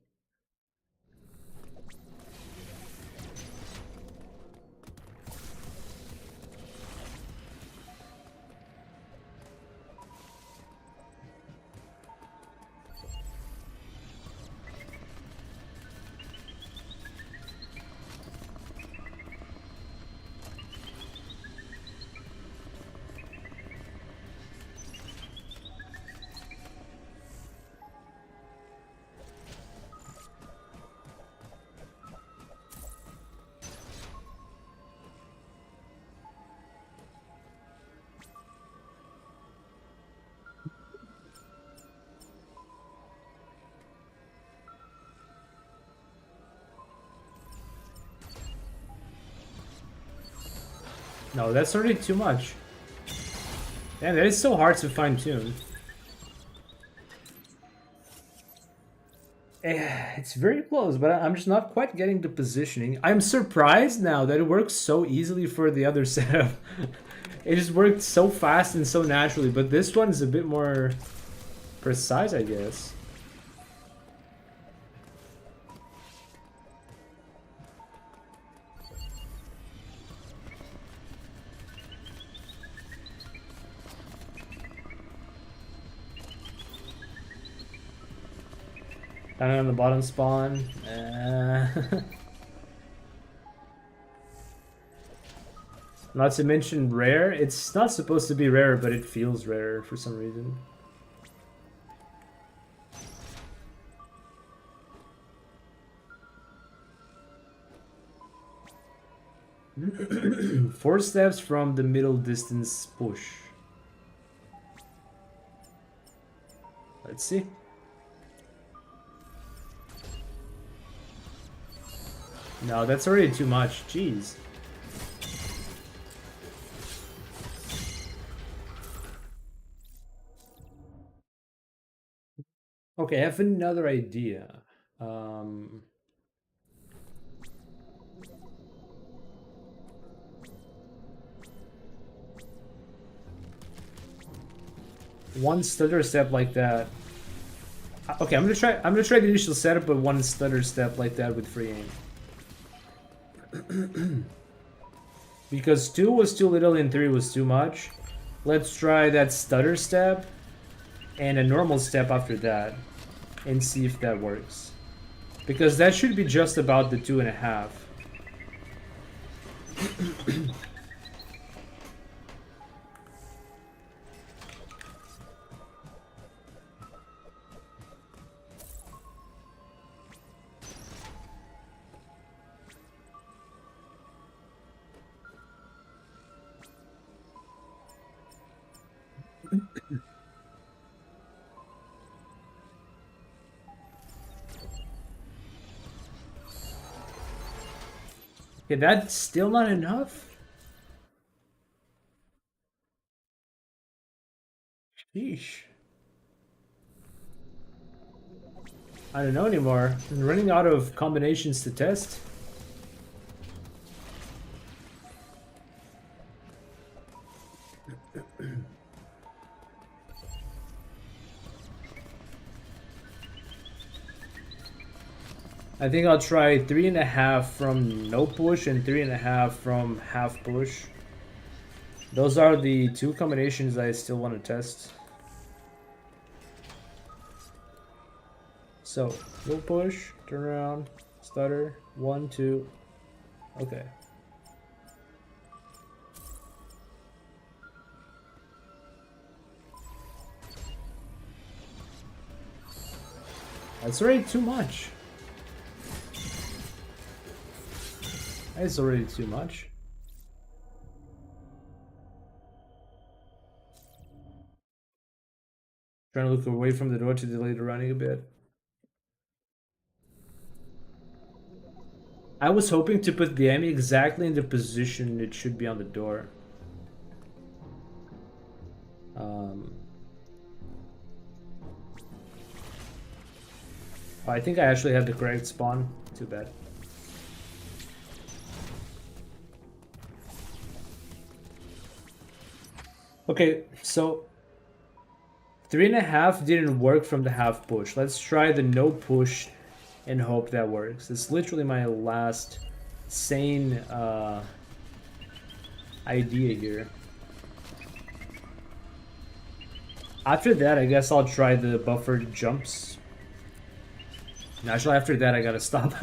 No, that's already too much. Damn, that is so hard to fine tune. It's very close, but I'm just not quite getting the positioning. I'm surprised now that it works so easily for the other setup. It just worked so fast and so naturally, but this one is a bit more precise, I guess. Down on the bottom spawn. Not to mention rare. It's not supposed to be rare, but it feels rare for some reason. Four steps from the middle distance push. Let's see. No, that's already too much. Jeez. Okay, I have another idea. One stutter step like that. Okay, I'm gonna try the initial setup, but one stutter step like that with free aim. Because 2 was too little and 3 was too much. Let's try that stutter step and a normal step after that and see if that works. Because that should be just about the 2.5. Okay, that's still not enough? Sheesh. I don't know anymore. I'm running out of combinations to test. I think I'll try 3.5 from no push and 3.5 from half push. Those are the two combinations I still want to test. So, no push, turn around, stutter, 1, 2. Okay. That's already too much. That's already too much. Trying to look away from the door to delay the running a bit. I was hoping to put the Emmy exactly in the position it should be on the door. I think I actually had the correct spawn. Too bad. Okay, so 3.5 didn't work from the half push. Let's try the no push and hope that works. It's literally my last sane idea here. After that, I guess I'll try the buffered jumps. Actually, after that, I gotta stop.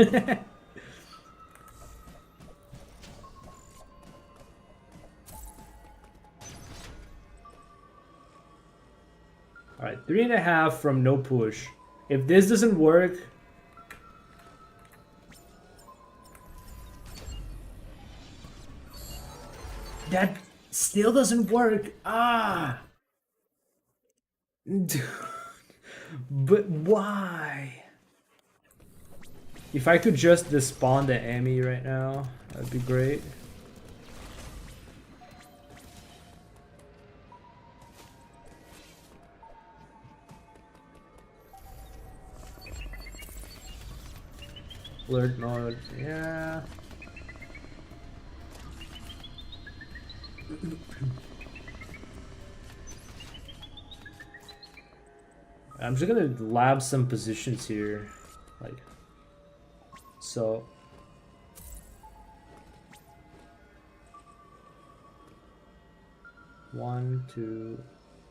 Alright, 3.5 from no push. If this doesn't work... That still doesn't work. Ah! But why? If I could just despawn the Emmy right now, that'd be great. Alert mode, yeah. I'm just gonna lab some positions here, like so. One, two,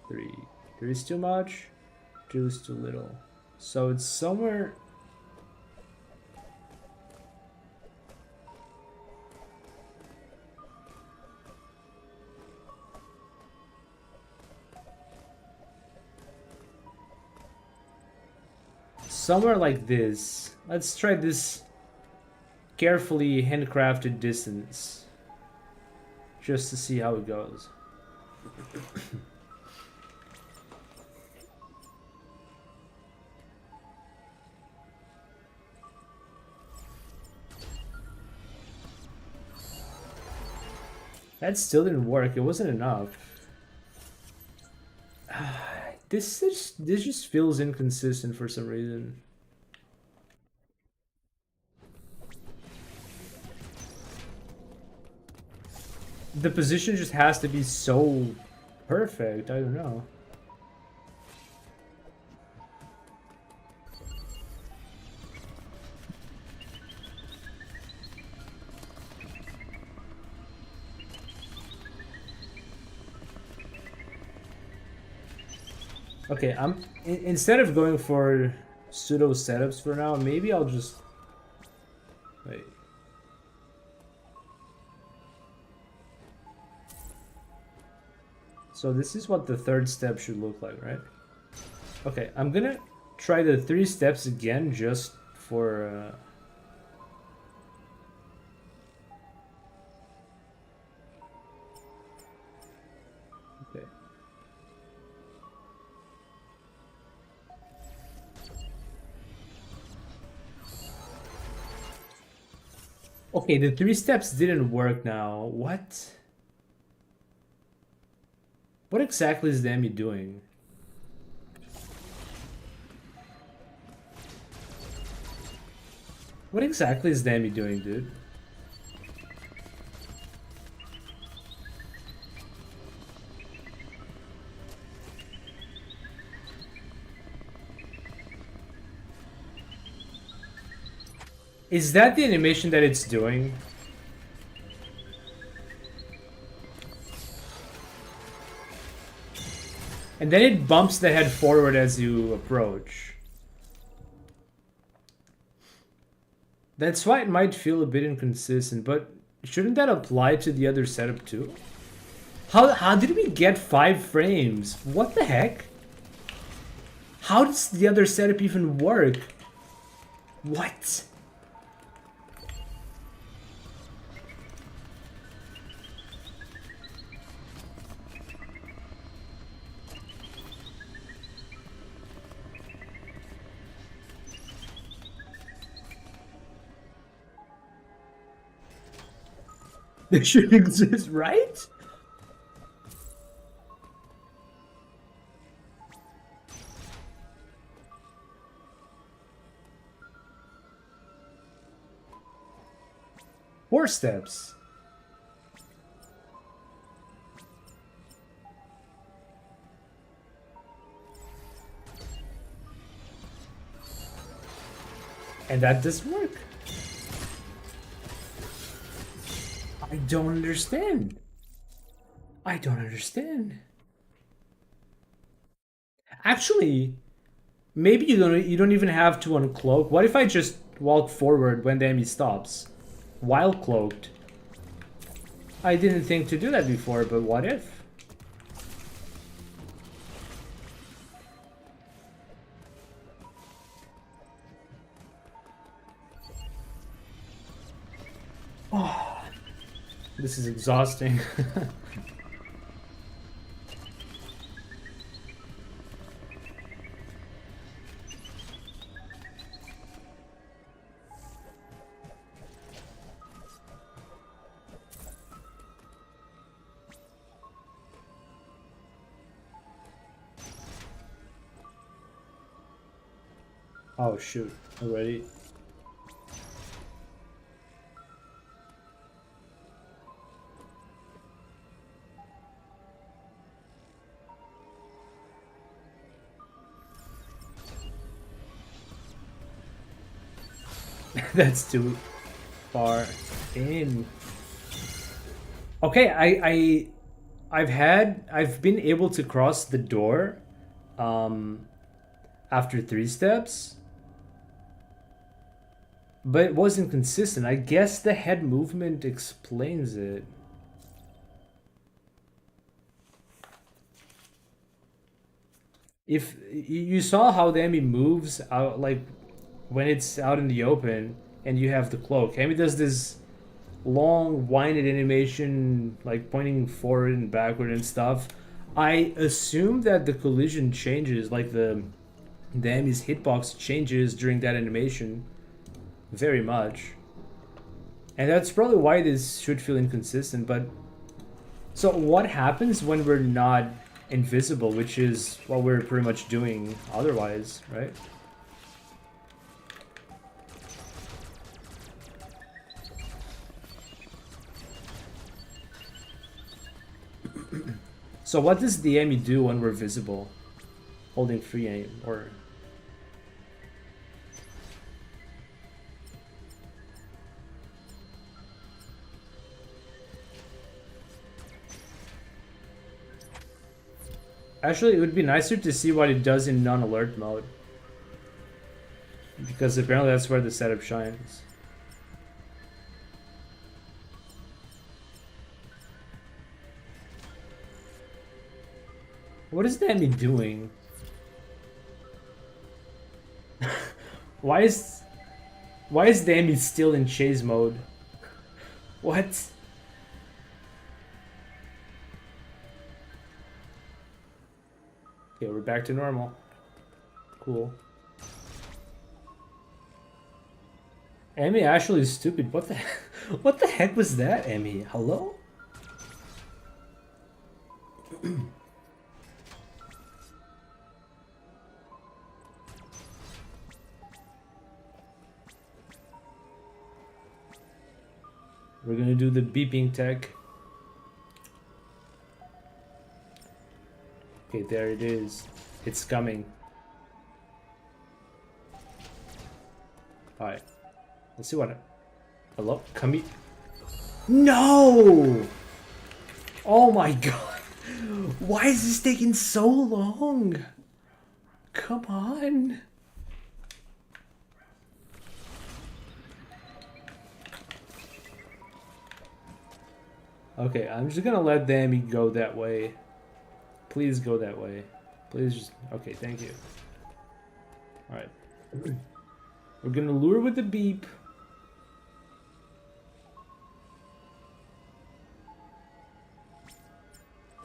three. Three is too much. Two is too little. So it's somewhere. Somewhere like this. Let's try this carefully handcrafted distance. Just to see how it goes. That still didn't work. It wasn't enough. This just feels inconsistent for some reason. The position just has to be so perfect. I don't know. Okay, instead of going for pseudo setups for now, maybe I'll just wait. So this is what the third step should look like, right? Okay, I'm gonna try the 3 steps again just for okay. Okay, the 3 steps didn't work now. What? What exactly is the enemy doing? What exactly is the enemy doing, dude? Is that the animation that it's doing? And then it bumps the head forward as you approach. That's why it might feel a bit inconsistent, but shouldn't that apply to the other setup too? How did we get 5 frames? What the heck? How does the other setup even work? What? They should exist, right? Four steps. And that doesn't work. I don't understand. I don't understand. Actually, maybe you don't even have to uncloak. What if I just walk forward when the enemy stops? While cloaked. I didn't think to do that before, but what if? Oh, this is exhausting. Oh shoot, already. That's too far in. Okay, I've been able to cross the door after 3 steps. But it wasn't consistent. I guess the head movement explains it. If you saw how the enemy moves out, like when it's out in the open and you have the cloak, enemy does this long winded animation, like pointing forward and backward and stuff. I assume that the collision changes, like the enemy's hitbox changes during that animation very much. And that's probably why this should feel inconsistent, but so what happens when we're not invisible, which is what we're pretty much doing otherwise, right? So what does the enemy do when we're visible? Holding free aim, or... Actually, it would be nicer to see what it does in non-alert mode. Because apparently that's where the setup shines. What is the enemy doing? Why is the enemy still in chase mode? What? Okay, we're back to normal. Cool. Emmy actually is stupid. What the what the heck was that, Emmy? Hello? We're gonna do the beeping tech. Okay, there it is. It's coming. Alright. Let's see what. Hello? Come here. No! Oh my god. Why is this taking so long? Come on. Okay, I'm just gonna let the enemy go that way. Please go that way. Please just... Okay, thank you. Alright. We're gonna lure with the beep.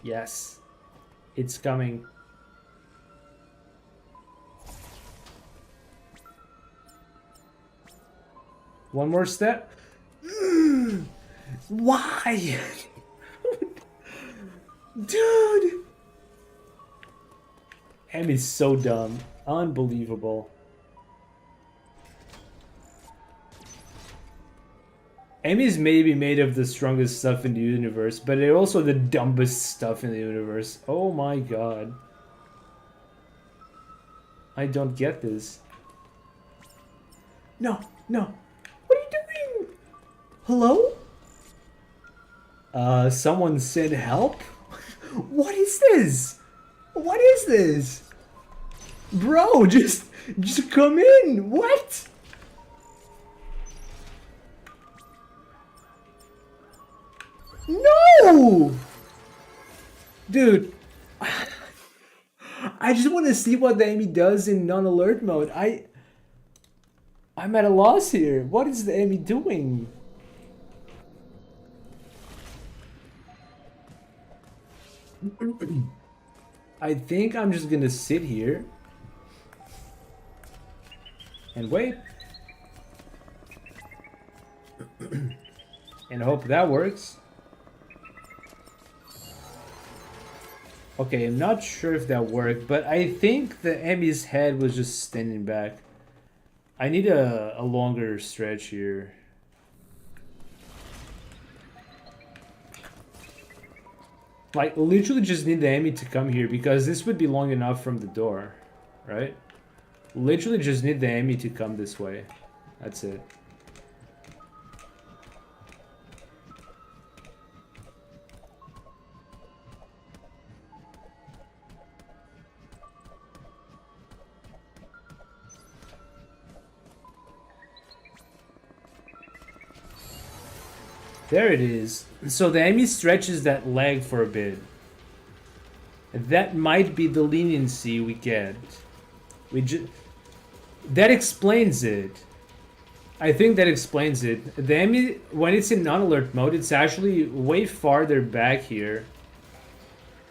Yes. It's coming. One more step. Why? Dude! Em is so dumb. Unbelievable. Em is maybe made of the strongest stuff in the universe, but they're also the dumbest stuff in the universe. Oh my god. I don't get this. No, no. What are you doing? Hello? Someone said help? What is this? What is this? Bro, just come in. What? No! Dude. I just want to see what the enemy does in non-alert mode. I'm at a loss here. What is the enemy doing? I think I'm just gonna sit here and wait and hope that works. Okay, I'm not sure if that worked, but I think the enemy's head was just standing back. I need a longer stretch here. Like, literally just need the enemy to come here, because this would be long enough from the door, right? Literally just need the enemy to come this way. That's it. There it is. So the enemy stretches that leg for a bit. That might be the leniency we get. That explains it. I think that explains it. The enemy, when it's in non-alert mode, it's actually way farther back here.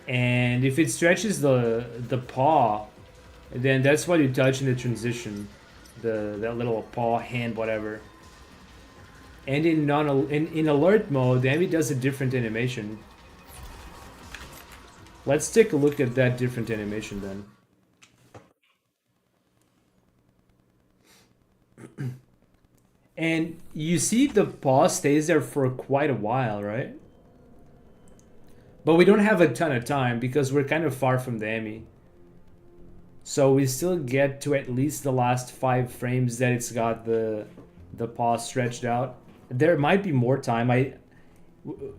And if it stretches the paw, then that's what you touch in the transition. That little paw, hand, whatever. And in alert mode, the enemy does a different animation. Let's take a look at that different animation then. And you see the paw stays there for quite a while, right? But we don't have a ton of time because we're kind of far from the enemy. So we still get to at least the last 5 frames that it's got the paw stretched out. There might be more time.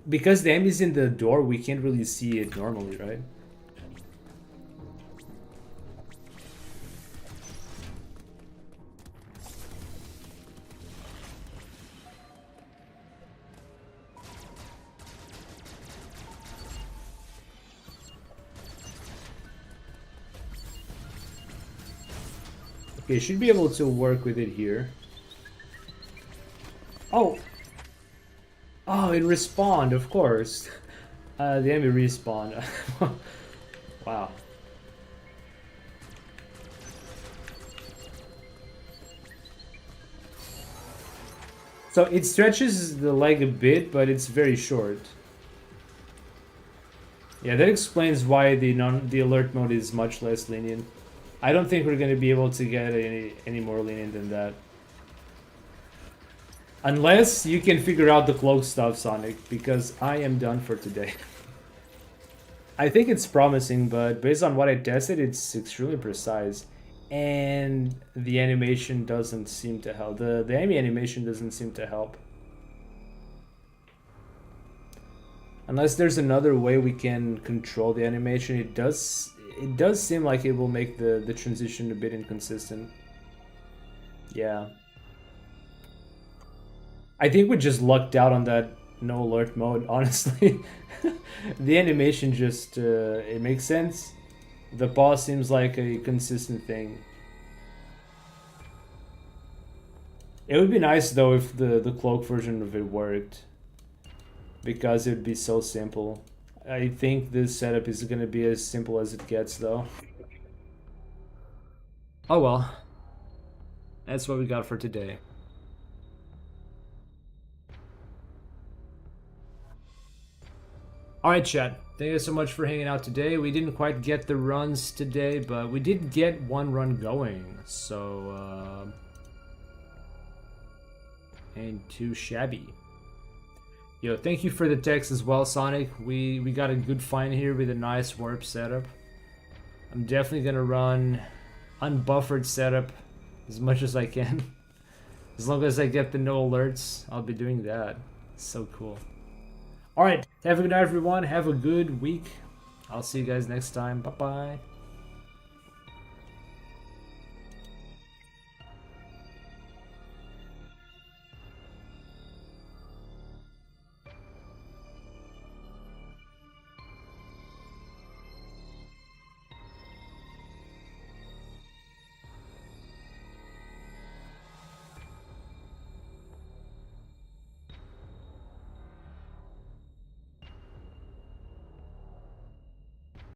Because the enemy's in the door, we can't really see it normally, right? Okay, should be able to work with it here. Oh! Oh, it respawned, of course. The enemy respawned. Wow. So it stretches the leg a bit, but it's very short. Yeah, that explains why the alert mode is much less lenient. I don't think we're going to be able to get any more lenient than that. Unless you can figure out the cloak stuff, Sonic, because I am done for today. I think it's promising, but based on what I tested, it's extremely precise. And the animation doesn't seem to help. The enemy animation doesn't seem to help. Unless there's another way we can control the animation, it does seem like it will make the transition a bit inconsistent. Yeah. I think we just lucked out on that no alert mode, honestly. The animation just, it makes sense. The pause seems like a consistent thing. It would be nice though if the cloak version of it worked. Because it would be so simple. I think this setup is going to be as simple as it gets though. Oh well. That's what we got for today. Alright chat, thank you so much for hanging out today. We didn't quite get the runs today, but we did get one run going, so ain't too shabby. Yo, thank you for the text as well, Sonic. We got a good find here with a nice warp setup. I'm definitely gonna run unbuffered setup as much as I can. As long as I get the no alerts, I'll be doing that. It's so cool. Alright, have a good night everyone, have a good week. I'll see you guys next time. Bye bye.